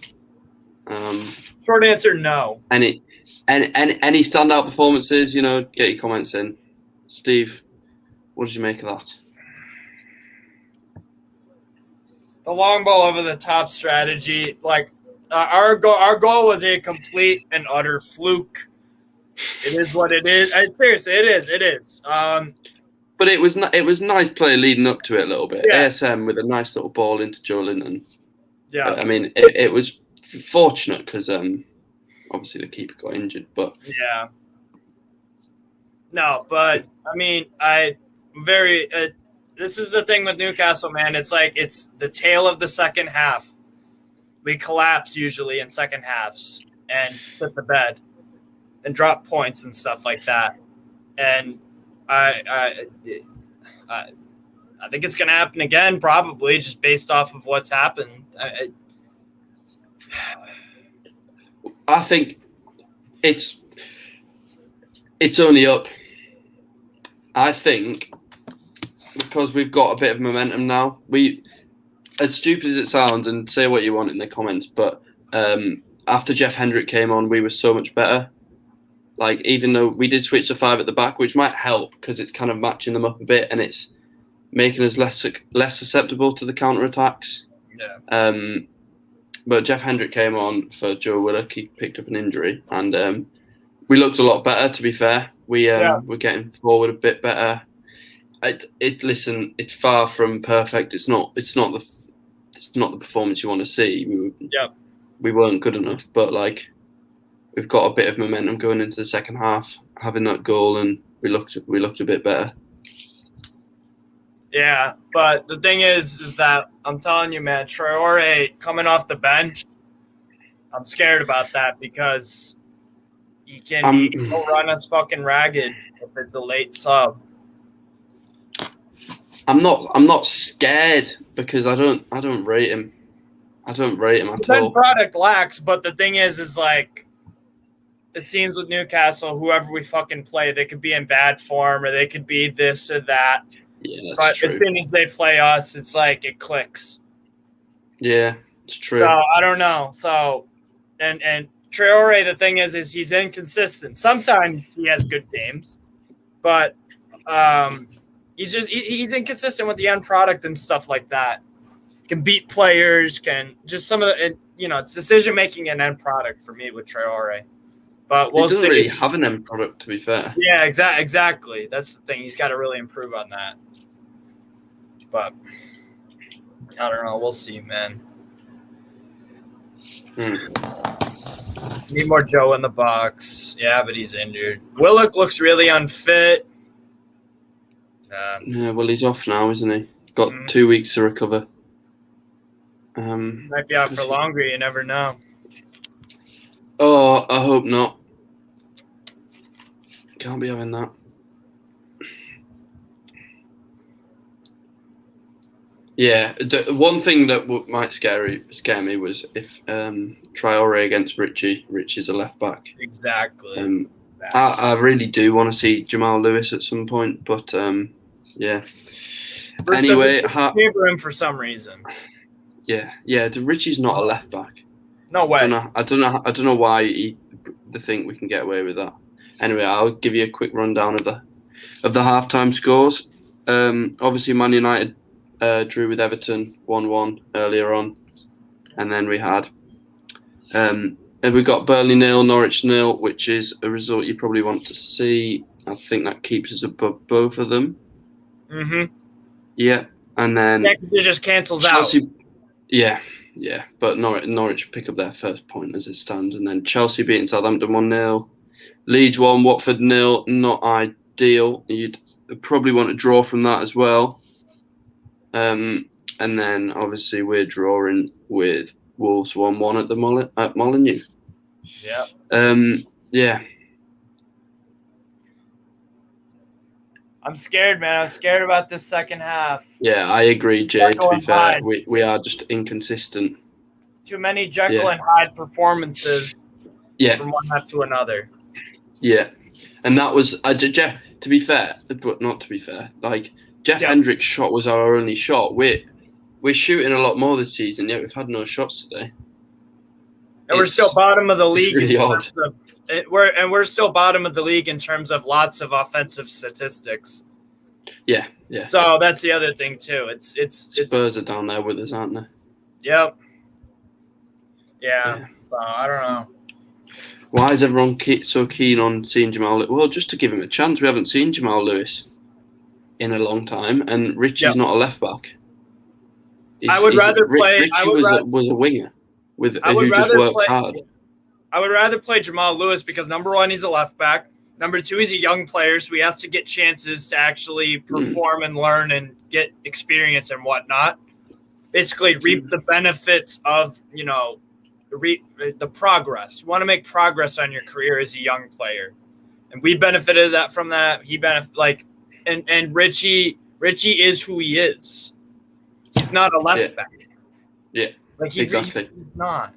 Short answer, no. Any standout performances? You know, get your comments in. Steve, what did you make of that? The long ball over the top strategy, like our goal was a complete and utter fluke. It is what it is. Seriously, it is. But it was nice play leading up to it a little bit. Yeah. ASM with a nice little ball into Joe Linton. Yeah. I mean, it was fortunate because obviously the keeper got injured, but yeah. No, but I mean, this is the thing with Newcastle, man. It's like it's the tail of the second half. We collapse usually in second halves and shit the bed and drop points and stuff like that. And I think it's going to happen again, probably just based off of what's happened. I think it's only up. I think because we've got a bit of momentum now. As stupid as it sounds, and say what you want in the comments, but after Jeff Hendrick came on, we were so much better. Like, even though we did switch to 5 at the back, which might help because it's kind of matching them up a bit and it's making us less susceptible to the counter attacks. Yeah. But Jeff Hendrick came on for Joe Willock. He picked up an injury, and we looked a lot better. To be fair, we're getting forward a bit better. Listen, it's far from perfect. It's not the performance you want to see. We weren't good enough, but like we've got a bit of momentum going into the second half, having that goal, and we looked a bit better. Yeah, but the thing is that I'm telling you, man, Traore coming off the bench, I'm scared about that because he'll run us fucking ragged if it's a late sub. I'm not scared because I don't rate him. I don't rate him at all. The product lacks, but the thing is like it seems with Newcastle, whoever we fucking play, they could be in bad form or they could be this or that. Yeah, but true. As soon as they play us, it's like it clicks. Yeah, it's true. So I don't know. So and Traore, the thing is he's inconsistent. Sometimes he has good games, but he's inconsistent with the end product and stuff like that. Can beat players, can just some of the it's decision making and end product for me with Traore. But we'll see. He doesn't really have an end product, to be fair. Yeah, exactly. That's the thing. He's got to really improve on that. But I don't know. We'll see, man. Need more Joe in the box. Yeah, but he's injured. Willock looks really unfit. Yeah, well, he's off now, isn't he? Got 2 weeks to recover. Might be out for longer. You never know. Oh, I hope not. Can't be having that. Yeah, one thing that might scare me was if Traore against Richie's a left back. Exactly. I really do want to see Jamal Lewis at some point, but Yeah. Bruce Anyway, doesn't favor him for some reason. Yeah. Richie's not a left back. No way. I don't know why they think we can get away with that. Anyway, I'll give you a quick rundown of the halftime scores. Obviously, Man United drew with Everton 1-1 earlier on, and then we had and we got Burnley 0, Norwich 0, which is a result you probably want to see. I think that keeps us above both of them. Mm-hmm. Yeah, and then it just cancels Chelsea, out. Yeah, but Norwich pick up their first point as it stands, and then Chelsea beating Southampton 1-0, Leeds 1, Watford 0. Not ideal. You'd probably want to draw from that as well. And then obviously we're drawing with Wolves 1-1 at Molineux. Yeah. Yeah. I'm scared, man. I'm scared about this second half. Yeah, I agree, Jay. To be fair, we are just inconsistent. Too many Jekyll and Hyde performances. Yeah. From one half to another. Yeah, and that was Jeff. To be fair, but not to be fair, like Jeff Hendrick's shot was our only shot. We're shooting a lot more this season, yet we've had no shots today. And we're still bottom of the league. It's really odd. We're still bottom of the league in terms of lots of offensive statistics. Yeah. So that's the other thing too. It's Spurs are down there with us, aren't they? Yep. Yeah. So I don't know. Why is everyone so keen on seeing Jamal Lewis? Well, just to give him a chance. We haven't seen Jamal Lewis in a long time, and Richie's not a left back. Richie was a winger who just works hard. I would rather play Jamal Lewis because number one, he's a left back. Number two, he's a young player, so he has to get chances to actually perform and learn and get experience and whatnot. Basically, reap the benefits of the progress. You want to make progress on your career as a young player, and we benefited from that. And Richie is who he is. He's not a left back. Yeah, exactly. He's not.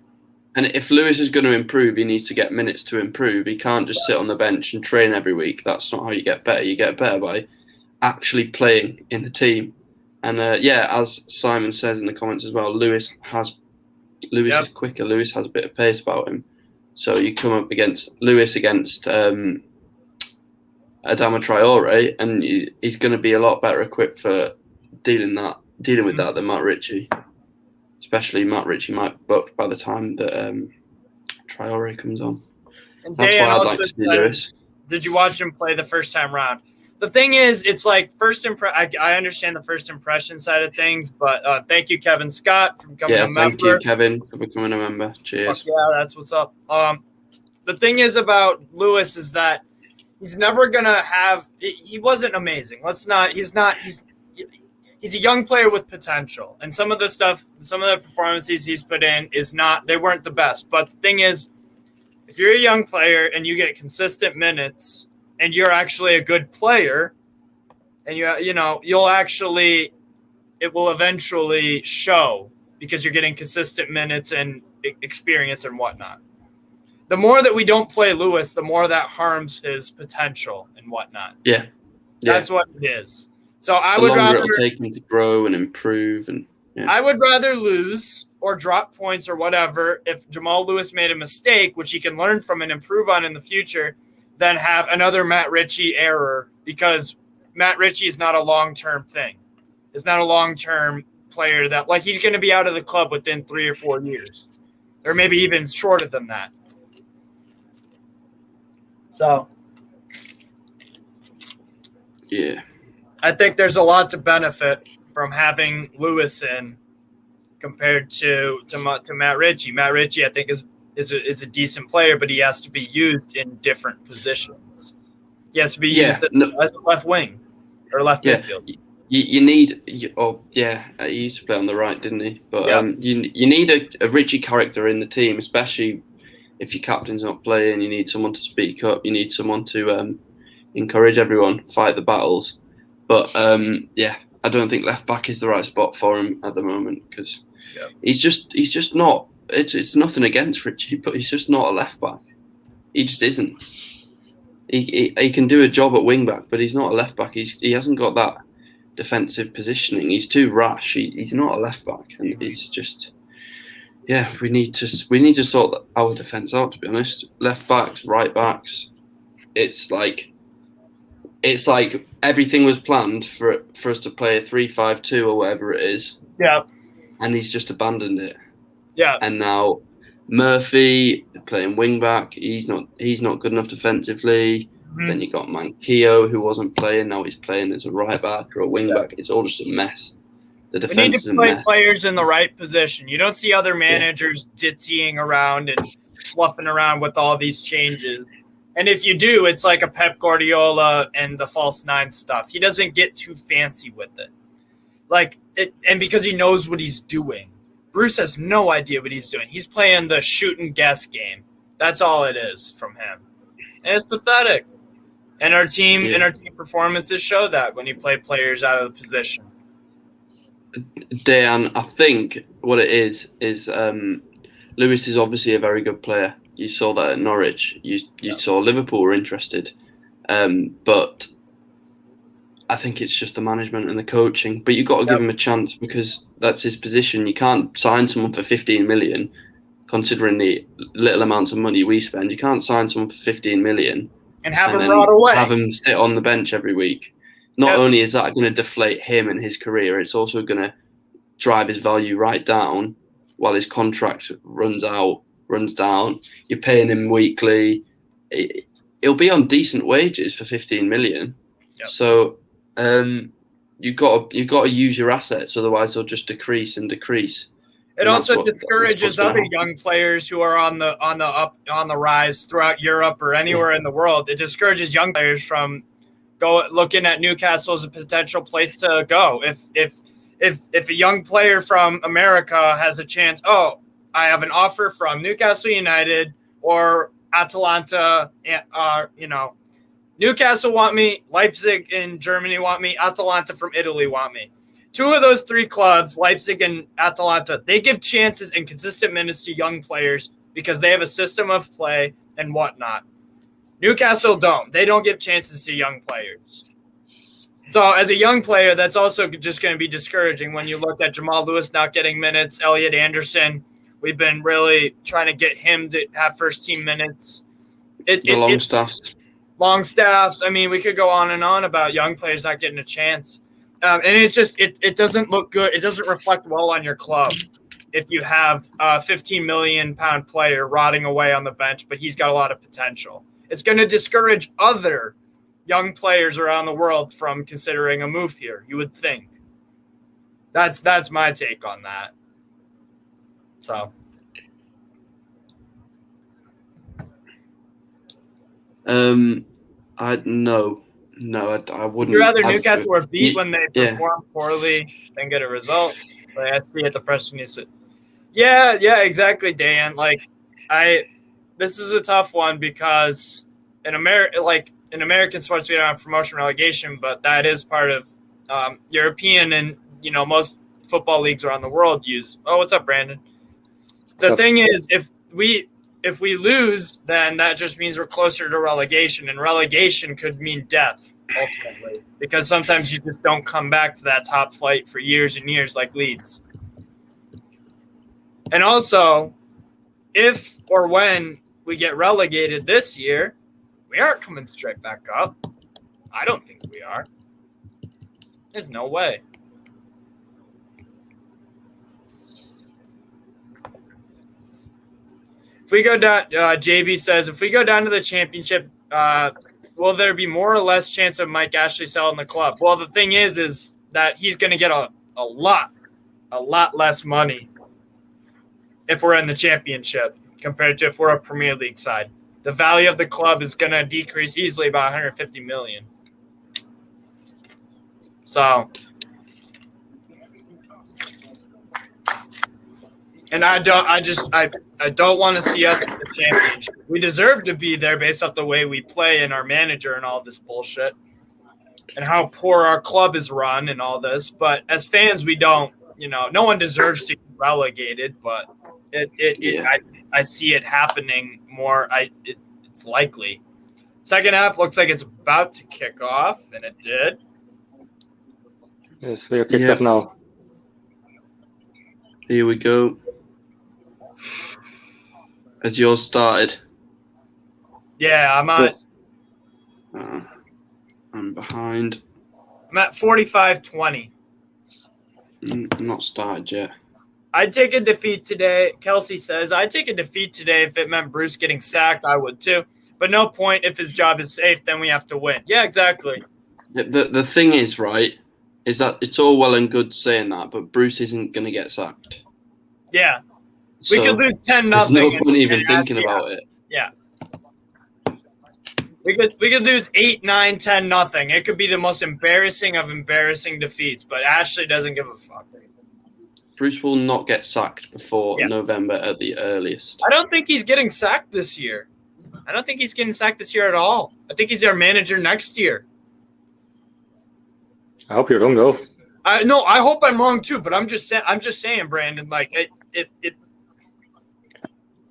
And if Lewis is going to improve, he needs to get minutes to improve. He can't just sit on the bench and train every week. That's not how you get better. You get better by actually playing in the team. And as Simon says in the comments as well, Lewis is quicker. Lewis has a bit of pace about him. So you come up against Lewis against Adama Traore, and he's going to be a lot better equipped for dealing with that than Matt Ritchie. Especially Matt Ritchie might be booked by the time that Traore comes on. And that's why I'd like to see Lewis. Did you watch him play the first time round? The thing is, it's like I understand the first impression side of things, but thank you, Kevin Scott, for becoming a member. Thank you, Kevin, for becoming a member. Cheers. Yeah, that's what's up. The thing is about Lewis is that he's never gonna have. He wasn't amazing. He's a young player with potential, and some of the performances he's put in they weren't the best. But the thing is, if you're a young player and you get consistent minutes and you're actually a good player, and it will eventually show because you're getting consistent minutes and experience and whatnot. The more that we don't play Lewis, the more that harms his potential and whatnot. Yeah. That's what it is. So I would rather it'll take him to grow and improve, and I would rather lose or drop points or whatever if Jamal Lewis made a mistake, which he can learn from and improve on in the future, than have another Matt Ritchie error, because Matt Ritchie is not a long-term thing. It's not a long-term player that he's going to be out of the club within 3 or 4 years, or maybe even shorter than that. So, yeah. I think there's a lot to benefit from having Lewis in compared to Matt Ritchie. Matt Ritchie, I think, is a decent player, but he has to be used in different positions. He has to be used as a left wing or left midfield. You need. He used to play on the right, didn't he? But you need a Ritchie character in the team, especially if your captain's not playing. You need someone to speak up. You need someone to encourage everyone, fight the battles. But I don't think left back is the right spot for him at the moment, because he's just not. It's nothing against Ritchie, but he's just not a left back. He just isn't. He can do a job at wing back, but he's not a left back. He hasn't got that defensive positioning. He's too rash. He's not a left back, and he's just. Yeah, we need to sort our defence out. To be honest, left backs, right backs, it's like everything was planned for us to play a 3-5-2 or whatever it is. Yeah, and he's just abandoned it. Yeah, and now Murphy playing wing back. He's not good enough defensively. Mm-hmm. Then you got Manquillo, who wasn't playing. Now he's playing as a right back or a wing back. It's all just a mess. The defense we need is to a play mess. players in the right position. You don't see other managers ditzying around and fluffing around with all these changes. And if you do, it's like a Pep Guardiola and the false nine stuff. He doesn't get too fancy with it. And because he knows what he's doing. Bruce has no idea what he's doing. He's playing the shoot and guess game. That's all it is from him. And it's pathetic. And our team performances show that when you play players out of the position. Dan, I think what it is Lewis is obviously a very good player. You saw that at Norwich. You saw Liverpool were interested. But I think it's just the management and the coaching. But you've got to give him a chance because that's his position. You can't sign someone for 15 million, considering the little amounts of money we spend. You can't sign someone for 15 million and have him rot away. Have him sit on the bench every week. Not only is that going to deflate him and his career, it's also going to drive his value right down while his contract runs down. You're paying him weekly. He'll be on decent wages for 15 million. Yep. So you've got to use your assets, otherwise they'll just decrease and decrease. It also discourages other young players who are on the rise throughout Europe or anywhere in the world. It discourages young players from looking at Newcastle as a potential place to go. If a young player from America has a chance, I have an offer from Newcastle United or Atalanta, Newcastle want me, Leipzig in Germany want me, Atalanta from Italy want me. Two of those three clubs, Leipzig and Atalanta, they give chances and consistent minutes to young players because they have a system of play and whatnot. Newcastle don't. They don't give chances to young players. So as a young player, that's also just going to be discouraging when you look at Jamal Lewis not getting minutes, Elliot Anderson. We've been really trying to get him to have first-team minutes. Longstaffs. I mean, we could go on and on about young players not getting a chance. And it's just it doesn't look good. It doesn't reflect well on your club if you have a 15 million pound player rotting away on the bench, but he's got a lot of potential. It's going to discourage other young players around the world from considering a move here, you would think. That's my take on that. So. I wouldn't. Would you rather Newcastle were beat when they perform poorly than get a result? Like I see at the Preston news. Yeah, exactly, Dan. This is a tough one because in American sports we don't have promotion relegation, but that is part of European and most football leagues around the world use. Oh, what's up, Brandon? The thing is, if we lose, then that just means we're closer to relegation, and relegation could mean death ultimately because sometimes you just don't come back to that top flight for years and years like Leeds. And also, if or when we get relegated this year, we aren't coming straight back up. I don't think we are. There's no way. If we go down, JB says, if we go down to the championship, will there be more or less chance of Mike Ashley selling the club? Well, the thing is that he's going to get a lot less money if we're in the championship compared to if we're a Premier League side. The value of the club is going to decrease easily by 150 million. So, and I don't want to see us in the championship. We deserve to be there based off the way we play and our manager and all this bullshit and how poor our club is run and all this. But as fans, we don't, no one deserves to be relegated, but I see it happening more. It's likely. Second half looks like it's about to kick off, and it did. Yes, we are kicked off now. Here we go. Has yours started? Yeah, I'm on. I'm behind. I'm at 45-20. Not started yet. I'd take a defeat today. Kelsey says, I'd take a defeat today if it meant Bruce getting sacked. I would too. But no point. If his job is safe, then we have to win. Yeah, exactly. The thing is, right, is that it's all well and good saying that, but Bruce isn't going to get sacked. Yeah. We could lose 10-0. There's no point even thinking about it. Yeah. We could lose 8, 9, 10-0. It could be the most embarrassing of embarrassing defeats, but Ashley doesn't give a fuck. Bruce will not get sacked before November at the earliest. I don't think he's getting sacked this year. I don't think he's getting sacked this year at all. I think he's our manager next year. I hope you're wrong, though. No, I hope I'm wrong too. But I'm just saying, Brandon. Like it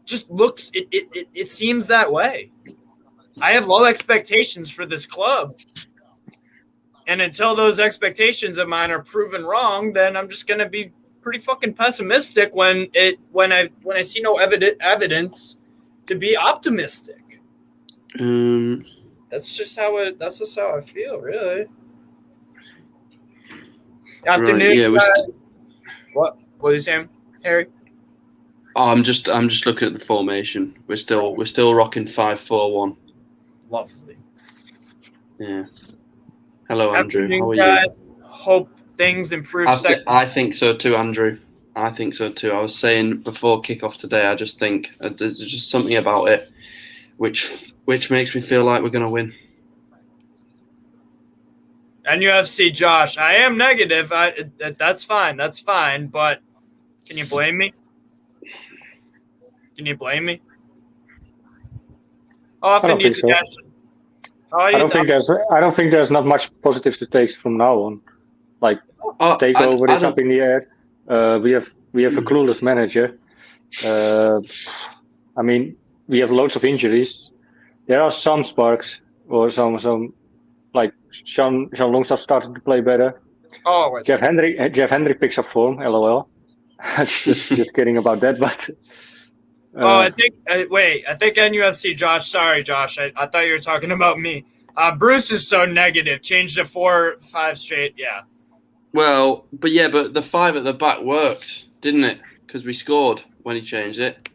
just looks. It seems that way. I have low expectations for this club, and until those expectations of mine are proven wrong, then I'm just gonna be pretty fucking pessimistic when I see no evidence to be optimistic. That's just how I feel, really. Afternoon, right, yeah, guys. What are you saying, Harry? Oh, I'm just looking at the formation. We're still rocking 5-4-1. Lovely. Yeah. Hello, Andrew. Afternoon, How are guys. you? Hope things improve. I think so too, Andrew. I think so too. I was saying before kickoff today. I just think there's just something about it which makes me feel like we're going to win. NUFC Josh, I am negative. That's fine. That's fine. But can you blame me? Can you blame me? How often do you so. guys? I don't think there's not much positives to take from now on. Like takeover is up in the air. We have a clueless manager. I mean, we have loads of injuries. There are some sparks or some like Sean Longstaff started to play better. Oh, wait. Jeff Hendry picks up form. LOL. just kidding about that, but. I think NUFC Josh. Sorry, Josh. I thought you were talking about me. Bruce is so negative. Changed to 4-5 straight. Yeah. Well, but the 5 at the back worked, didn't it? Because we scored when he changed it.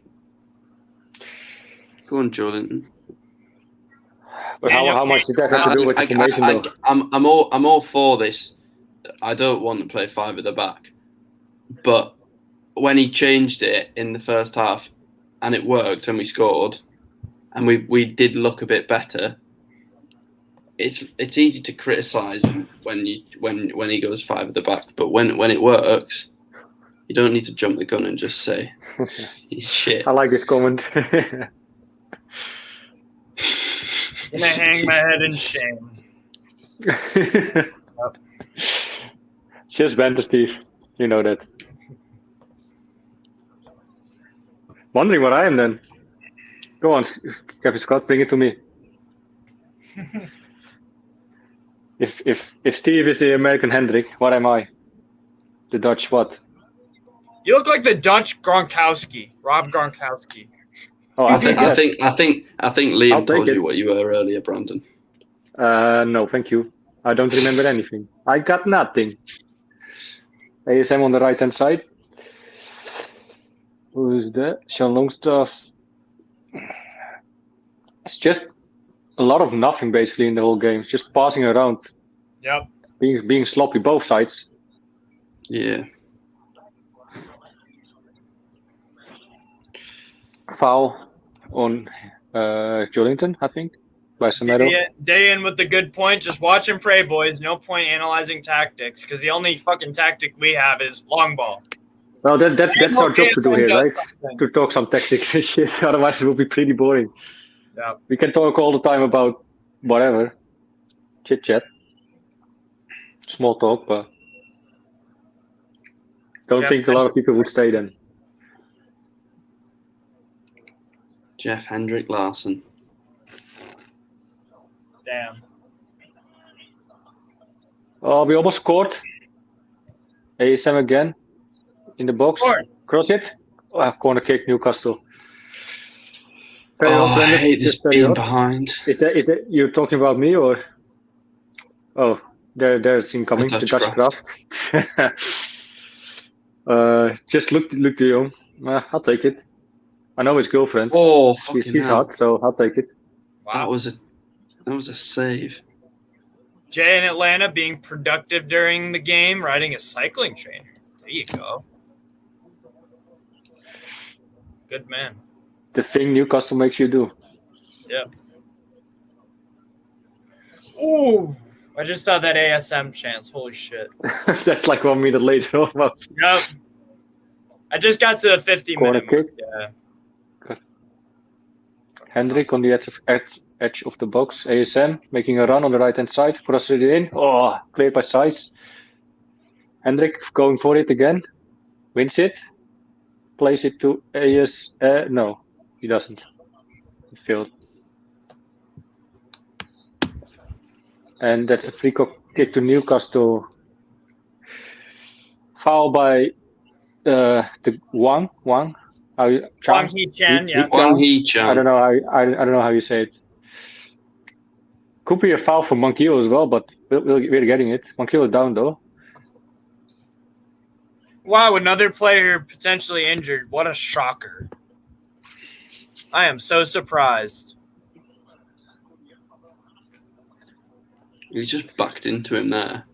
Go on, Jordan. But how much did that have to do with the formation, though? I'm all for this. I don't want to play 5 at the back, but when he changed it in the first half, and it worked, and we scored, and we did look a bit better. It's easy to criticise him when he goes 5 at the back, but when it works, you don't need to jump the gun and just say he's shit. I like this comment. Gonna hang my head in shame. Just banter, Steve. You know that. Wondering what I am then. Go on, Kevin Scott, bring it to me. If Steve is the American Hendrik, what am I? The Dutch what? You look like the Dutch Gronkowski, Rob Gronkowski. Oh, I think Liam told you what you were earlier, Brandon. No, thank you. I don't remember anything. I got nothing. ASM on the right hand side. Who's that? Sean Longstaff. It's just a lot of nothing basically in the whole game. It's just passing around. Yep. Being sloppy both sides. Yeah. Foul on Jolinton, I think. By Semedo. Day in with the good point. Just watch and pray, boys. No point analyzing tactics because the only fucking tactic we have is long ball. Well, that's our job to do here, right? To talk some tactics and shit. Otherwise, it will be pretty boring. Yeah. We can talk all the time about whatever. Chit chat. Small talk, but don't think a lot of people would stay then. Jeff Hendrik Larsen. Damn. Oh, we almost scored. ASM again in the box. Of course. Cross it. Corner kick, Newcastle. I hate this being behind. Is that you're talking about me or? Oh, there's incoming. The Dutch craft. Just look to you. I'll take it. I know his girlfriend. Oh, fucking she's hot, so I'll take it. Wow. That was a save. Jay in Atlanta being productive during the game, riding a cycling trainer. There you go. Good man. The thing Newcastle makes you do. Yep. Ooh, I just saw that ASM chance. Holy shit. That's like 1 minute later almost. Yep. I just got to the 50-minute mark. Yeah. Good. Hendrik on the edge of the box. ASM making a run on the right-hand side. Crosses it in. Oh, cleared by Size. Hendrik going for it again. Wins it. Plays it to AS. No, he doesn't. He failed. And that's a free kick to Newcastle. Foul by the Wang. Wang Hee-chan, yeah. Wang Hee-chan. I don't know. I don't know how you say it. Could be a foul for Monkio as well, but we're getting it. Monkio down though. Wow, another player potentially injured. What a shocker. I am so surprised. You just backed into him there.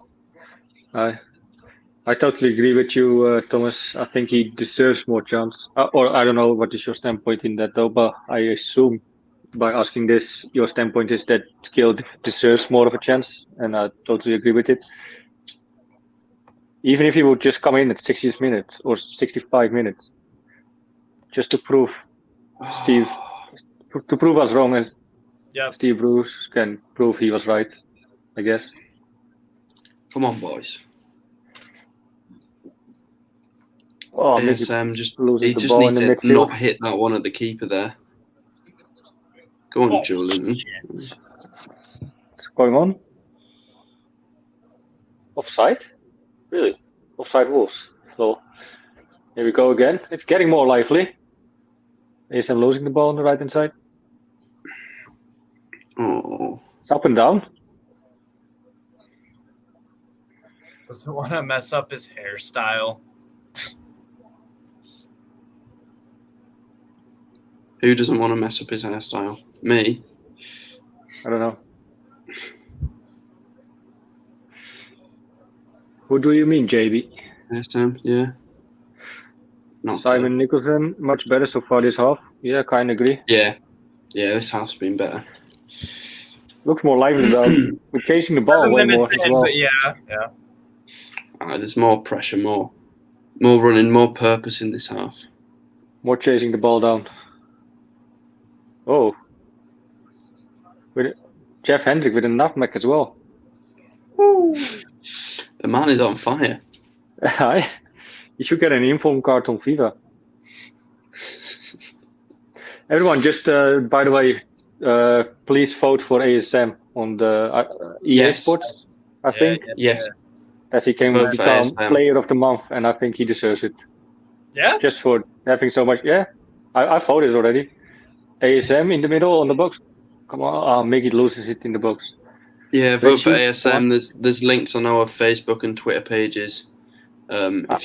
I totally agree with you, Thomas. I think he deserves more chance. Or I don't know what is your standpoint in that though, but I assume by asking this, your standpoint is that Gill deserves more of a chance, and I totally agree with it. Even if he would just come in at 60 minutes or 65 minutes, just to prove Steve, to prove us wrong, and Steve Bruce can prove he was right, I guess. Come on, boys. Oh, ASM he just needs to not hit that one at the keeper there. Go on, Julian. What's going on? Offside? Really? Offside Wolves. So here we go again. It's getting more lively. ASM losing the ball on the right hand side. Oh. It's up and down. Doesn't want to mess up his hairstyle. Who doesn't want to mess up his hairstyle? Me? I don't know. Who do you mean, JB? ASM, yeah. Simon Nicholson, much better so far this half. Yeah, kind of agree. Yeah, this half's been better. Looks more lively though. We're chasing the ball way more as well. But yeah. There's more pressure, more running, more purpose in this half. More chasing the ball down. Oh. With Jeff Hendrick with a nutmeg as well. Woo. The man is on fire. You should get an inform card on FIFA. Everyone, just by the way, please vote for ASM on the EA Sports, I think. Yes. As he can become Player of the Month, and I think he deserves it. Yeah? Just for having so much. Yeah, I voted already. ASM in the middle on the box. Come on, Mickey loses it in the box. Yeah, vote for ASM. There's links on our Facebook and Twitter pages. If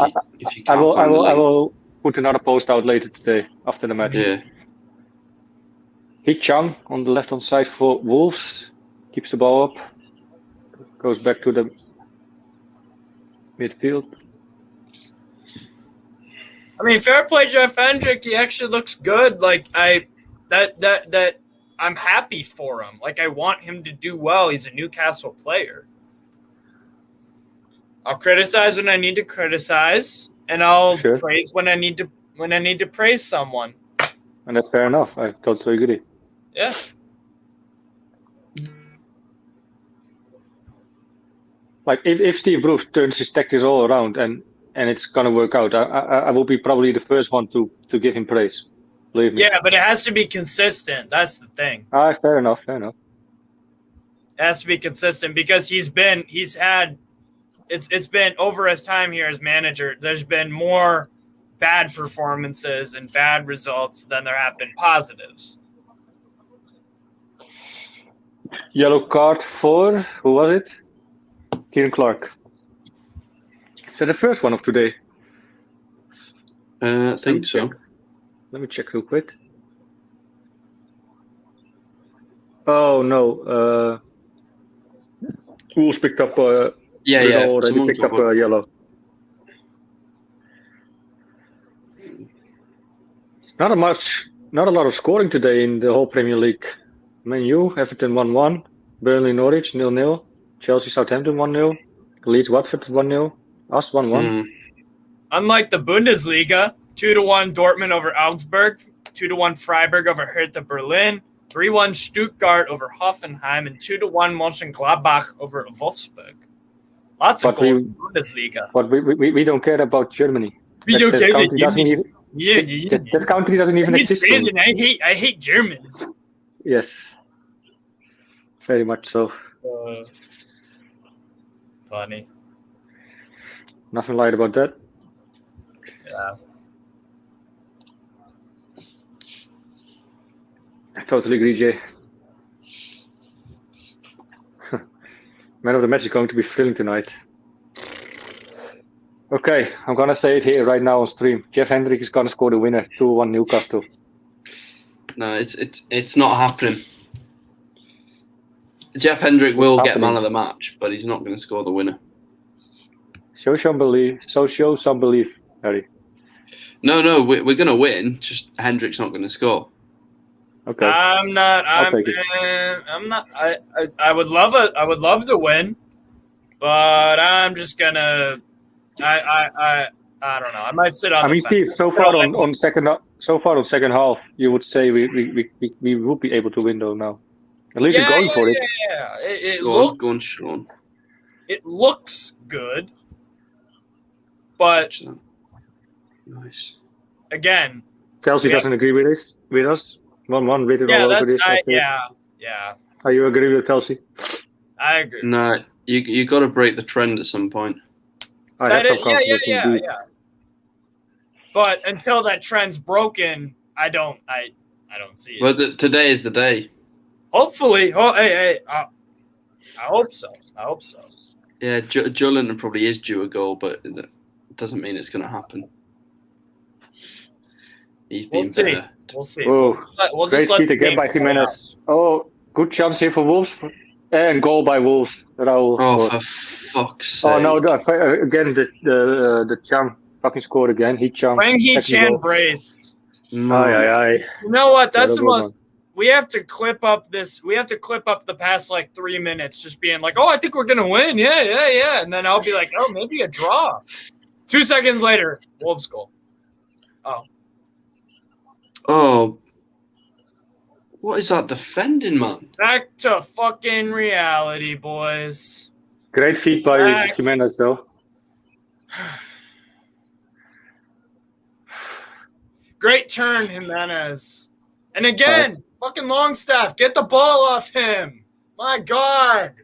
you can't I will put another post out later today after the match. Yeah. Hee Chang on the left hand side for Wolves. Keeps the ball up. Goes back to the midfield. I mean, fair play, Jeff Hendrick. He actually looks good. Like that I'm happy for him. Like I want him to do well. He's a Newcastle player. I'll criticize when I need to criticize, and I'll praise when I need to praise someone. And that's fair enough. I totally agree. Yeah. Like if Steve Bruce turns his tactics all around and it's gonna work out, I will be probably the first one to give him praise. Believe me. Yeah, but it has to be consistent. That's the thing. Fair enough. It has to be consistent because he's had it's been over his time here as manager. There's been more bad performances and bad results than there have been positives. Yellow card for, who was it? Kieran Clark. Is that the first one of today? I think so. Let me check real quick. Oh no, Wolves picked up already picked up yellow. It's not a lot of scoring today in the whole Premier League. Man U, Everton 1-1, Burnley Norwich 0-0, Chelsea Southampton 1-0, Leeds Watford 1-0, us 1-1. Unlike the Bundesliga, 2-1 Dortmund over Augsburg, 2-1 Freiburg over Hertha Berlin, 3-1 Stuttgart over Hoffenheim, and 2-1 Mönchengladbach over Wolfsburg. Lots of goals in the Bundesliga. But we don't care about Germany. We don't care about Germany. That country doesn't even exist. I hate Germans. Yes. Very much so. Funny. Nothing light about that. Yeah. I totally agree, Jay. Man of the match is going to be thrilling tonight. Okay, I'm gonna say it here right now on stream. Jeff Hendrick is gonna score the winner, 2-1 Newcastle. No, it's not happening. Jeff Hendrick will get man of the match, but he's not going to score the winner. Show some belief, Harry. No, we're going to win. Just Hendrick's not going to score. Okay. I'm not. I would love to win, but I'm just gonna. I don't know. I might sit on. I mean, Steve. So far on second half, you would say we would be able to win though now. At least we're going for it. Yeah. It Go looks. on, Sean. It looks good, but nice. Again, Kelsey doesn't agree with us. 1-1 written all over this. Yeah. Are you agree with Kelsey? I agree. No, you got to break the trend at some point. Yeah. But until that trend's broken, I don't see it. Well, today is the day. Hopefully, I hope so. Yeah, Jolinton probably is due a goal, but it doesn't mean it's going to happen. He's been better. We'll see. Oh, We'll great feat again by Jimenez. Oh, good chance here for Wolves. And goal by Wolves. Raul. Oh, for fuck's sake. Oh, no, again, the Cham fucking scored again. Wang Hee-chan braced. Aye. You know what? That's the most... We have to clip up this. We have to clip up the past, 3 minutes just being like, oh, I think we're going to win. Yeah. And then I'll be like, oh, maybe a draw. 2 seconds later, Wolves goal. Oh, what is that defending, man? Back to fucking reality, boys. Great feat by Jimenez, though. Great turn, Jimenez. And again, fucking Longstaff, get the ball off him. My God.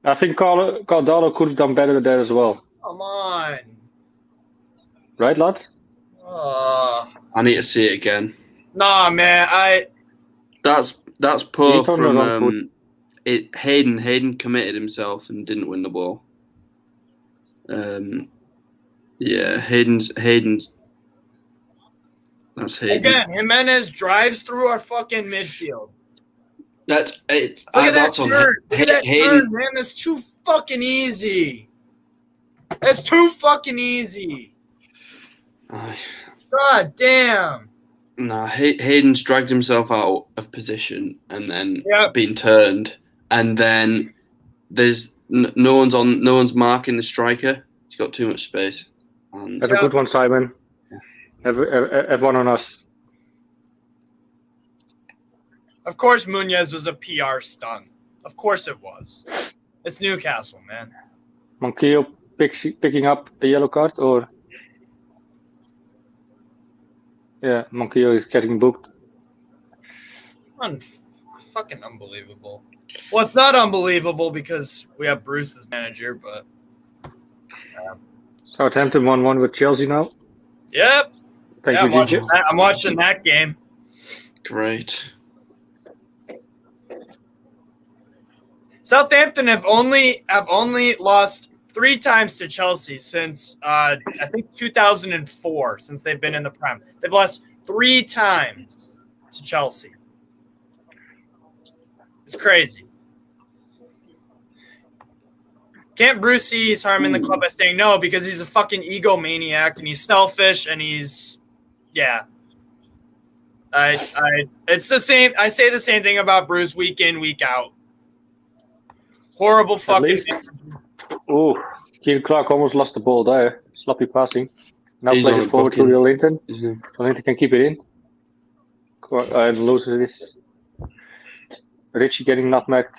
I think Caldalo could have done better there as well. Come on. Right, lads? I need to see it again. Nah, man, That's poor from Hayden. Hayden committed himself and didn't win the ball. Yeah, Hayden's. That's Hayden. Again, Jimenez drives through our fucking midfield. That's it. Look at That's that on turn. Look at that Hayden. turn, man. That's too fucking easy. That's too fucking easy. God damn. Nah, Hayden's dragged himself out of position and then been turned, and then there's no one's marking the striker. He's got too much space. That's a good one, Simon. Have one on us. Of course, Munoz was a PR stunt. Of course it was. It's Newcastle, man. Monquillo picking up a yellow card, or Monquillo is getting booked. fucking unbelievable. Well, it's not unbelievable because we have Bruce as manager, but Southampton 1-1 with Chelsea now. yep. Thank Yeah, you, Ginger. I'm watching that game. Great. Southampton have only lost 3 times to Chelsea since I think 2004, since they've been in the Prem. They've lost 3 times to Chelsea. It's crazy. Can't Bruce see he's harming the club by saying no because he's a fucking egomaniac and he's selfish and he's it's the same. I say the same thing about Bruce week in, week out. Horrible fucking thing. Oh, Keane Clark almost lost the ball there. Sloppy passing. Now He's plays on it a forward to booking. Linton. Mhm. Linton can keep it in. Loses this. Richie getting nutmegged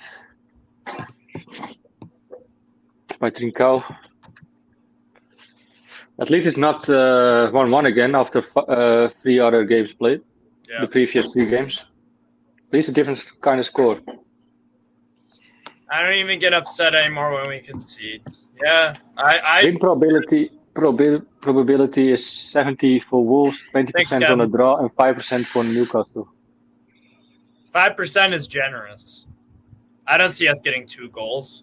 by Trincao. At least it's not 1-1 again after 3 other games played. Yeah. The previous 3 games. At least a different kind of score. I don't even get upset anymore when we concede. Yeah, I Win probability is 70 for Wolves, 20% on a Kevin. draw, and 5% for Newcastle. 5% is generous. I don't see us getting 2 goals.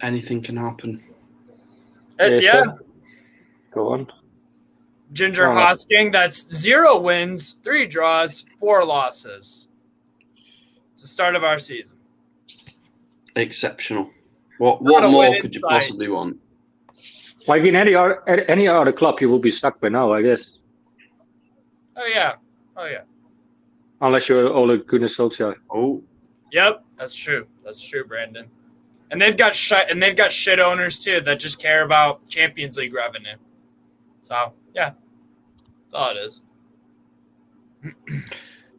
Anything can happen. Yeah, Go on. Ginger Oh. Hosking. That's 0 wins, 3 draws, 4 losses. It's the start of our season. Exceptional. What Not a more win could you inside. possibly want? Like in any other club, you will be stuck by now, I guess. Oh yeah. Unless you're Ole Gunnar Solskjaer. Oh, Yep, that's true. That's true, Brandon. And they've got shit owners too that just care about Champions League revenue. So yeah, that's all it is.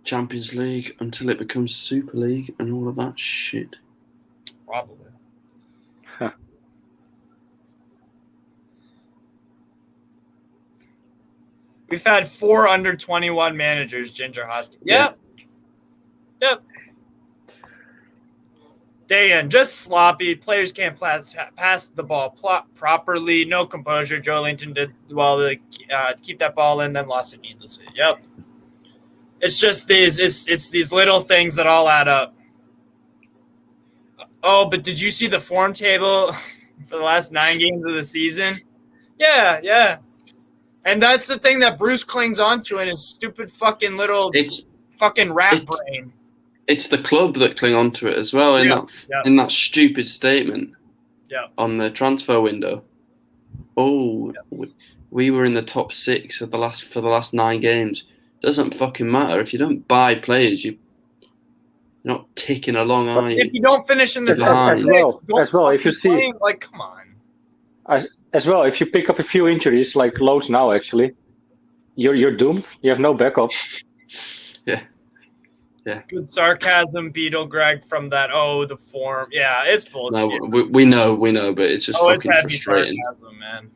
Champions League until it becomes Super League and all of that shit. Probably. We've had 4 under 21 managers, Ginger Hosking. Yep. Day in, just sloppy. Players can't pass the ball properly. No composure. Joe Linton did well to keep that ball in, then lost it needlessly. Yep. It's just it's these little things that all add up. Oh, but did you see the form table for the last 9 games of the season? Yeah. And that's the thing that Bruce clings onto in his stupid fucking little fucking rat brain. It's the club that cling on to it as well in that stupid statement on the transfer window. Oh, we were in the top 6 for the last 9 games. Doesn't fucking matter if you don't buy players. You're not ticking along, are you? If you don't finish in the top 6, if you see, like, come on. As well, if you pick up a few injuries, like loads now, actually, you're doomed. You have no backup. Yeah. Good sarcasm, Beetle Greg, from that. Oh, the form. Yeah, it's bullshit. No, we know, but it's just fucking it's heavy frustrating. sarcasm, man.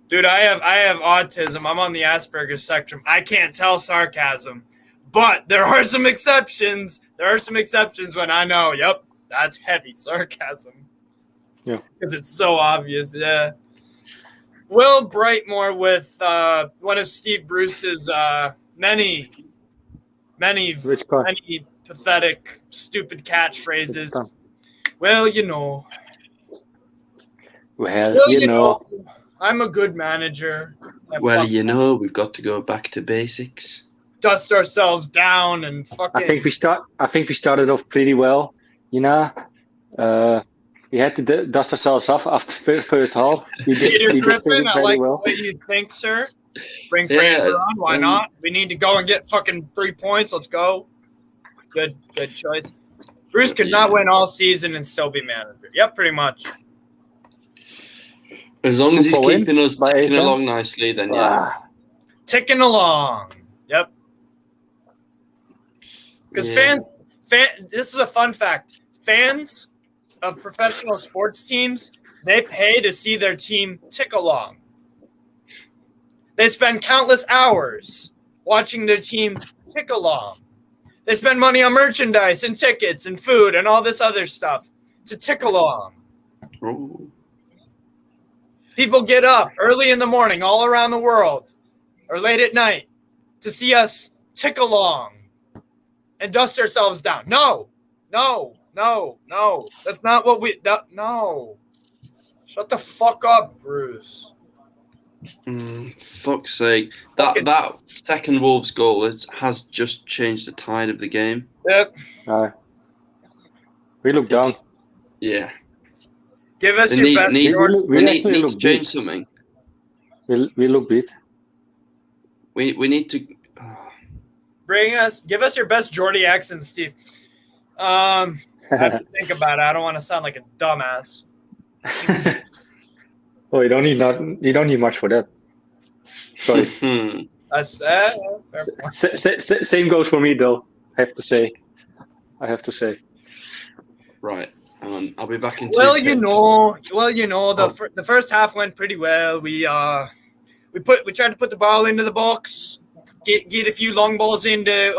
Dude, I have autism. I'm on the Asperger's spectrum. I can't tell sarcasm, but there are some exceptions. There are some exceptions when I know. Yep, that's heavy sarcasm. Yeah, because it's so obvious. Yeah. Will Brightmore with one of Steve Bruce's many pathetic, stupid catchphrases. Well, you know. Well, you know. I'm a good manager. Well, you know, we've got to go back to basics. Dust ourselves down and fucking. I think we started off pretty well. You know, we had to dust ourselves off after the first half. Peter Griffin, I like well. what you think, sir. Bring Fraser on. Why not? We need to go and get fucking 3 points. Let's go. Good choice. Bruce could not win all season and still be manager. Yep, pretty much. As long as he's keeping us ticking along nicely, then yeah. Ticking along. Yep. Because This is a fun fact. Fans of professional sports teams, they pay to see their team tick along. They spend countless hours watching their team tick along. They spend money on merchandise and tickets and food and all this other stuff to tick along. Ooh. People get up early in the morning all around the world or late at night to see us tick along and dust ourselves down. No. That's not what no. Shut the fuck up, Bruce. Fuck's sake. That second Wolves goal has just changed the tide of the game. Yep. We look down. Yeah. Give us your best. We need to change something. We look beat. We need to give us your best Geordie accent, Steve. I have to think about it. I don't want to sound like a dumbass. Oh, you don't need much for that. Sorry. Same goes for me, though. I have to say. Right. I'll be back in. Well, the first half went pretty well. We tried to put the ball into the box, get a few long balls into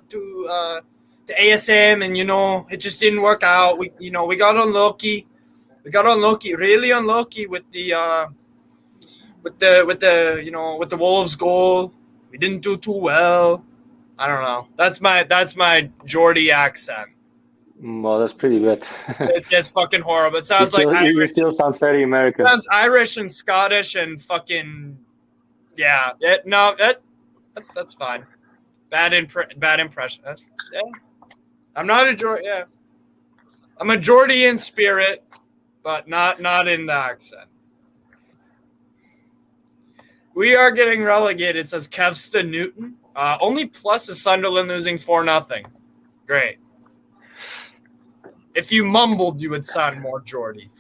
to ASM, and it just didn't work out. We got unlucky. We got unlucky, really unlucky with the Wolves goal. We didn't do too well. I don't know. That's my Geordie accent. Well, that's pretty bad. It's fucking horrible. It sounds like Irish. You still sound very American. It sounds Irish and Scottish and fucking that's fine. Bad impression. I'm not a Geordie. Yeah, I'm a Geordie in spirit, but not in the accent. We are getting relegated, says Kevston Newton. Only plus is Sunderland losing 4-0. Great. If you mumbled, you would sound more Geordie.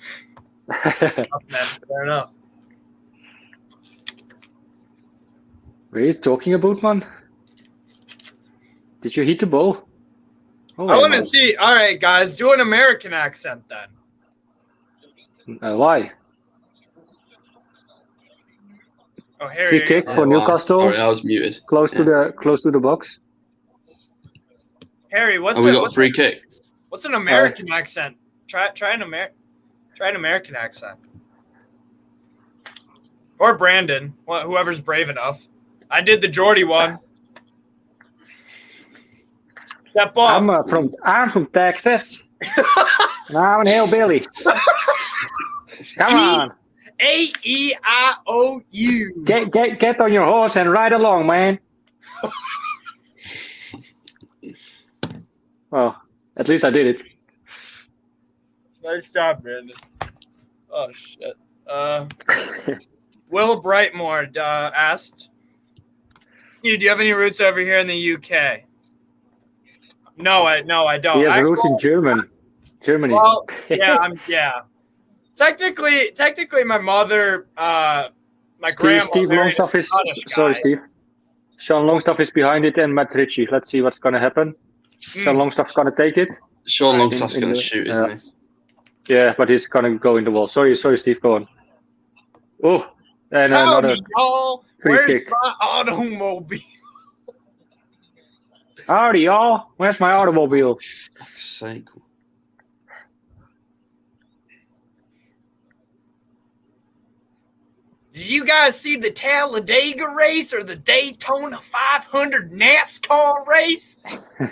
Fair enough. What are you talking about, man? Did you hit the ball? Oh, I want to see. All right, guys, do an American accent then. Why? Oh, Harry. Free kick for Newcastle. Sorry, I was muted. Close to the box. Harry, we got a free kick? What's an American accent? Try an American accent. Or Brandon, whoever's brave enough. I did the Geordie one. Step up. I'm from Texas. And I'm an hillbilly. Come on. A-E-I-O-U. Get on your horse and ride along, man. Well, at least I did it. Nice job, Brandon. Oh, shit. Will Brightmore asked, Steve, do you have any roots over here in the UK? No, I don't. He has roots in Germany. Well, yeah. Technically, my mother, my grandma. Steve Longstaff is sorry, Steve. Sean Longstaff is behind it, and Matt Ritchie. Let's see what's gonna happen. Sean Longstaff's gonna take it. Sean Longstaff's gonna shoot, isn't he? Yeah, but he's gonna go in the wall. Sorry, Steve. Go on. Oh, and another free kick. My automobile? Howdy, y'all. Where's my automobile? Fuck's sake. Did you guys see the Talladega race or the Daytona 500 NASCAR race?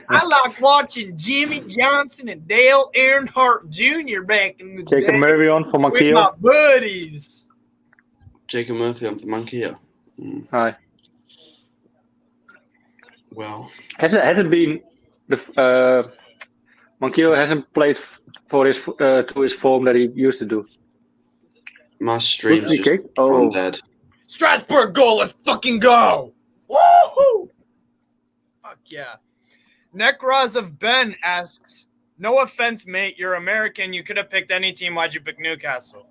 I like watching Jimmy Johnson and Dale Earnhardt Jr. back in the day. Jacob Murray on for Mankio. With my buddies. Jacob Murphy on for Mankio. Hi. Well, has it been the Mankio hasn't played for his to his form that he used to do? My stream's just gone dead. Strasbourg goal, let's fucking go! Woohoo! Fuck yeah. Nekraz of Ben asks, no offense, mate, you're American. You could have picked any team. Why'd you pick Newcastle?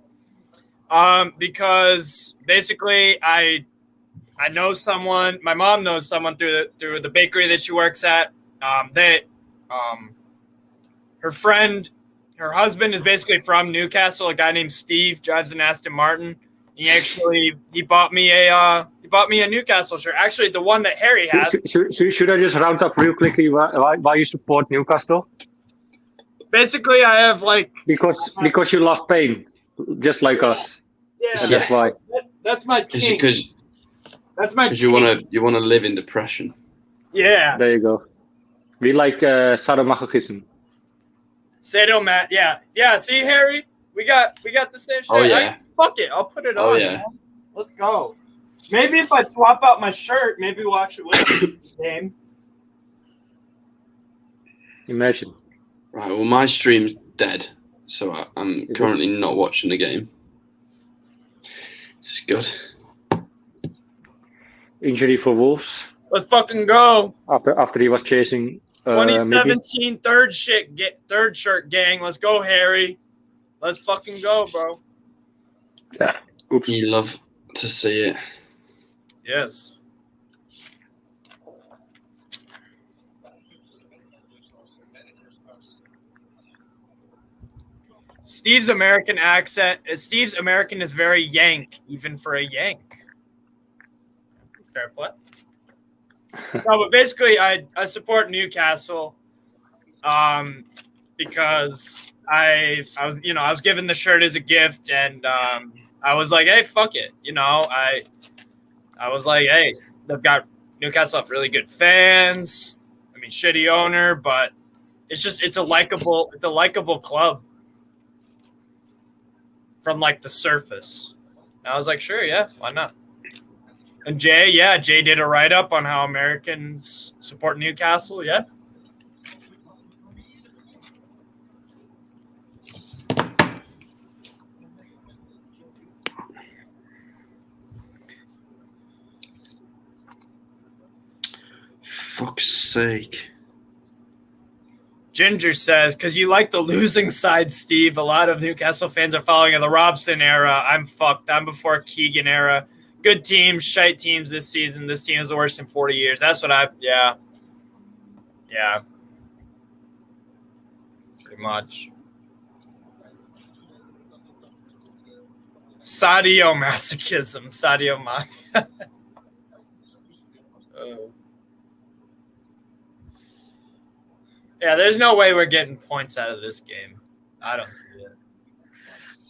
Because basically I know someone, my mom knows someone through the bakery that she works at. her husband is basically from Newcastle. A guy named Steve drives an Aston Martin. He bought me a Newcastle shirt. Actually, the one that Harry has. Should I just round up real quickly why you support Newcastle? Basically, I have like because you love pain, just like us. Yeah, and that's why. That's my king. Because you want to live in depression. Yeah. There you go. We like sadomasochism. Sadomat. Yeah. See, Harry, we got the same shirt. Oh yeah. Fuck it, I'll put it on. Oh yeah. Man. Let's go. Maybe if I swap out my shirt, maybe we'll actually win the game. Imagine. Right. Well, my stream's dead, so I'm currently not watching the game. It's good. Injury for Wolves. Let's fucking go. After he was chasing 2017 third shirt gang. Let's go, Harry. Let's fucking go, bro. Yeah. Oops. You love to see it. Yes. Steve's American is very Yank, even for a Yank. Fair play. No, but basically, I support Newcastle, because I was given the shirt as a gift, and I was like, hey, fuck it, I was like, hey, they've got Newcastle have really good fans. I mean, shitty owner, but it's a likable club from like the surface. And I was like, sure, yeah, why not? And Jay did a write-up on how Americans support Newcastle, yeah. Fuck's sake. Ginger says, because you like the losing side, Steve. A lot of Newcastle fans are following in the Robson era. I'm fucked. I'm before Keegan era. Good teams, shite teams this season. This team is the worst in 40 years. That's what yeah. Pretty much. Sadio-masochism. Sadio-ma. Yeah, there's no way we're getting points out of this game. I don't see it.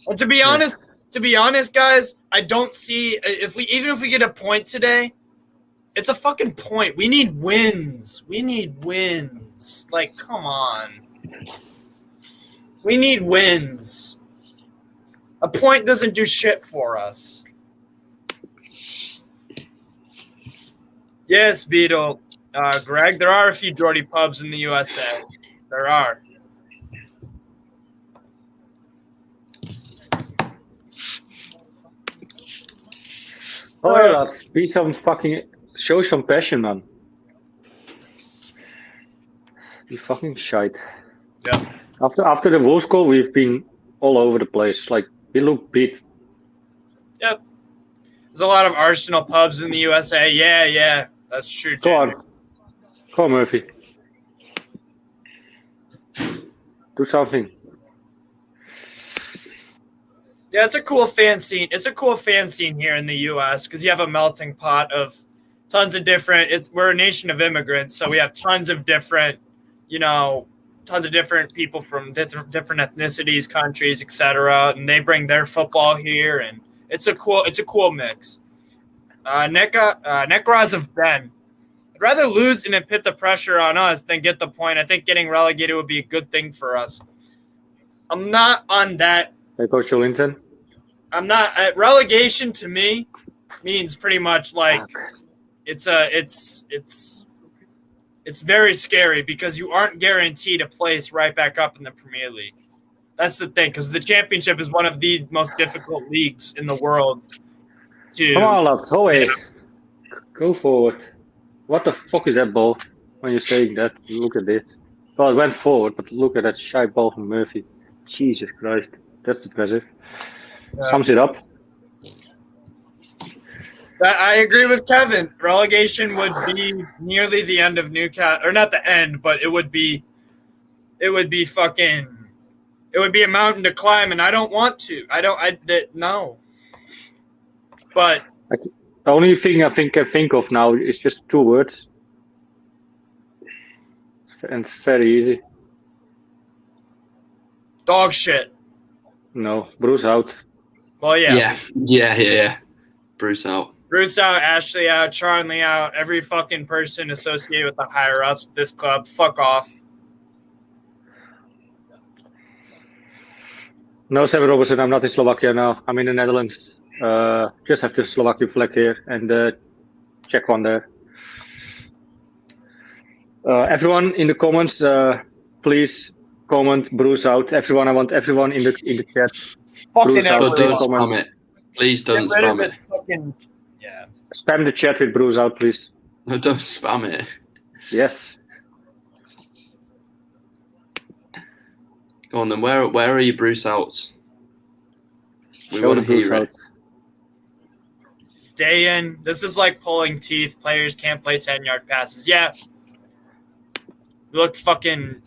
And to be honest, guys, I don't see even if we get a point today, it's a fucking point. We need wins. Like, come on. We need wins. A point doesn't do shit for us. Yes, Beetle. Greg, there are a few dirty pubs in the USA. There are. Oh yeah, be some fucking show some passion, man. Be fucking shite. Yeah. After the Wolves goal, we've been all over the place. Like we look beat. Yep. There's a lot of Arsenal pubs in the USA. Yeah, that's true. Go on. Come on, Murphy. Do something. Yeah, it's a cool fan scene. It's a cool fan scene here in the U.S. because you have a melting pot of tons of different. We're a nation of immigrants, so we have tons of different people from different ethnicities, countries, etc. And they bring their football here, and it's a cool mix. Nekraz of Ben. I'd rather lose and then put the pressure on us than get the point. I think getting relegated would be a good thing for us. I'm not on that. Hey, Coach Linton. I'm not. Relegation to me means pretty much like it's very scary because you aren't guaranteed a place right back up in the Premier League. That's the thing, because the Championship is one of the most difficult leagues in the world. Come on, lads. HOWAY. Go forward. What the fuck is that ball? When you're saying that, look at it. Well, it went forward, but look at that shy ball from Murphy. Jesus Christ, that's impressive. Sums it up. I agree with Kevin. Relegation would be nearly the end of Newcastle, or not the end, but it would be it would be a mountain to climb, and I don't want to. No. But the only thing I can think of now is just 2 words. And it's very easy. Dog shit. No, Bruce out. Well, yeah. Yeah. Bruce out. Bruce out, Ashley out, Charlie out, every fucking person associated with the higher-ups of this club, fuck off. No, Sam Robertson, I'm not in Slovakia now. I'm in the Netherlands. Just have the Slovakia flag here and the Czech one there. Everyone in the comments, please comment Bruce out. Everyone, I want everyone in the chat. Fucking don't spam it. Please don't spam it. Spam the chat with Bruce out, please. No, don't spam it. Yes. Go on then. Where are your Bruce outs? We Show want the to Bruce hear it. out. Day in, this is like pulling teeth. Players can't play 10-yard passes. Yeah. You look fucking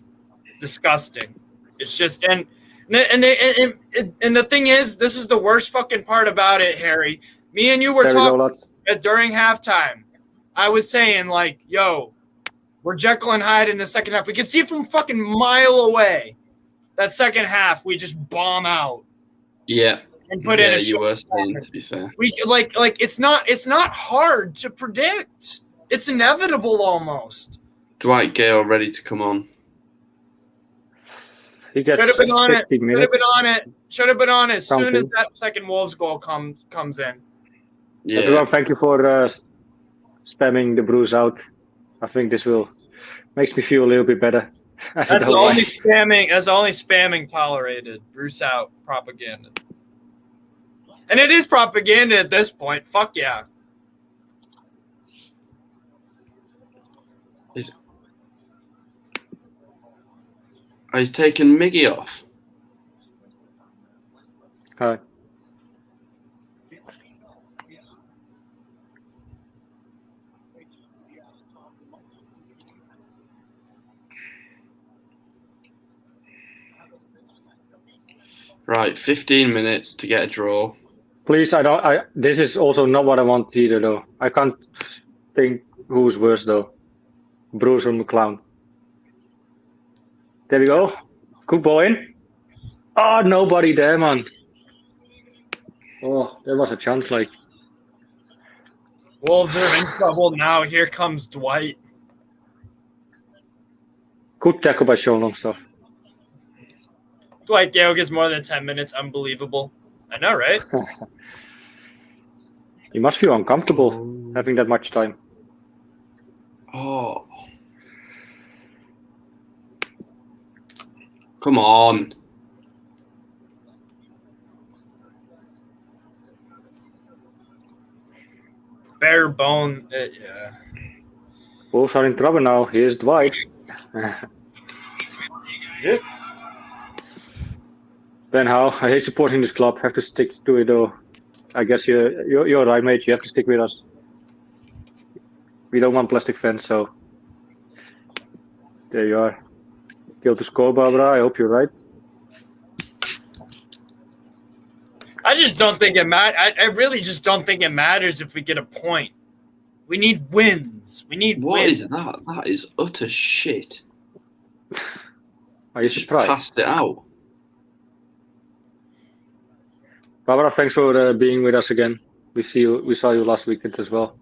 disgusting. It's just and the thing is, this is the worst fucking part about it, Harry. Me and you were talking during halftime. I was saying like, yo, we're Jekyll and Hyde in the second half. We can see it from a fucking mile away. That second half, we just bomb out. Yeah. And put in a you were saying, to be fair. We like it's not hard to predict. It's inevitable almost. Dwight Gale ready to come on. He gets Should have been on it. 15 minutes. Should have been on it as soon Something. as that second Wolves goal comes in. Yeah. Everyone, thank you for spamming the Bruce out. I think this makes me feel a little bit better. That's the only spamming tolerated. Bruce out propaganda. And it is propaganda at this point. Fuck yeah. He's taken Miggy off. Hi. Right, 15 minutes to get a draw. Please, this is also not what I want either, though. I can't think who's worse, though. Bruce or McClown. There we go. Good ball in. Oh, nobody there, man. Oh, there was a chance, like. Wolves are in trouble now. Here comes Dwight. Good tackle by Sean Longstaff. Dwight Gale gets more than 10 minutes. Unbelievable. I know, right? You must feel uncomfortable having that much time. Oh. Come on. Bare bone. Yeah. Wolves are in trouble now. Here's Dwight. Yep. Ben Howe, I hate supporting this club. Have to stick to it, though. I guess you're right, mate. You have to stick with us. We don't want plastic fans, so there you are. Kill to score, Barbara. I hope you're right. I just don't think it matters. I really just don't think it matters if we get a point. We need wins. We need What wins. is that? That is utter shit. Are you Just surprised? passed it out. Barbara, thanks for being with us again. We saw you last weekend as well.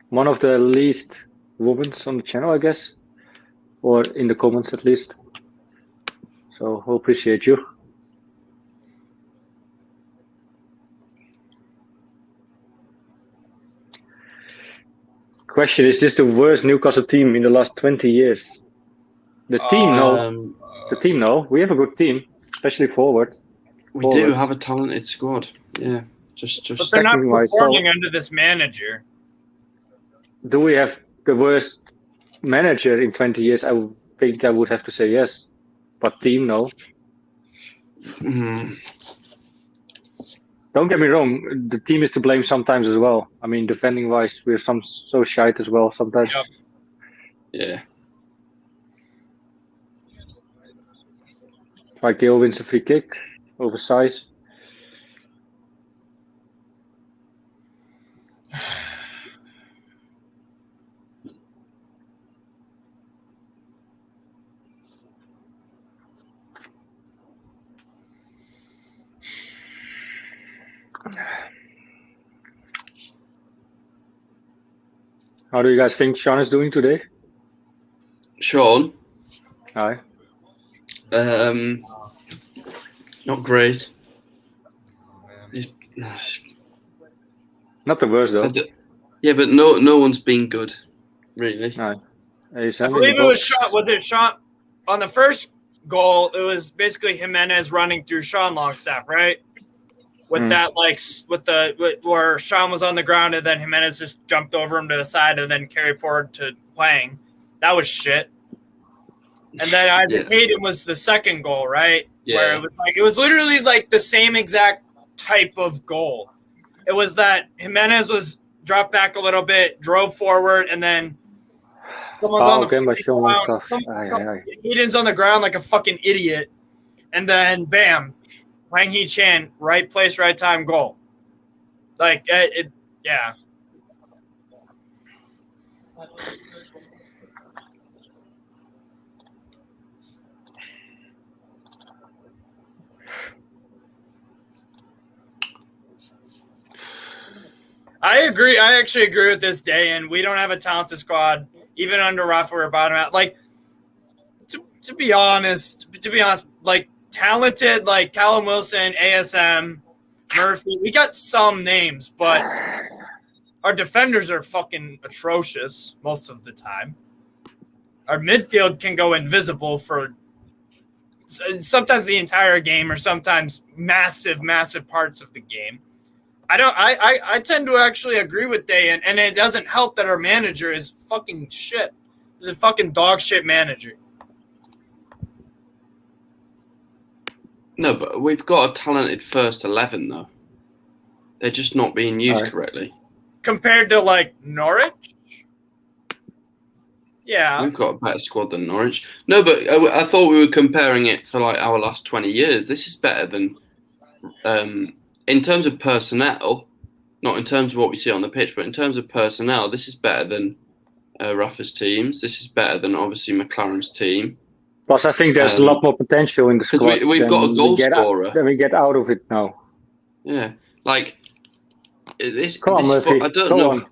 One of the least women on the channel, I guess, or in the comments at least. So we appreciate you. Question: is this the worst Newcastle team in the last 20 years? The team, no. The team, no. We have a good team, especially forward. We do have a talented squad. Yeah, just. But they're not performing under this manager. Do we have the worst manager in 20 years? I think I would have to say yes. But team, no. Don't get me wrong. The team is to blame sometimes as well. I mean, defending wise, we're so shite as well sometimes. Yeah. Like Gale wins a free kick, oversized. How do you guys think Sean is doing today? Sean? Hi. Not great. He's, Not the worst though. yeah, but no one's been good, really. No. I believe it was Sean. Was it Sean on the first goal? It was basically Jimenez running through Sean Longstaff, right? With that, where Sean was on the ground and then Jimenez just jumped over him to the side and then carried forward to Hwang. That was shit. And then Isaac Hayden was the second goal, right? Yeah. Where it was literally like the same exact type of goal. It was that Jimenez was dropped back a little bit, drove forward, and then someone's on the ground. Hayden's on the ground like a fucking idiot, and then bam, Wang Hee-chan, right place, right time, goal. Like yeah. I agree. I actually agree with this day, and we don't have a talented squad. Even under Rafa, we're bottom out. Like, to be honest, like talented, like Callum Wilson, ASM, Murphy. We got some names, but our defenders are fucking atrocious most of the time. Our midfield can go invisible for sometimes the entire game, or sometimes massive parts of the game. I tend to actually agree with Day, and it doesn't help that our manager is fucking shit. He's a fucking dog shit manager. No, but we've got a talented first 11 though. They're just not being used correctly. Compared to like Norwich? Yeah. We've got a better squad than Norwich. No, but I thought we were comparing it for like our last 20 years. This is better than in terms of personnel, not in terms of what we see on the pitch, but in terms of personnel, this is better than Rafa's teams. This is better than obviously McLaren's team. Plus, I think there's a lot more potential in the squad. We've got a goal scorer. Then we get out of it now. Yeah, like this. Come on, Murphy. I don't know.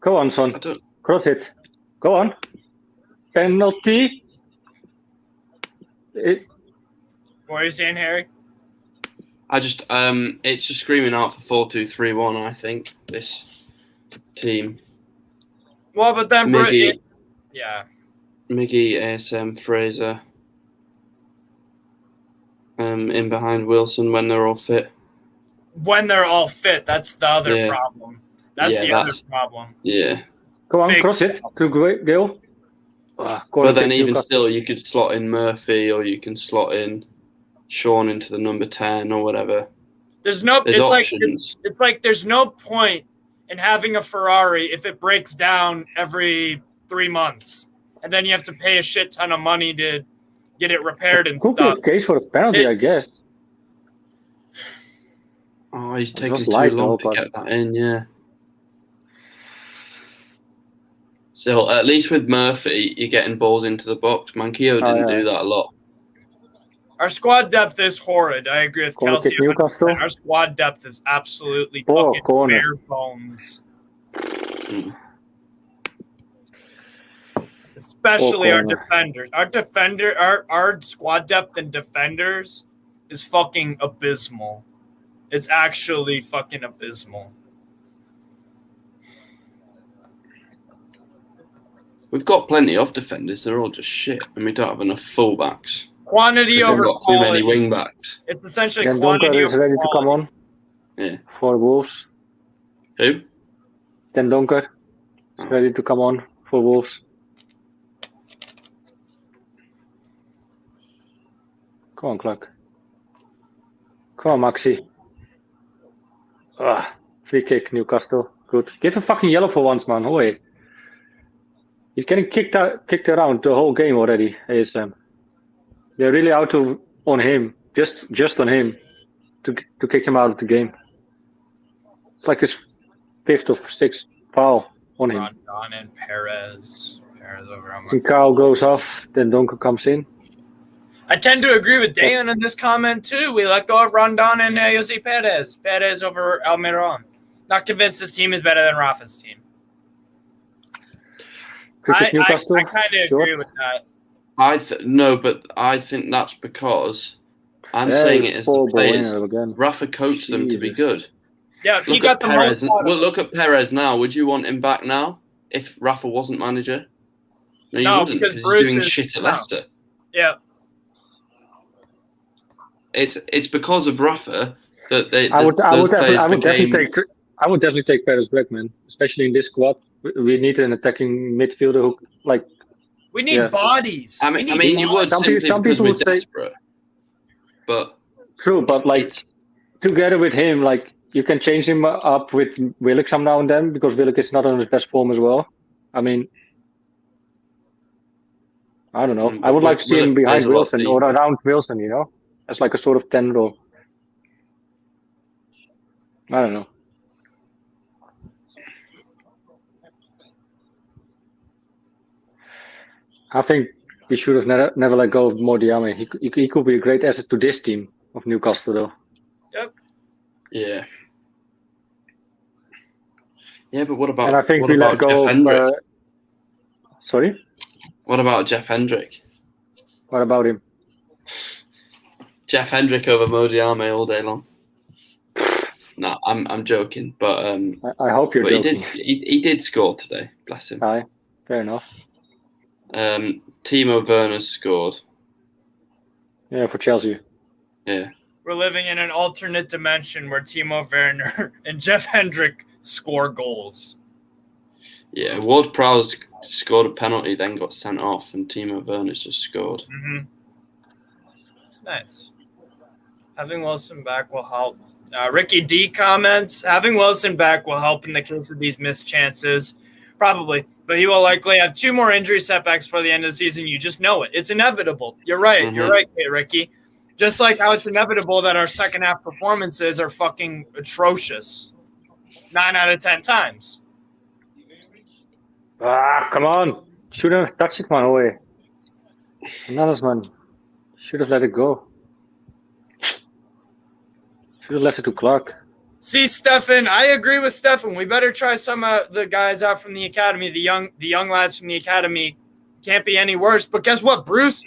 Go on, son. Cross it. Go on. Penalty. What are you saying, Harry? It's just screaming out for 4-2-3-1. I think this team. Well, but then Miggy, Miggy, ASM, Fraser, in behind Wilson when they're all fit. When they're all fit, that's the other problem. That's the other problem. Yeah. Go on, cross it to Gale. But then even still, you could slot in Murphy, or you can slot in Sean into the number 10 or whatever. There's options. It's like there's no point in having a Ferrari if it breaks down every 3 months, and then you have to pay a shit ton of money to get it repaired and could stuff. Be a case for a penalty, I guess. Oh, he's taking too long to get that in, yeah. So at least with Murphy, you're getting balls into the box. Manquillo didn't do that a lot. Our squad depth is horrid. I agree with Kelsey. Newcastle. Our squad depth is absolutely fucking bare bones. Especially our defenders. Our squad depth and defenders is fucking abysmal. It's actually fucking abysmal. We've got plenty of defenders. They're all just shit, and we don't have enough fullbacks. Quantity over got quality. Too many wing backs. It's essentially Dan quantity Donker is over ready quality. to come on. Yeah. For Wolves. Who? Dan Donker is ready to come on for Wolves. Come on, Clark. Come on, Maxi. Free kick, Newcastle. Good. Give a fucking yellow for once, man. Hoy. He's getting kicked around the whole game already, ASM. They're really out to on him, just on him, to kick him out of the game. It's like his 5th or 6th foul on him. Rondon and Perez over on And Kyle goes off, then Donker comes in. I tend to agree with Dan in this comment too. We let go of Rondon and Jose Perez. Perez over Almiron. Not convinced this team is better than Rafa's team. I kind of agree with that. No, but I think that's because I'm saying it as the players. Rafa coached them to be good. Yeah, he got the Perez. most. Well, look at Perez now. Would you want him back now if Rafa wasn't manager? No, you wouldn't, because he's doing shit at Leicester. Yeah. It's because of Rafa that they. I would definitely take Perez back, man. Especially in this squad, we need an attacking midfielder who We need bodies. I mean, you would simply because we're desperate. But true, but together with him, you can change him up with Willock some now and then because Willock is not on his best form as well. I mean, I don't know. I would like to see him behind Wilson or around Wilson, as like a sort of 10 role. I don't know. I think we should have never let go of Modiame. He could be a great asset to this team of Newcastle, though. Yep. Yeah. Yeah, but what about? And I think we let go of. Sorry. What about Jeff Hendrick? What about him? Jeff Hendrick over Modiame all day long. No, I'm joking, but I hope you're joking. He did score today. Bless him. Aye, fair enough. Timo Werner scored. Yeah, for Chelsea. Yeah. We're living in an alternate dimension where Timo Werner and Jeff Hendrick score goals. Yeah, Ward-Prowse scored a penalty, then got sent off, and Timo Werner's just scored. Mm-hmm. Nice. Having Wilson back will help. Ricky D comments, having Wilson back will help in the case of these missed chances. Probably. But he will likely have 2 more injury setbacks for the end of the season. You just know it. It's inevitable. You're right. Mm-hmm. You're right, Ricky. Just like how it's inevitable that our second half performances are fucking atrocious. 9 out of 10 times. Come on. Should have touched it, man, away. Another man. Should have let it go. Should have left it to Clark. See, Stefan, I agree with Stefan. We better try some of the guys out from the academy. The young lads from the academy can't be any worse. But guess what, Bruce?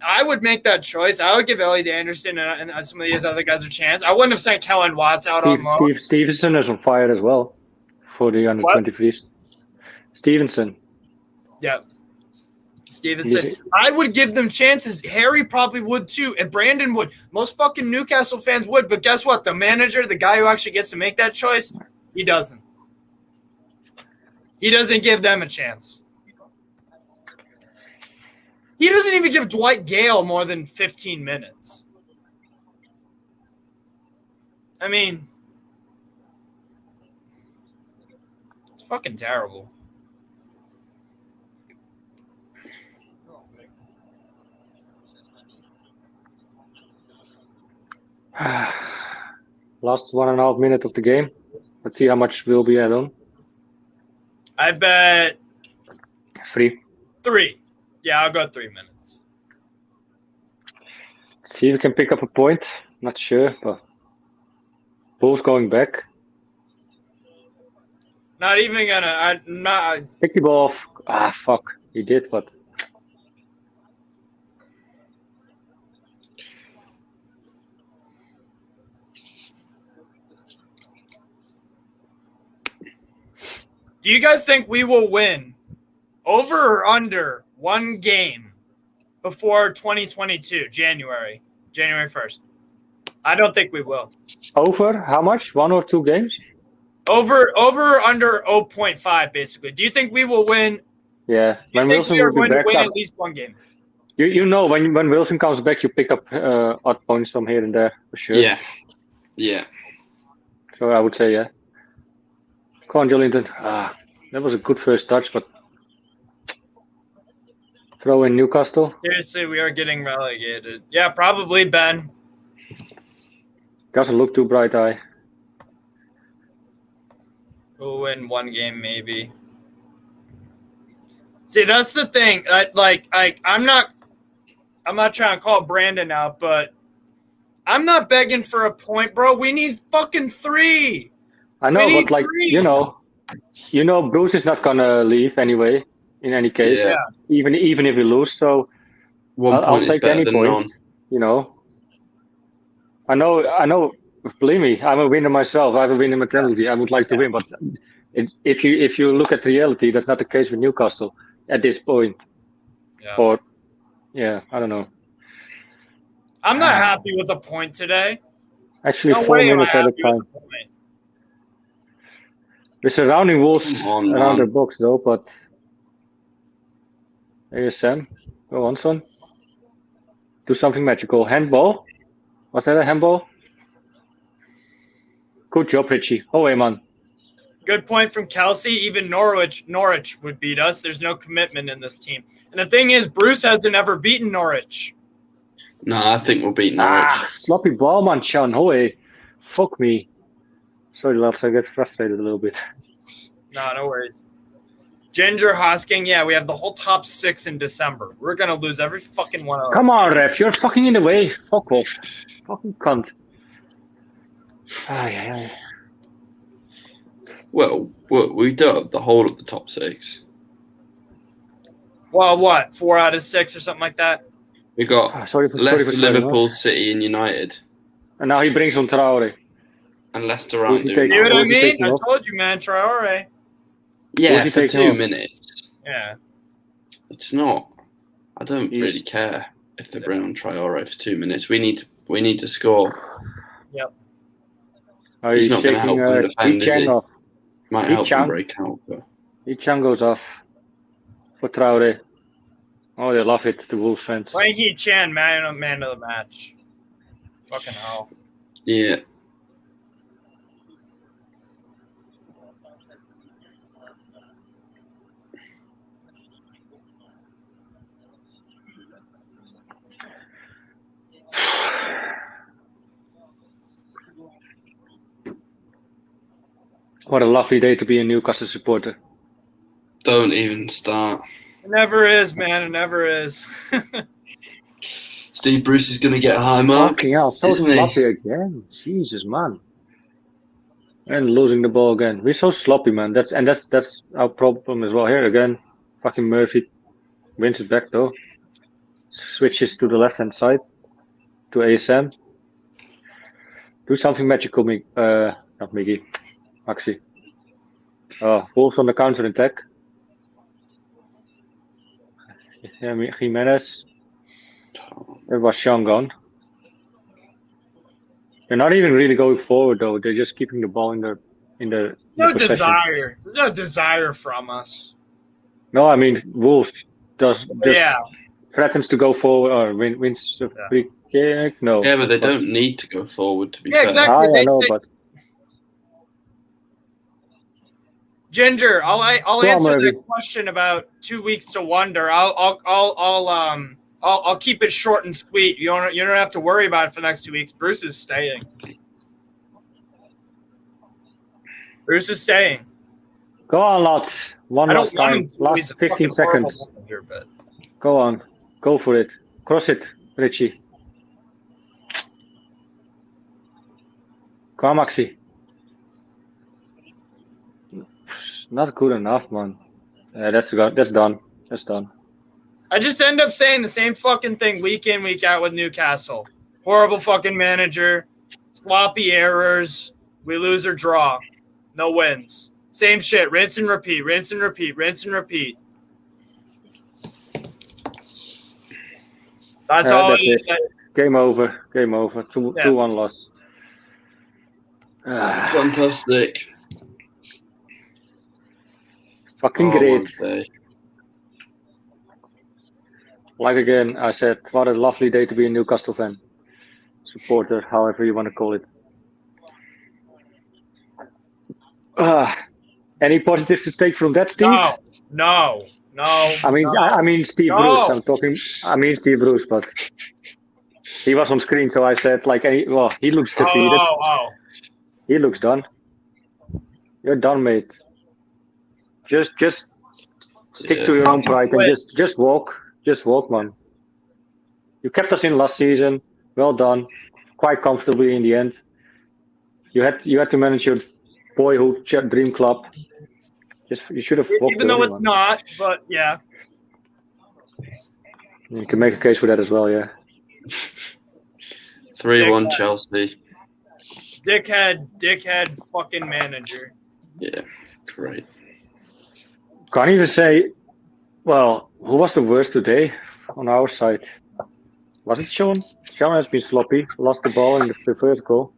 I would make that choice. I would give Elliot Anderson and some of these other guys a chance. I wouldn't have sent Kellen Watts out on loan. Steve Stevenson is on fire as well for the under-23s. Stevenson. Yeah. Stevenson. I would give them chances. Harry probably would too. And Brandon would. Most fucking Newcastle fans would. But guess what? The manager, the guy who actually gets to make that choice, he doesn't. He doesn't give them a chance. He doesn't even give Dwight Gale more than 15 minutes. I mean, it's fucking terrible. Last 1.5 minutes of the game. Let's see how much will be add on. I bet 3. 3. Yeah, I'll go 3 minutes. See if we can pick up a point. Not sure, but both going back. Not even gonna. Pick the ball off. Fuck. He did, but. Do you guys think we will win over or under 1 game before 2022, January 1st? I don't think we will. Over how much? 1 or 2 games? Over or under 0.5, basically. Do you think we will win? Yeah, when Wilson will be back, win at least 1 game. You know when Wilson comes back, you pick up odd points from here and there for sure. Yeah. So I would say yeah. Come on, Jolinton. That was a good first touch, but Throw in Newcastle. Seriously, we are getting relegated. Yeah, probably, Ben. Doesn't look too bright eye. We'll win one game, maybe. See, that's the thing. I'm not trying to call Brandon out, but I'm not begging for a point, bro. We need fucking 3. I know, but like 3. you know, Bruce is not gonna leave anyway. In any case, even if we lose, so I'll take any points. You know, I know. Believe me, I'm a winner myself. I have a winning mentality. I would like to win, but if you look at reality, that's not the case with Newcastle at this point. Yeah. Or I don't know. I'm not happy with a point today. Actually, 4 minutes at a time. We're surrounding Wolves around their box though, but here's Sam. Go on, son. Do something magical. Handball? Was that a handball? Good job, Richie. Away, man. Good point from Kelsey. Even Norwich would beat us. There's no commitment in this team. And the thing is, Bruce hasn't ever beaten Norwich. No, I think we'll beat Norwich. Sloppy ball, man, Sean. Away. Fuck me. Sorry, lads. I get frustrated a little bit. No worries. Ginger Hosking, we have the whole top 6 in December. We're going to lose every fucking one of them. Come on, ref. You're fucking in the way. Fuck off. Fucking cunt. Well, we dubbed the whole of the top 6. Well, what? 4 out of 6 or something like that? We got Leicester, Liverpool, City, and United. And now he brings on Traore. And Leicester aren't doing that. You know what I mean? I told you, man, Traore. Yeah, for 2 minutes. Yeah. It's not. I don't really care if they bring on Traore for 2 minutes. We need to score. Yep. He's not going to help them defend, is he? Might help them break out. But Ichan goes off for Traore. Oh, they love it, the Wolves fans. Frankie Chan, man of the match. Fucking hell. Yeah. What a lovely day to be a Newcastle supporter. Don't even start. It never is, man. It never is. Steve Bruce is going to get a high mark. Fucking hell, so sloppy again. Jesus, man. And losing the ball again. We're so sloppy, man. That's our problem as well. Here again, fucking Murphy wins it back though. Switches to the left-hand side to ASM. Do something magical, not Miggy. Maxi. Wolves on the counter attack. Jimenez. It was Sean gone. They're not even really going forward though. They're just keeping the ball in their no desire. There's no desire from us. No, I mean Wolves threatens to go forward or wins the free kick. No. Yeah, but they don't need to go forward to be fair. Exactly. I know, but Ginger, I'll answer that question about 2 weeks to wonder. I'll keep it short and sweet. You don't have to worry about it for the next 2 weeks. Bruce is staying. Bruce is staying. Go on, lads. One last time. Last 15 seconds. Here, but. Go on. Go for it. Cross it, Richie. Come on, Maxi. Not good enough, man. That's done. That's done. I just end up saying the same fucking thing week in, week out with Newcastle. Horrible fucking manager. Sloppy errors. We lose or draw. No wins. Same shit. Rinse and repeat. Rinse and repeat. Rinse and repeat. That's all. That's it. Game over. Game over. 2-1 loss. Fantastic. Fucking great. Like again, I said, what a lovely day to be a Newcastle fan. Supporter, however you want to call it. Any positives to take from that, Steve? No. I mean Steve Bruce. I mean Steve Bruce, but he was on screen, so I said he looks defeated. He looks done. You're done, mate. Just stick to your own pride and just walk. Just walk, man. You kept us in last season. Well done. Quite comfortably in the end. You had to manage your boyhood dream club. You should have walked. Even though it's not, but yeah. You can make a case for that as well, yeah. 3-1 Chelsea. Dickhead fucking manager. Yeah, great. Can't even say, well, who was the worst today on our side? Was it Sean? Sean has been sloppy, lost the ball in the first goal.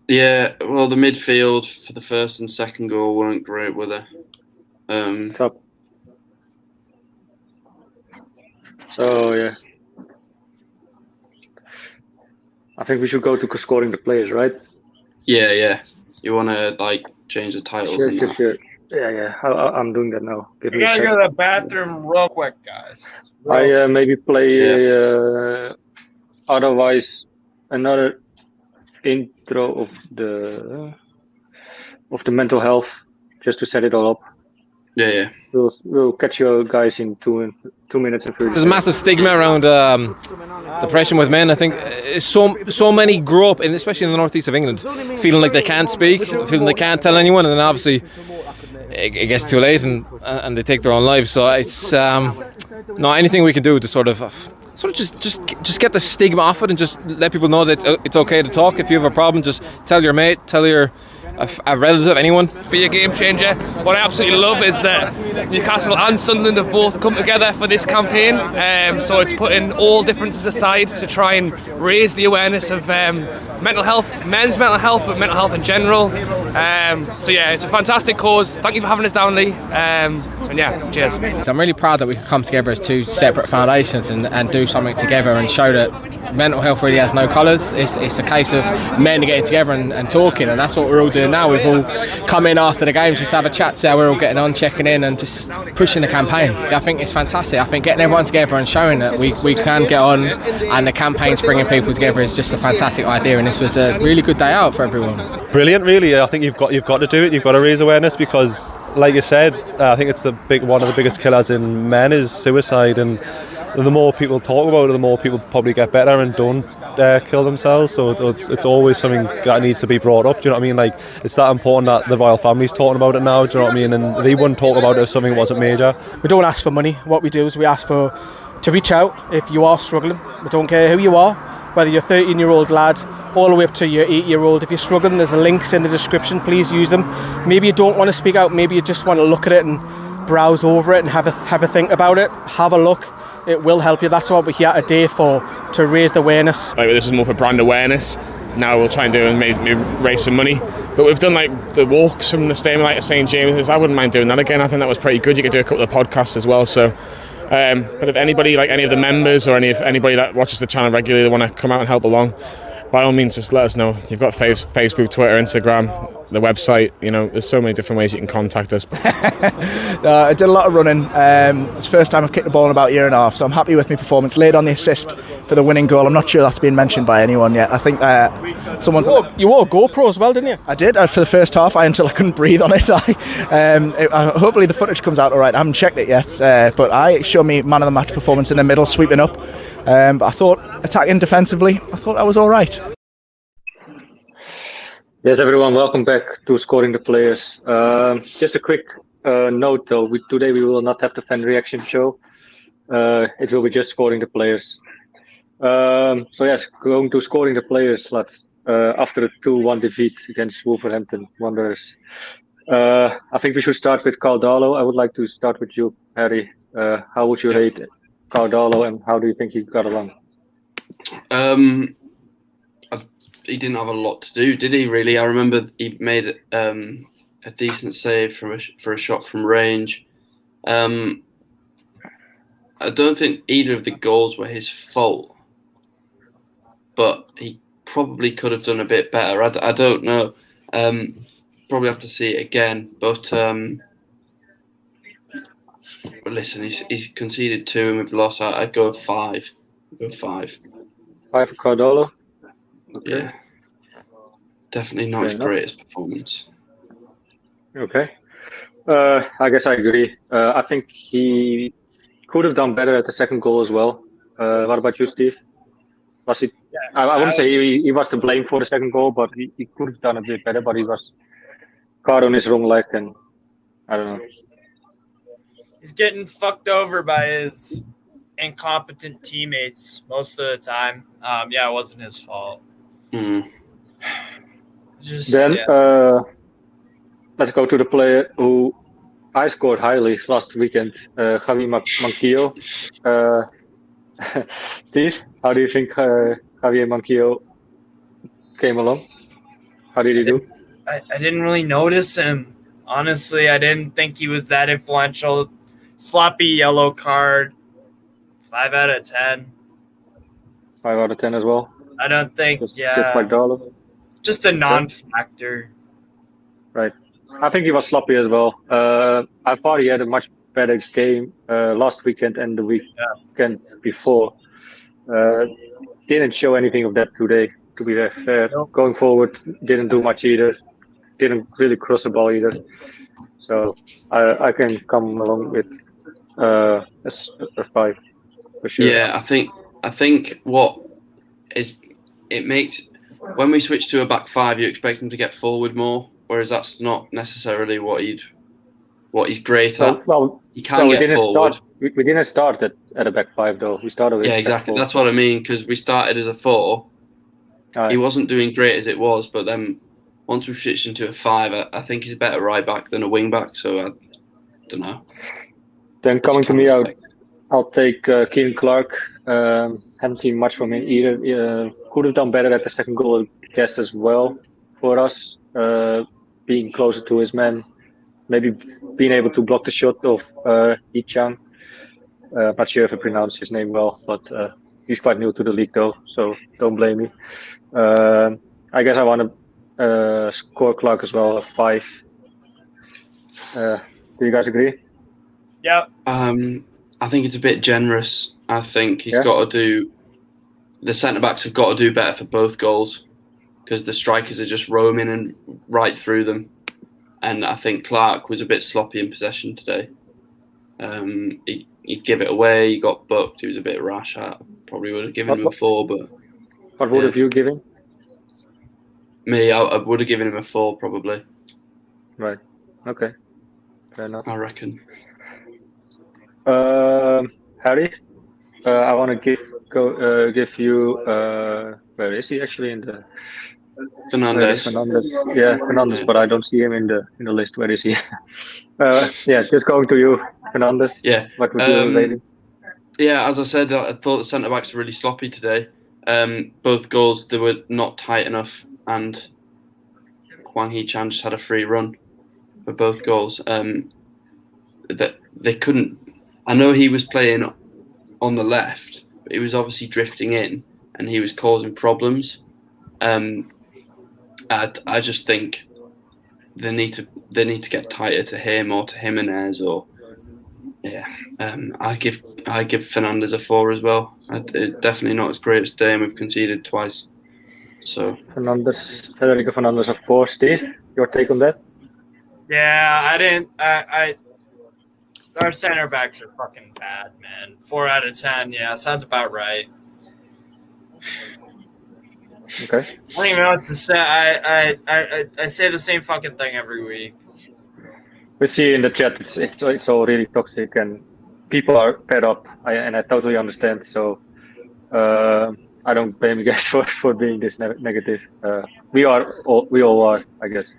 Yeah, well, the midfield for the first and second goal weren't great, were they? So, yeah. I think we should go to scoring the players, right? Yeah. You want to, change the title? Sure. Yeah. I'm doing that now. I gotta go to the bathroom real quick, guys. I maybe play otherwise another intro of the mental health just to set it all up. Yeah. We'll catch you guys in 2 minutes and 30 There's a massive stigma around depression with men. I think so many grow up, especially in the northeast of England, feeling like they can't speak, feeling they can't tell anyone, and then obviously it gets too late and they take their own lives. So it's anything we can do to sort of just get the stigma off it and just let people know that it's okay to talk. If you have a problem, just tell your mate, tell a relative, anyone. Be a game changer. What I absolutely love is that Newcastle and Sunderland have both come together for this campaign. So it's putting all differences aside to try and raise the awareness of mental health, men's mental health, but mental health in general. So yeah, it's a fantastic cause. Thank you for having us down, Lee. And yeah, cheers. So I'm really proud that we could come together as two separate foundations and do something together and show that mental health really has no colours. It's a case of men getting together and talking, and that's what we're all doing now. We've all come in after the games just to have a chat, see how we're all getting on, checking in and just pushing the campaign. I think it's fantastic. I think getting everyone together and showing that we can get on, and the campaign's bringing people together is just a fantastic idea, and this was a really good day out for everyone. Brilliant, really. I think you've got to do it. You've got to raise awareness because, like you said, I think it's one of the biggest killers in men is suicide, and the more people talk about it, the more people probably get better and don't kill themselves. So it's always something that needs to be brought up. Do you know what I mean? It's that important that the royal family's talking about it now. Do you know what I mean? And they wouldn't talk about it if something wasn't major. We don't ask for money. What we do is we ask to reach out if you are struggling. We don't care who you are, whether you're a 13-year-old lad all the way up to your 8-year-old. If you're struggling, there's links in the description. Please use them. Maybe you don't want to speak out. Maybe you just want to look at it and browse over it and have a think about it. Have a look. It will help you. That's what we're here today for, to raise the awareness. This is more for brand awareness. Now we'll try and do and maybe raise some money. But we've done the walks from the stadium to St James's. I wouldn't mind doing that again. I think that was pretty good. You could do a couple of podcasts as well. So, but if anybody, any of the members or anybody that watches the channel regularly, want to come out and help along, by all means, just let us know. You've got Facebook, Twitter, Instagram, the website. There's so many different ways you can contact us. I did a lot of running. It's the first time I've kicked the ball in about a year and a half, so I'm happy with my performance. Laid on the assist for the winning goal. I'm not sure that's been mentioned by anyone yet. I think someone's... You wore GoPro as well, didn't you? I did. For the first half, until I couldn't breathe on it. Hopefully the footage comes out all right. I haven't checked it yet, but I showed me man of the match performance in the middle, sweeping up. But I thought, attacking defensively, I thought I was all right. Yes, everyone, welcome back to Scoring the Players. Just a quick note, though. Today we will not have the fan reaction show. It will be just Scoring the Players. So yes, going to Scoring the Players, lads. After a 2-1 defeat against Wolverhampton Wanderers. I think we should start with Caldalo. I would like to start with you, Harry. How would you rate Caldalo, and how do you think he got along? He didn't have a lot to do, did he? Really, I remember he made a decent save for a shot from range. I don't think either of the goals were his fault, but he probably could have done a bit better. I don't know. Probably have to see it again, but But listen, he's conceded 2 and we've lost. I'd go 5. Go 5. 5 for Cardolo. Okay. Yeah. Definitely not his greatest performance. Okay. I guess I agree. I think he could have done better at the second goal as well. What about you, Steve? Was he? I wouldn't say he was to blame for the second goal, but he could have done a bit better. But he was caught on his wrong leg, and I don't know. He's getting fucked over by his incompetent teammates most of the time. Yeah, it wasn't his fault. Let's go to the player who I scored highly last weekend, Javi Manquillo. Steve, how do you think Javier Manquillo came along? How did he do? I didn't really notice him. Honestly, I didn't think he was that influential. Sloppy yellow card. 5 out of 10. 5 out of 10 as well? I don't think, just like Darlow? Just a non-factor. Right. I think he was sloppy as well. I thought he had a much better game last weekend and the weekend before. Didn't show anything of that today, to be fair. Going forward, didn't do much either. Didn't really cross the ball either. So I can come along with a 5 for sure. Yeah, I think what is it makes when we switch to a back 5, you expect him to get forward more, whereas that's not necessarily what he's great at. Well, he can get forward. We didn't start at a back 5 though. We started with exactly. That's what I mean, because we started as a 4. Right. He wasn't doing great as it was, but then once we switched into a 5, I think he's a better right back than a wing back. So I don't know. Then coming to me, I'll take Keenan Clark. Haven't seen much from him either. Could have done better at the second goal, I guess, as well for us. Being closer to his man, maybe being able to block the shot of Yi Chang. Not sure if I pronounced his name well, but he's quite new to the league though, so don't blame me. I guess I want to score Clark as well, a 5. Do you guys agree? Yeah. I think it's a bit generous. I think he's got to do. The centre backs have got to do better for both goals, because the strikers are just roaming and right through them. And I think Clark was a bit sloppy in possession today. He gave it away. He got booked. He was a bit rash. I probably would have given him a 4, but what would have you given? Me, I would have given him a 4 probably. Right. Okay. Fair enough. I reckon. Harry, I want to give you. Where is he actually in the? Fernandes. Fernandes, but I don't see him in the list. Where is he? Just going to you, Fernandes. Yeah. What would you rate him? Yeah, as I said, I thought the centre backs were really sloppy today. Both goals, they were not tight enough, and Hwang Hee-chan just had a free run for both goals. That they couldn't. I know he was playing on the left, but he was obviously drifting in, and he was causing problems. I just think they need to get tighter to him or to Jimenez or I give Fernandes a 4 as well. Definitely not his greatest day, and we've conceded twice. So Federico Fernandes a 4. Steve, your take on that? Yeah, I didn't. Our center backs are fucking bad, man. 4 out of 10. Yeah, sounds about right. Okay. I don't even know what to say. I say the same fucking thing every week. We see in the chat it's all really toxic and people are fed up, and I totally understand. So I don't blame you guys for being this negative. We all are, I guess.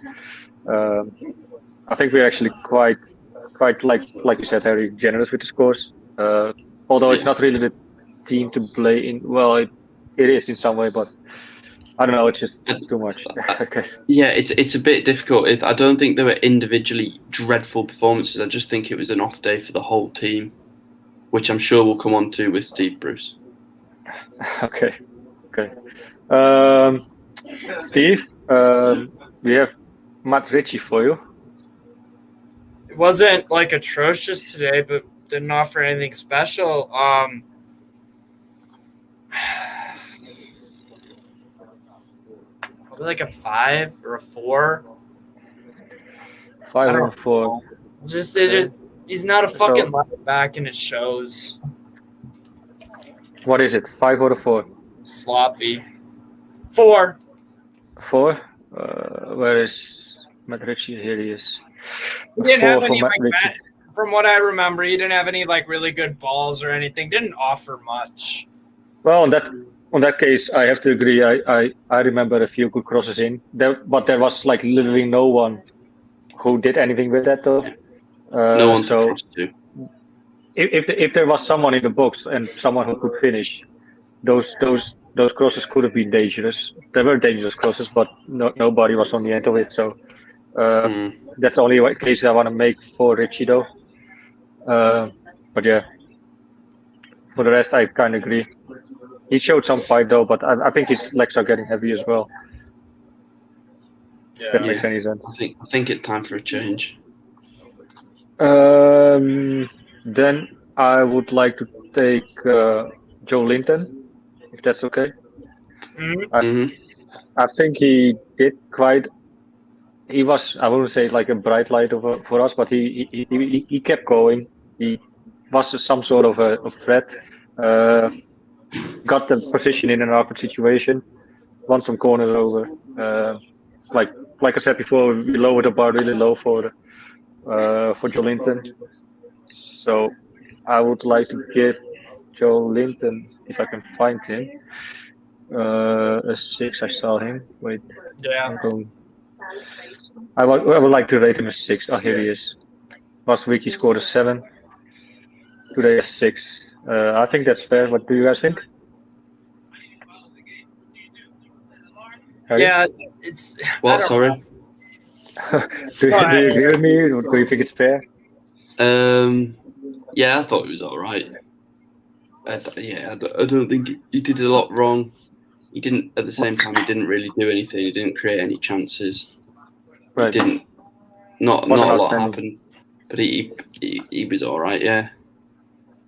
I think we're actually quite like you said, Harry, generous with the scores. Although it's not really the team to play in. Well, it is in some way, but I don't know. It's just too much, I guess. Yeah, it's a bit difficult. I don't think they were individually dreadful performances. I just think it was an off day for the whole team, which I'm sure we'll come on to with Steve Bruce. Okay. Steve, we have Matt Ritchie for you. It wasn't like atrocious today, but didn't offer anything special. Probably like a 5 or a 4. 5 or 4. He's not a fucking left back, and it shows. What is it? 5 or a 4? Sloppy. 4. 4. Where is Matt Ritchie? Here he is. He didn't have any Matt Ritchie. from what I remember, he didn't have any like really good balls or anything. Didn't offer much. Well, on that case, I have to agree. I remember a few good crosses in there, but there was like literally no one who did anything with that though. No one to cross to. If there was someone in the box and someone who could finish, those crosses could have been dangerous. They were dangerous crosses, but nobody was on the end of it. So that's the only case I want to make for Richie though. But yeah, for the rest, I kind of agree. He showed some fight though, but I think his legs are getting heavy as well. Yeah. If that makes any sense. I think it's time for a change. Then I would like to take Joe Linton, if that's okay. I think he did quite. He was, I wouldn't say like a bright light for us, but he kept going. He was some sort of a threat. Got the position in an awkward situation. Won some corners over. Like I said before, we lowered the bar really low for Joe Linton. So I would like to give Joe Linton, if I can find him, a 6. I saw him. Wait. Yeah. I would like to rate him a 6. Oh, here he is. Last week he scored a 7. Today a 6. I think that's fair. What do you guys think? Harry? Yeah, it's. What? Sorry. do you agree with me? Or do you think it's fair? Yeah, I thought it was all right. I don't think he did a lot wrong. He didn't. At the same time, he didn't really do anything. He didn't create any chances. Right. He didn't. Not a lot happened. But he was all right. Yeah.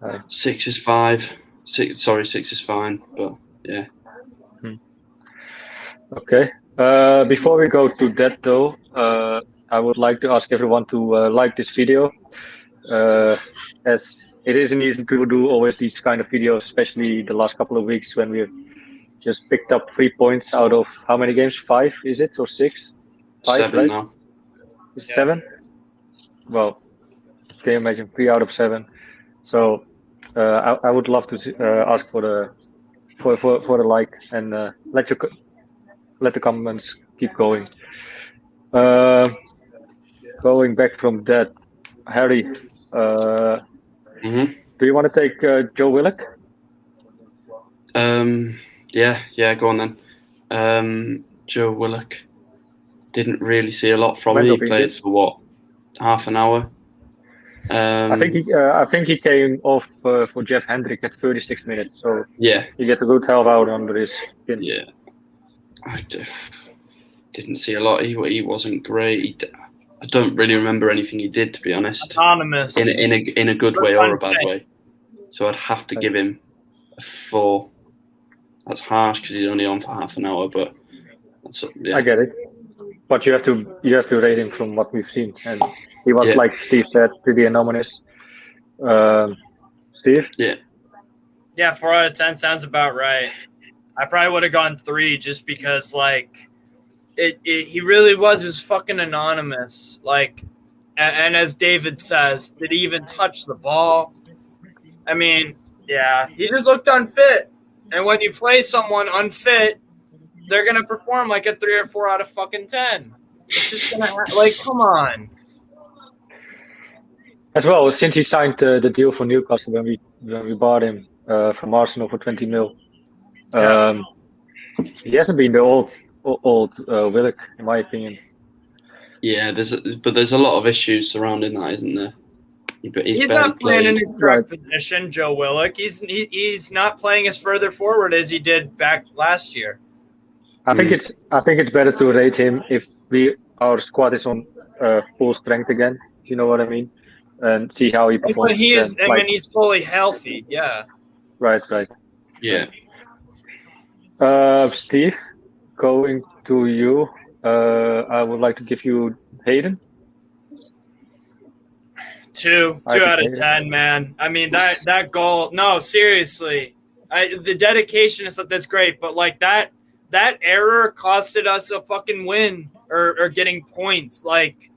Right. 6 is 5. 6 is fine. But yeah. Okay. Before we go to that though, I would like to ask everyone to like this video, as it isn't easy to do always these kind of videos, especially the last couple of weeks when we've just picked up 3 points out of how many games? 5 is it, or 6? 5, 7 right? now. It's 7. Well, can you imagine 3 out of 7? So I would love to ask for the like and let the comments keep going. Going back from that, Harry, do you want to take Joe Willock? Yeah, go on then. Joe Willock. Didn't really see a lot from him. He played for what, half an hour? I think he came off for Jeff Hendrick at 36 minutes. So yeah, he get a good half hour under his skin. Yeah, I didn't see a lot. He wasn't great. I don't really remember anything he did, to be honest. Anonymous. In a good way or a bad way. So I'd have to give him a 4. That's harsh because he's only on for half an hour, but that's, yeah. I get it. But you have to rate him from what we've seen, and he was, like Steve said, pretty anonymous. Steve? Yeah, 4 out of 10 sounds about right. I probably would have gone 3 just because, like, he really was fucking anonymous. Like, and as David says, did he even touch the ball? I mean, yeah, he just looked unfit. And when you play someone unfit, they're gonna perform like a 3 or 4 out of fucking 10. It's just gonna like, come on. As well, since he signed the deal for Newcastle when we bought him from Arsenal for 20 mil, he hasn't been the old Willock, in my opinion. Yeah, there's a lot of issues surrounding that, isn't there? He's not playing in his correct position, Joe Willock. He's not playing as further forward as he did back last year. I think it's better to rate him if our squad is on full strength again. You know what I mean? and see how he performs. But he is. And, I mean, he's fully healthy. Yeah. Right. Yeah. Steve, going to you. I would like to give you Hayden. 2 out of 10, man. I mean, that goal. No, seriously, the dedication is that's great, but like that error costed us a fucking win or getting points. Like,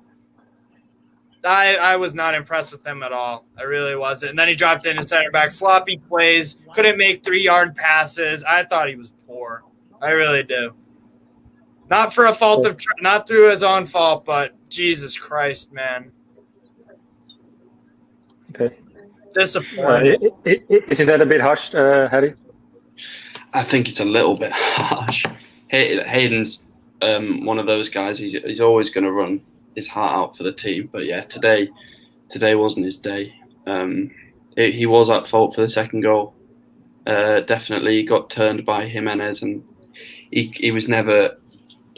I was not impressed with him at all. I really wasn't. And then he dropped in a center back, sloppy plays, couldn't make 3-yard passes. I thought he was poor. I really do. Not for a fault of, not through his own fault, but Jesus Christ, man. Okay. Disappointed. Isn't that a bit harsh, Harry? I think it's a little bit harsh. Hayden's one of those guys. He's always going to run his heart out for the team. But yeah, today wasn't his day. He was at fault for the second goal. Definitely got turned by Jimenez, and he was never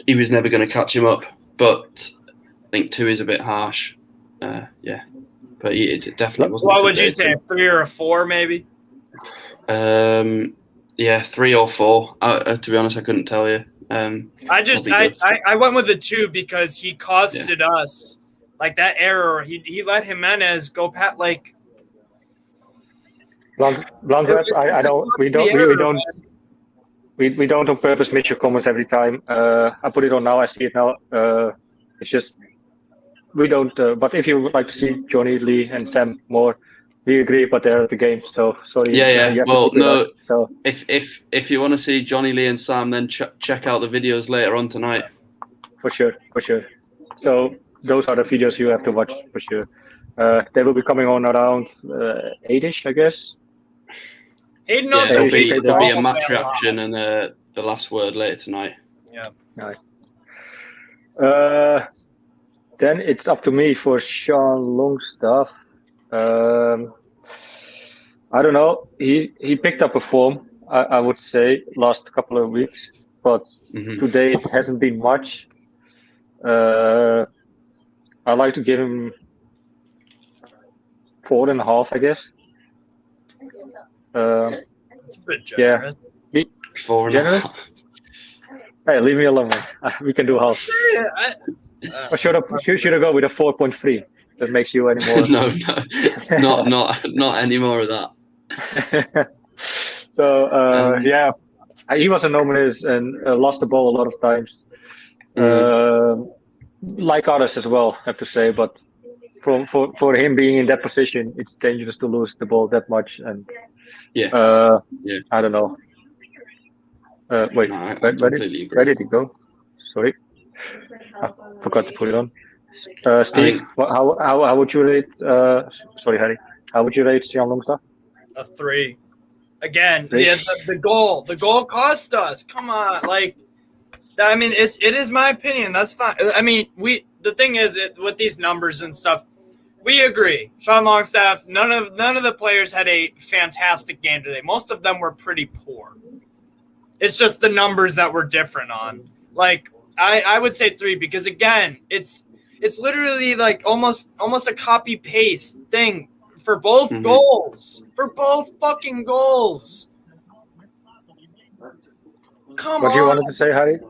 going to catch him up. But I think 2 is a bit harsh. Yeah. But it definitely wasn't. What would you say, a 3 or a 4, maybe? Yeah, 3 or 4. To be honest, I couldn't tell you. I went with the 2 because he costed us like that error. He let Jimenez go past like. Blondress, we don't on purpose miss your comments every time. I put it on now. I see it now. It's just. We don't, but if you would like to see Johnny, Lee, and Sam more, we agree, but they're at the game. So sorry. Yeah. Well, no. Us, so if you want to see Johnny, Lee, and Sam, then check out the videos later on tonight. For sure. So those are the videos you have to watch for sure. They will be coming on around 8ish, I guess. Hayden also there'll be a match reaction and the last word later tonight. Yeah. Nice. Then it's up to me for Sean Longstaff. I don't know. He picked up a form, I would say, last couple of weeks, but today it hasn't been much. I like to give him 4.5, I guess. It's a bit generous. Yeah. 4.5. Hey, leave me alone, man. We can do half. Or should I go with a 4.3? That makes you any more? No, not any more of that. So yeah, he was anomalous and lost the ball a lot of times, like others as well, I have to say. But for him being in that position, it's dangerous to lose the ball that much. And I don't know. Wait, where did it go? Sorry. I forgot to put it on. Steve, how would you rate? Sorry, Harry. How would you rate Sean Longstaff? A 3. Again, the goal cost us. Come on, like, I mean, it is my opinion. That's fine. I mean, the thing is, with these numbers and stuff, we agree. Sean Longstaff, none of the players had a fantastic game today. Most of them were pretty poor. It's just the numbers that were different on. Like, I would say 3 because again, it's literally like almost a copy paste thing for both goals. For both fucking goals. Come on. What do you wanted to say, Harry?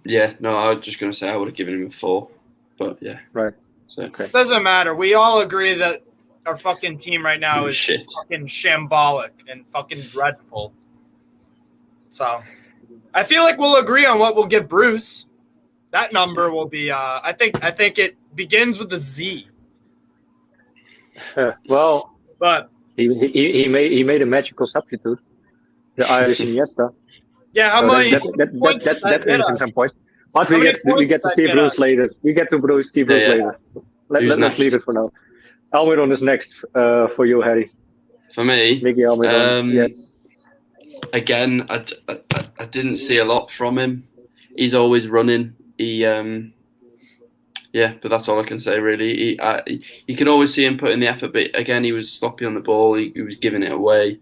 Yeah, no, I was just gonna say I would have given him a 4, but yeah. Right. So okay. Doesn't matter. We all agree that our fucking team right now is shit. Fucking shambolic and fucking dreadful. So I feel like we'll agree on what we'll give Bruce. That number will be. I think it begins with a Z. Well, but he made a magical substitute, the Irish Iniesta. Yeah, how many points that is in some points. But we get to Steve Bruce later. We get to Steve Bruce later. Let's leave it for now. Almiron is next for you, Harry. For me, Mickey Almiron. Yes. Again, I didn't see a lot from him. He's always running. But that's all I can say really. You can always see him putting the effort, but again, he was sloppy on the ball. He was giving it away.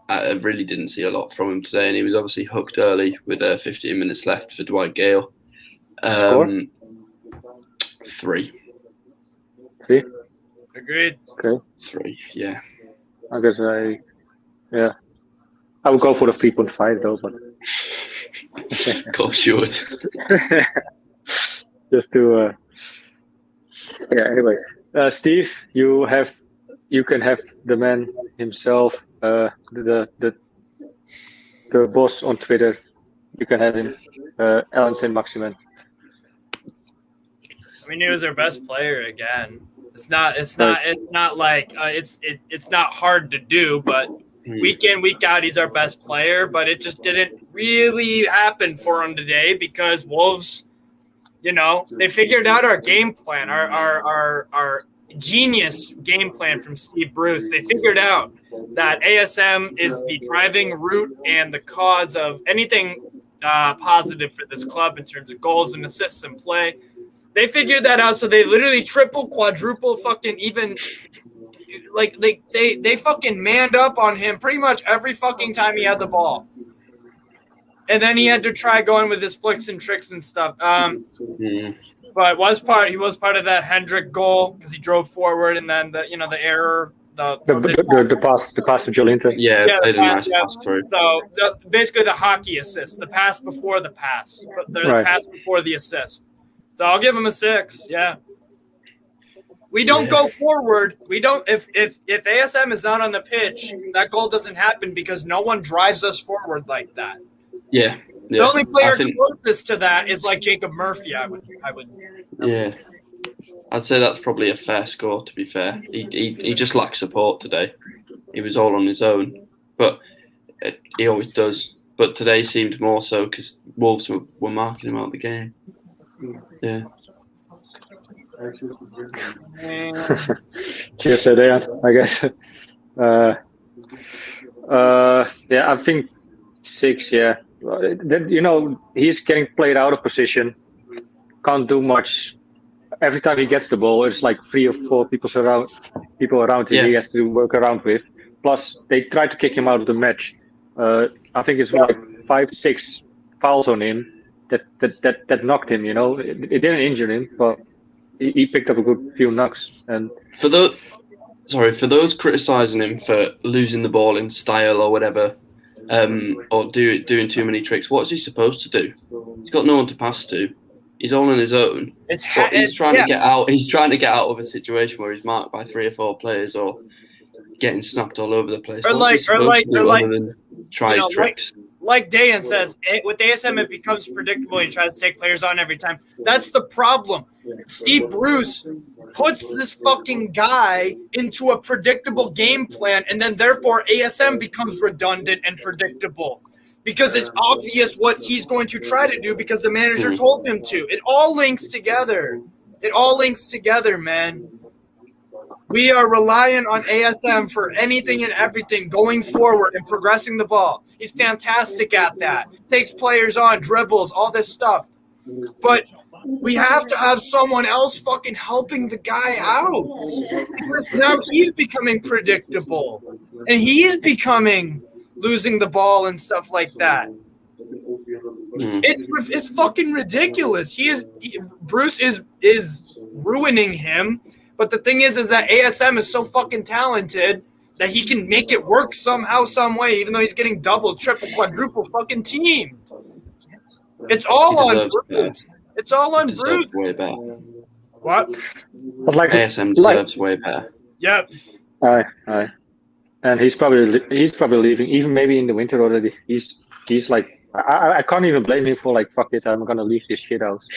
I really didn't see a lot from him today, and he was obviously hooked early with 15 minutes left for Dwight Gale. 3. 3? Agreed. Okay. 3, yeah. I guess I would go for the 3.5 though, but Of course you would. just to anyway, Steve, you can have the man himself, the boss on Twitter. You can have him, Alan saint-maximin. I mean, he was our best player again. It's not like it's not hard to do, but week in, week out, he's our best player. But it just didn't really happen for him today because Wolves, they figured out our game plan, our genius game plan from Steve Bruce. They figured out that ASM is the driving root and the cause of anything positive for this club in terms of goals and assists and play. They figured that out, so they literally triple, quadruple, fucking even, like they fucking manned up on him pretty much every fucking time he had the ball. And then he had to try going with his flicks and tricks and stuff. But he was part of that Hendrick goal because he drove forward, and then the error. The pass to Jolinton. Yeah, played a nice pass through. So basically the hockey assist, the pass before the pass, the pass before the assist. So I'll give him a 6. Yeah. We don't go forward. We don't. If ASM is not on the pitch, that goal doesn't happen because no one drives us forward like that. Yeah. The only player closest to that is like Jacob Murphy. I would. Yeah. I'd say that's probably a fair score. To be fair, he just lacked support today. He was all on his own, but he always does. But today seemed more so because Wolves were marking him out of the game. Yeah. Cheers, Dejan, I guess. I think 6. Yeah, he's getting played out of position. Can't do much. Every time he gets the ball, it's like 3 or 4 people around him. He has to work around with. Plus, they tried to kick him out of the match. I think it's like 5-6 fouls on him. That knocked him, It didn't injure him, but he picked up a good few knocks. And for those criticising him for losing the ball in style or whatever, or doing too many tricks, what's he supposed to do? He's got no one to pass to. He's all on his own. He's trying to get out. He's trying to get out of a situation where he's marked by 3 or 4 players or getting snapped all over the place. Try his tricks. Like Dayan says, with ASM, it becomes predictable. He tries to take players on every time. That's the problem. Steve Bruce puts this fucking guy into a predictable game plan, and then therefore ASM becomes redundant and predictable because it's obvious what he's going to try to do because the manager told him to. It all links together. It all links together, man. We are reliant on ASM for anything and everything going forward and progressing the ball. He's fantastic at that. Takes players on, dribbles, all this stuff. But we have to have someone else fucking helping the guy out. Because now he's becoming predictable. And he's becoming losing the ball and stuff like that. It's fucking ridiculous. Bruce is ruining him. But the thing is that ASM is so fucking talented that he can make it work somehow, some way, even though he's getting double, triple, quadruple fucking teamed. It's all on Bruce. It's all on Bruce. Way better. What? But ASM deserves way better. Yep. Aye. And he's probably leaving, even maybe in the winter already. He's like, I can't even blame him for like, fuck it, I'm gonna leave this shit house.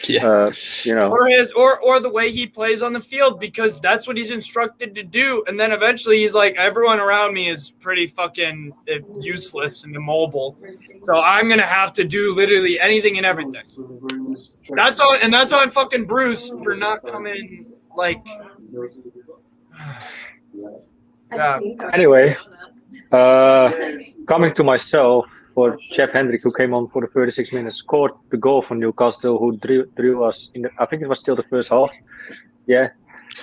Yeah. Or the way he plays on the field, because that's what he's instructed to do. And then eventually he's like, everyone around me is pretty fucking useless and immobile. So I'm going to have to do literally anything and everything. That's on fucking Bruce for not coming like, yeah. Anyway, coming to myself, for Jeff Hendrick, who came on for the 36 minutes, scored the goal for Newcastle, who drew us in I think it was still the first half. Yeah.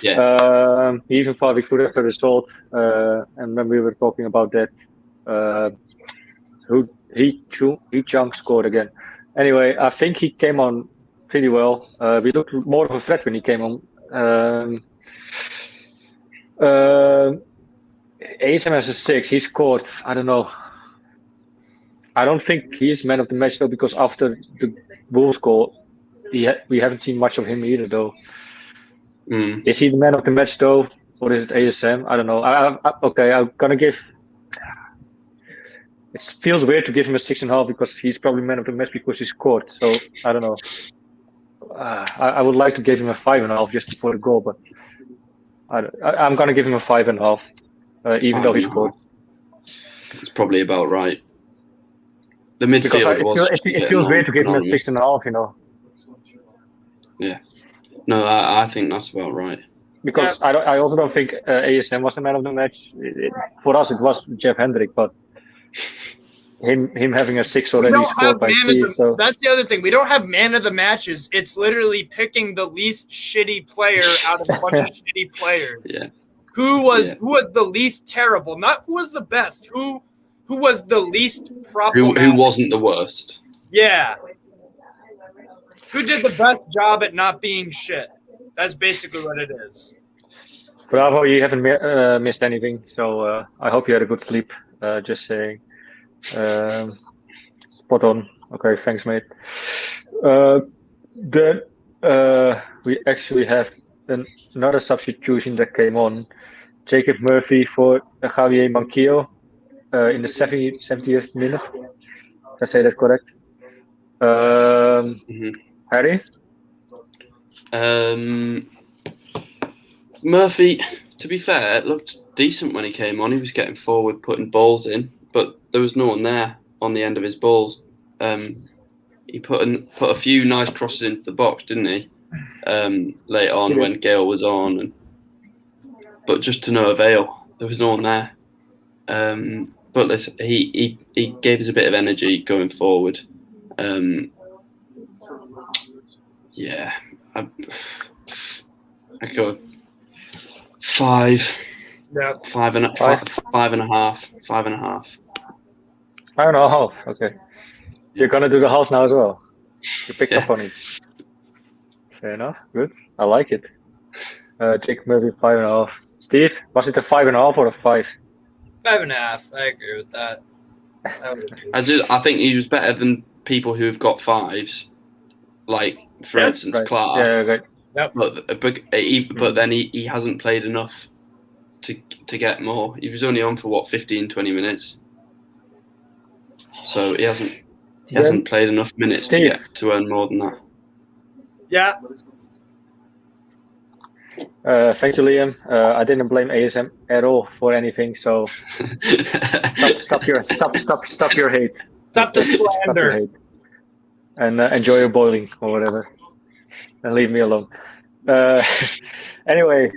He even thought we could have a result. And when we were talking about that, He Chung scored again. Anyway, I think he came on pretty well. We looked more of a threat when he came on. ASM has a 6. He scored. I don't know. I don't think he's man of the match though, because after the Wolves goal, we haven't seen much of him either though. Is he the man of the match though, or is it ASM? I don't know. Okay, I'm gonna give. It feels weird to give him a 6.5 because he's probably man of the match because he scored. So I don't know. I would like to give him a 5.5 just before the goal, but I'm gonna give him a 5.5, even though he scored. It's probably about right. The midfield it feels weird to give him a 6.5, you know. Yeah. No, I think that's about right. Because I also don't think ASM was the man of the match. For us, it was Jeff Hendrick, but him having a 6 already scored by Steve. So that's the other thing. We don't have man of the matches. It's literally picking the least shitty player out of a bunch of shitty players. Yeah. Who was the least terrible? Not who was the best. Who was the least problematic? Who wasn't the worst? Yeah. Who did the best job at not being shit? That's basically what it is. Bravo, you haven't missed anything. So I hope you had a good sleep. Just saying. Spot on. Okay, thanks, mate. Then we actually have another substitution that came on. Jacob Murphy for Javier Manquillo in the 70th minute. Did I say that correct? Harry? Murphy, to be fair, looked decent when he came on. He was getting forward, putting balls in, but there was no one there on the end of his balls. He put a few nice crosses into the box, didn't he? Late on when Gale was on, but just to no avail. There was no one there. But listen, he gave us a bit of energy going forward. Yeah, I go 5. Yeah, 5.5. 5.5. 5.5. Okay, you're gonna do the halves now as well. You picked up on it. Fair enough. Good. I like it. Jake Murphy 5.5. Steve, was it a 5.5 or a 5? 5.5. I agree with that. I think he was better than people who've got 5s, like for instance Clark. Yeah, okay. Yep. But then he hasn't played enough to get more. He was only on for 15-20 minutes, so he hasn't played enough minutes to earn more than that. Yeah. Thank you, Liam. I didn't blame ASM at all for anything, so stop your hate. Stop the slander. Stop your hate. And enjoy your boiling or whatever, and leave me alone. Anyway,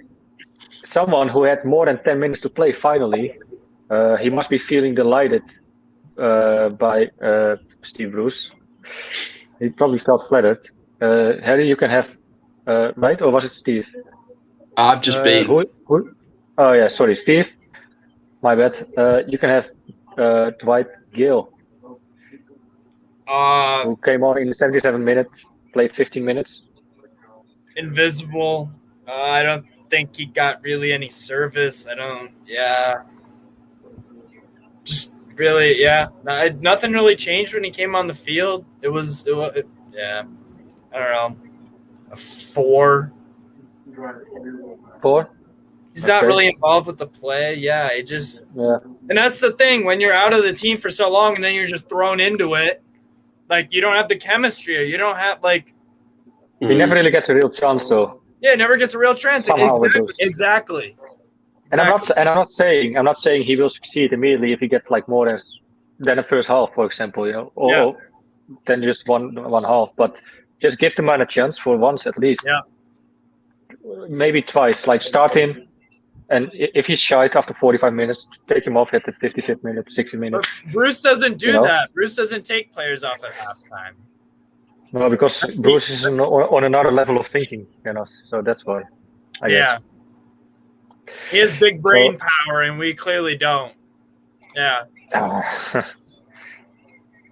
someone who had more than 10 minutes to play finally, he must be feeling delighted by Steve Bruce. He probably felt flattered. Harry, you can have, right? Or was it Steve? I've just been. Who? Oh, yeah, sorry, Steve. My bad. You can have Dwight Gale. Who came on in the 77 minutes, played 15 minutes. Invisible. I don't think he got really any service. Just really, nothing really changed when he came on the field. It was I don't know, a 4. 4? He's not really involved with the play. Yeah, and that's the thing, when you're out of the team for so long and then you're just thrown into it, like you don't have the chemistry, or you don't have he never really gets a real chance though. Yeah, never gets a real chance. Exactly. And I'm not saying he will succeed immediately if he gets like more than the first half, for example, or than just one half. But just give the man a chance for once at least. Yeah. Maybe twice. Like start him, and if he's shite after 45 minutes, take him off at the 55th minute, 60 minutes. But Bruce doesn't do that. Bruce doesn't take players off at halftime. No, because Bruce is on another level of thinking than us, so that's why. I guess. He has big brain power, and we clearly don't. Yeah.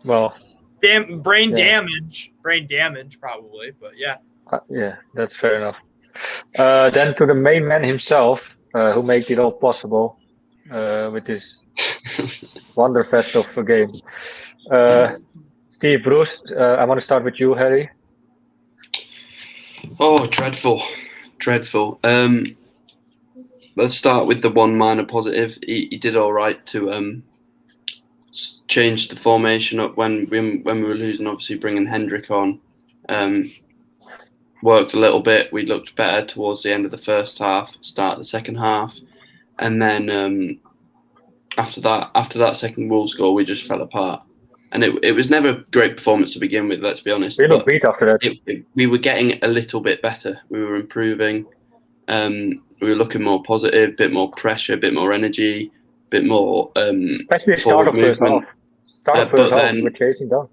Well. Brain damage, probably, but yeah. Yeah, that's fair enough. Then to the main man himself, who made it all possible with this wonderfest of a game. Steve Bruce, I want to start with you, Harry. Oh, dreadful. Let's start with the one minor positive. He did all right to change the formation up when we were losing. Obviously, bringing Hendrick on worked a little bit. We looked better towards the end of the first half, start of the second half, and then after that second Wolves goal, we just fell apart. And it was never a great performance to begin with. Let's be honest. We looked beat after that. We were getting a little bit better. We were improving. We were looking more positive, a bit more pressure, a bit more energy, a bit more especially start of first half. Start of first half, we're chasing down.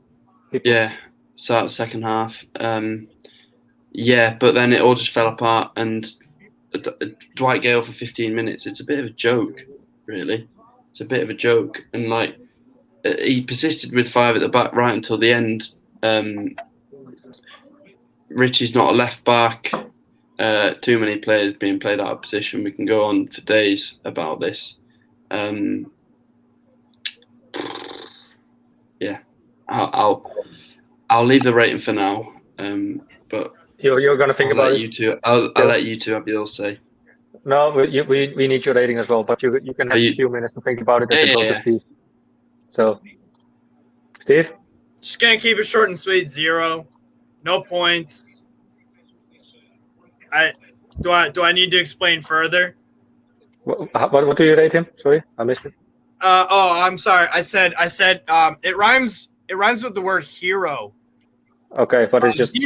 Yeah, start of second half. Yeah, but then it all just fell apart. And Dwight Gale for 15 minutes, it's a bit of a joke, really. It's a bit of a joke. And like, he persisted with 5 at the back right until the end. Richie's not a left back. Too many players being played out of position. We can go on for days about this. Yeah, I'll leave the rating for now. But you're gonna think about it. I'll let you two have your say. No, we need your rating as well. But you can have a few minutes to think about it. Yeah. Steve. So, Steve? Just gonna keep it short and sweet. 0, no points. Do I need to explain further? What do you rate him? Sorry, I missed it. I'm sorry. I said it rhymes with the word hero. Okay, but it's just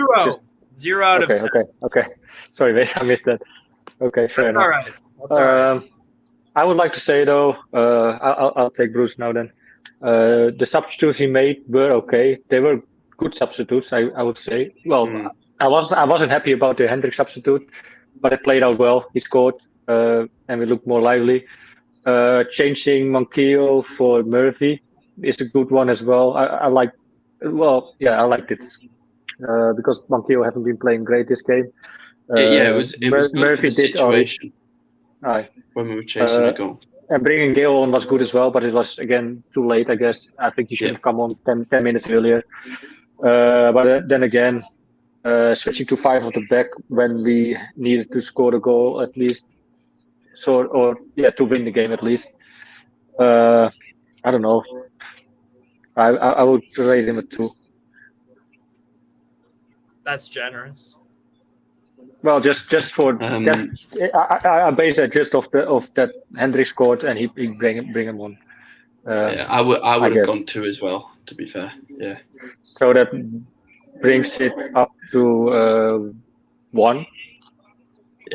0 out of 10. Okay. Sorry, mate, I missed that. Okay, fair enough. All right. That's all right. I would like to say though, I'll take Bruce now then. The substitutes he made were okay. They were good substitutes, I would say. Well, I wasn't happy about the Hendrick substitute, but it played out well. He scored, and we looked more lively. Changing Monquillo for Murphy is a good one as well. I liked it because Monquillo hasn't been playing great this game. It was Murphy good for the situation when we were chasing the goal. And bringing Gale on was good as well, but it was again too late, I guess. I think he should have come on 10 minutes earlier. But then again, switching to 5 at the back when we needed to score the goal at least, to win the game at least. I don't know. I would rate him a 2. That's generous. Well, just for that, I base that just off that Hendrick scored and he bring him on. I would have gone 2 as well. To be fair, yeah. So that brings it up to 1,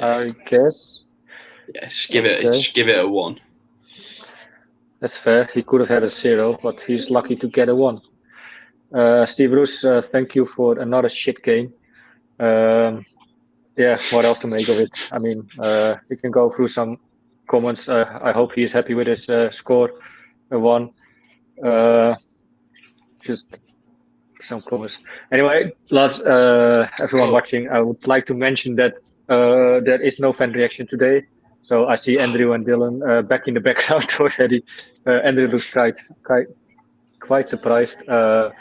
I guess. Yes, give it a 1. That's fair. He could have had a 0, but he's lucky to get a 1. Steve Bruce, thank you for another shit game. What else to make of it? I mean, we can go through some comments. I hope he's happy with his score, a 1. Just some comments. Anyway, lads, everyone watching, I would like to mention that there is no fan reaction today. So I see Andrew and Dylan back in the background already. Andrew looks quite surprised. We're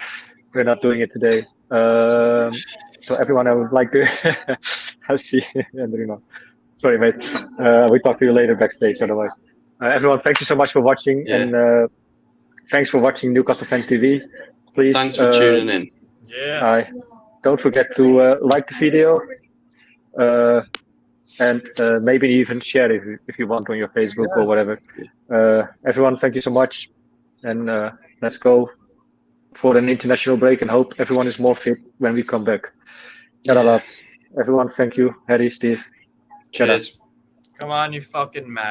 not doing it today. So everyone, I would like to. I see Andrew now. Sorry, mate. We'll talk to you later backstage. Otherwise, everyone, thank you so much for watching, and thanks for watching Newcastle Fans TV. Please. Thanks for tuning in. Yeah. Don't forget to like the video. And maybe even share it if you want on your Facebook or whatever. Everyone, thank you so much. And let's go for an international break and hope everyone is more fit when we come back. Lads. Everyone, thank you. Harry, Steve. Cheers. Come on, you fucking mad.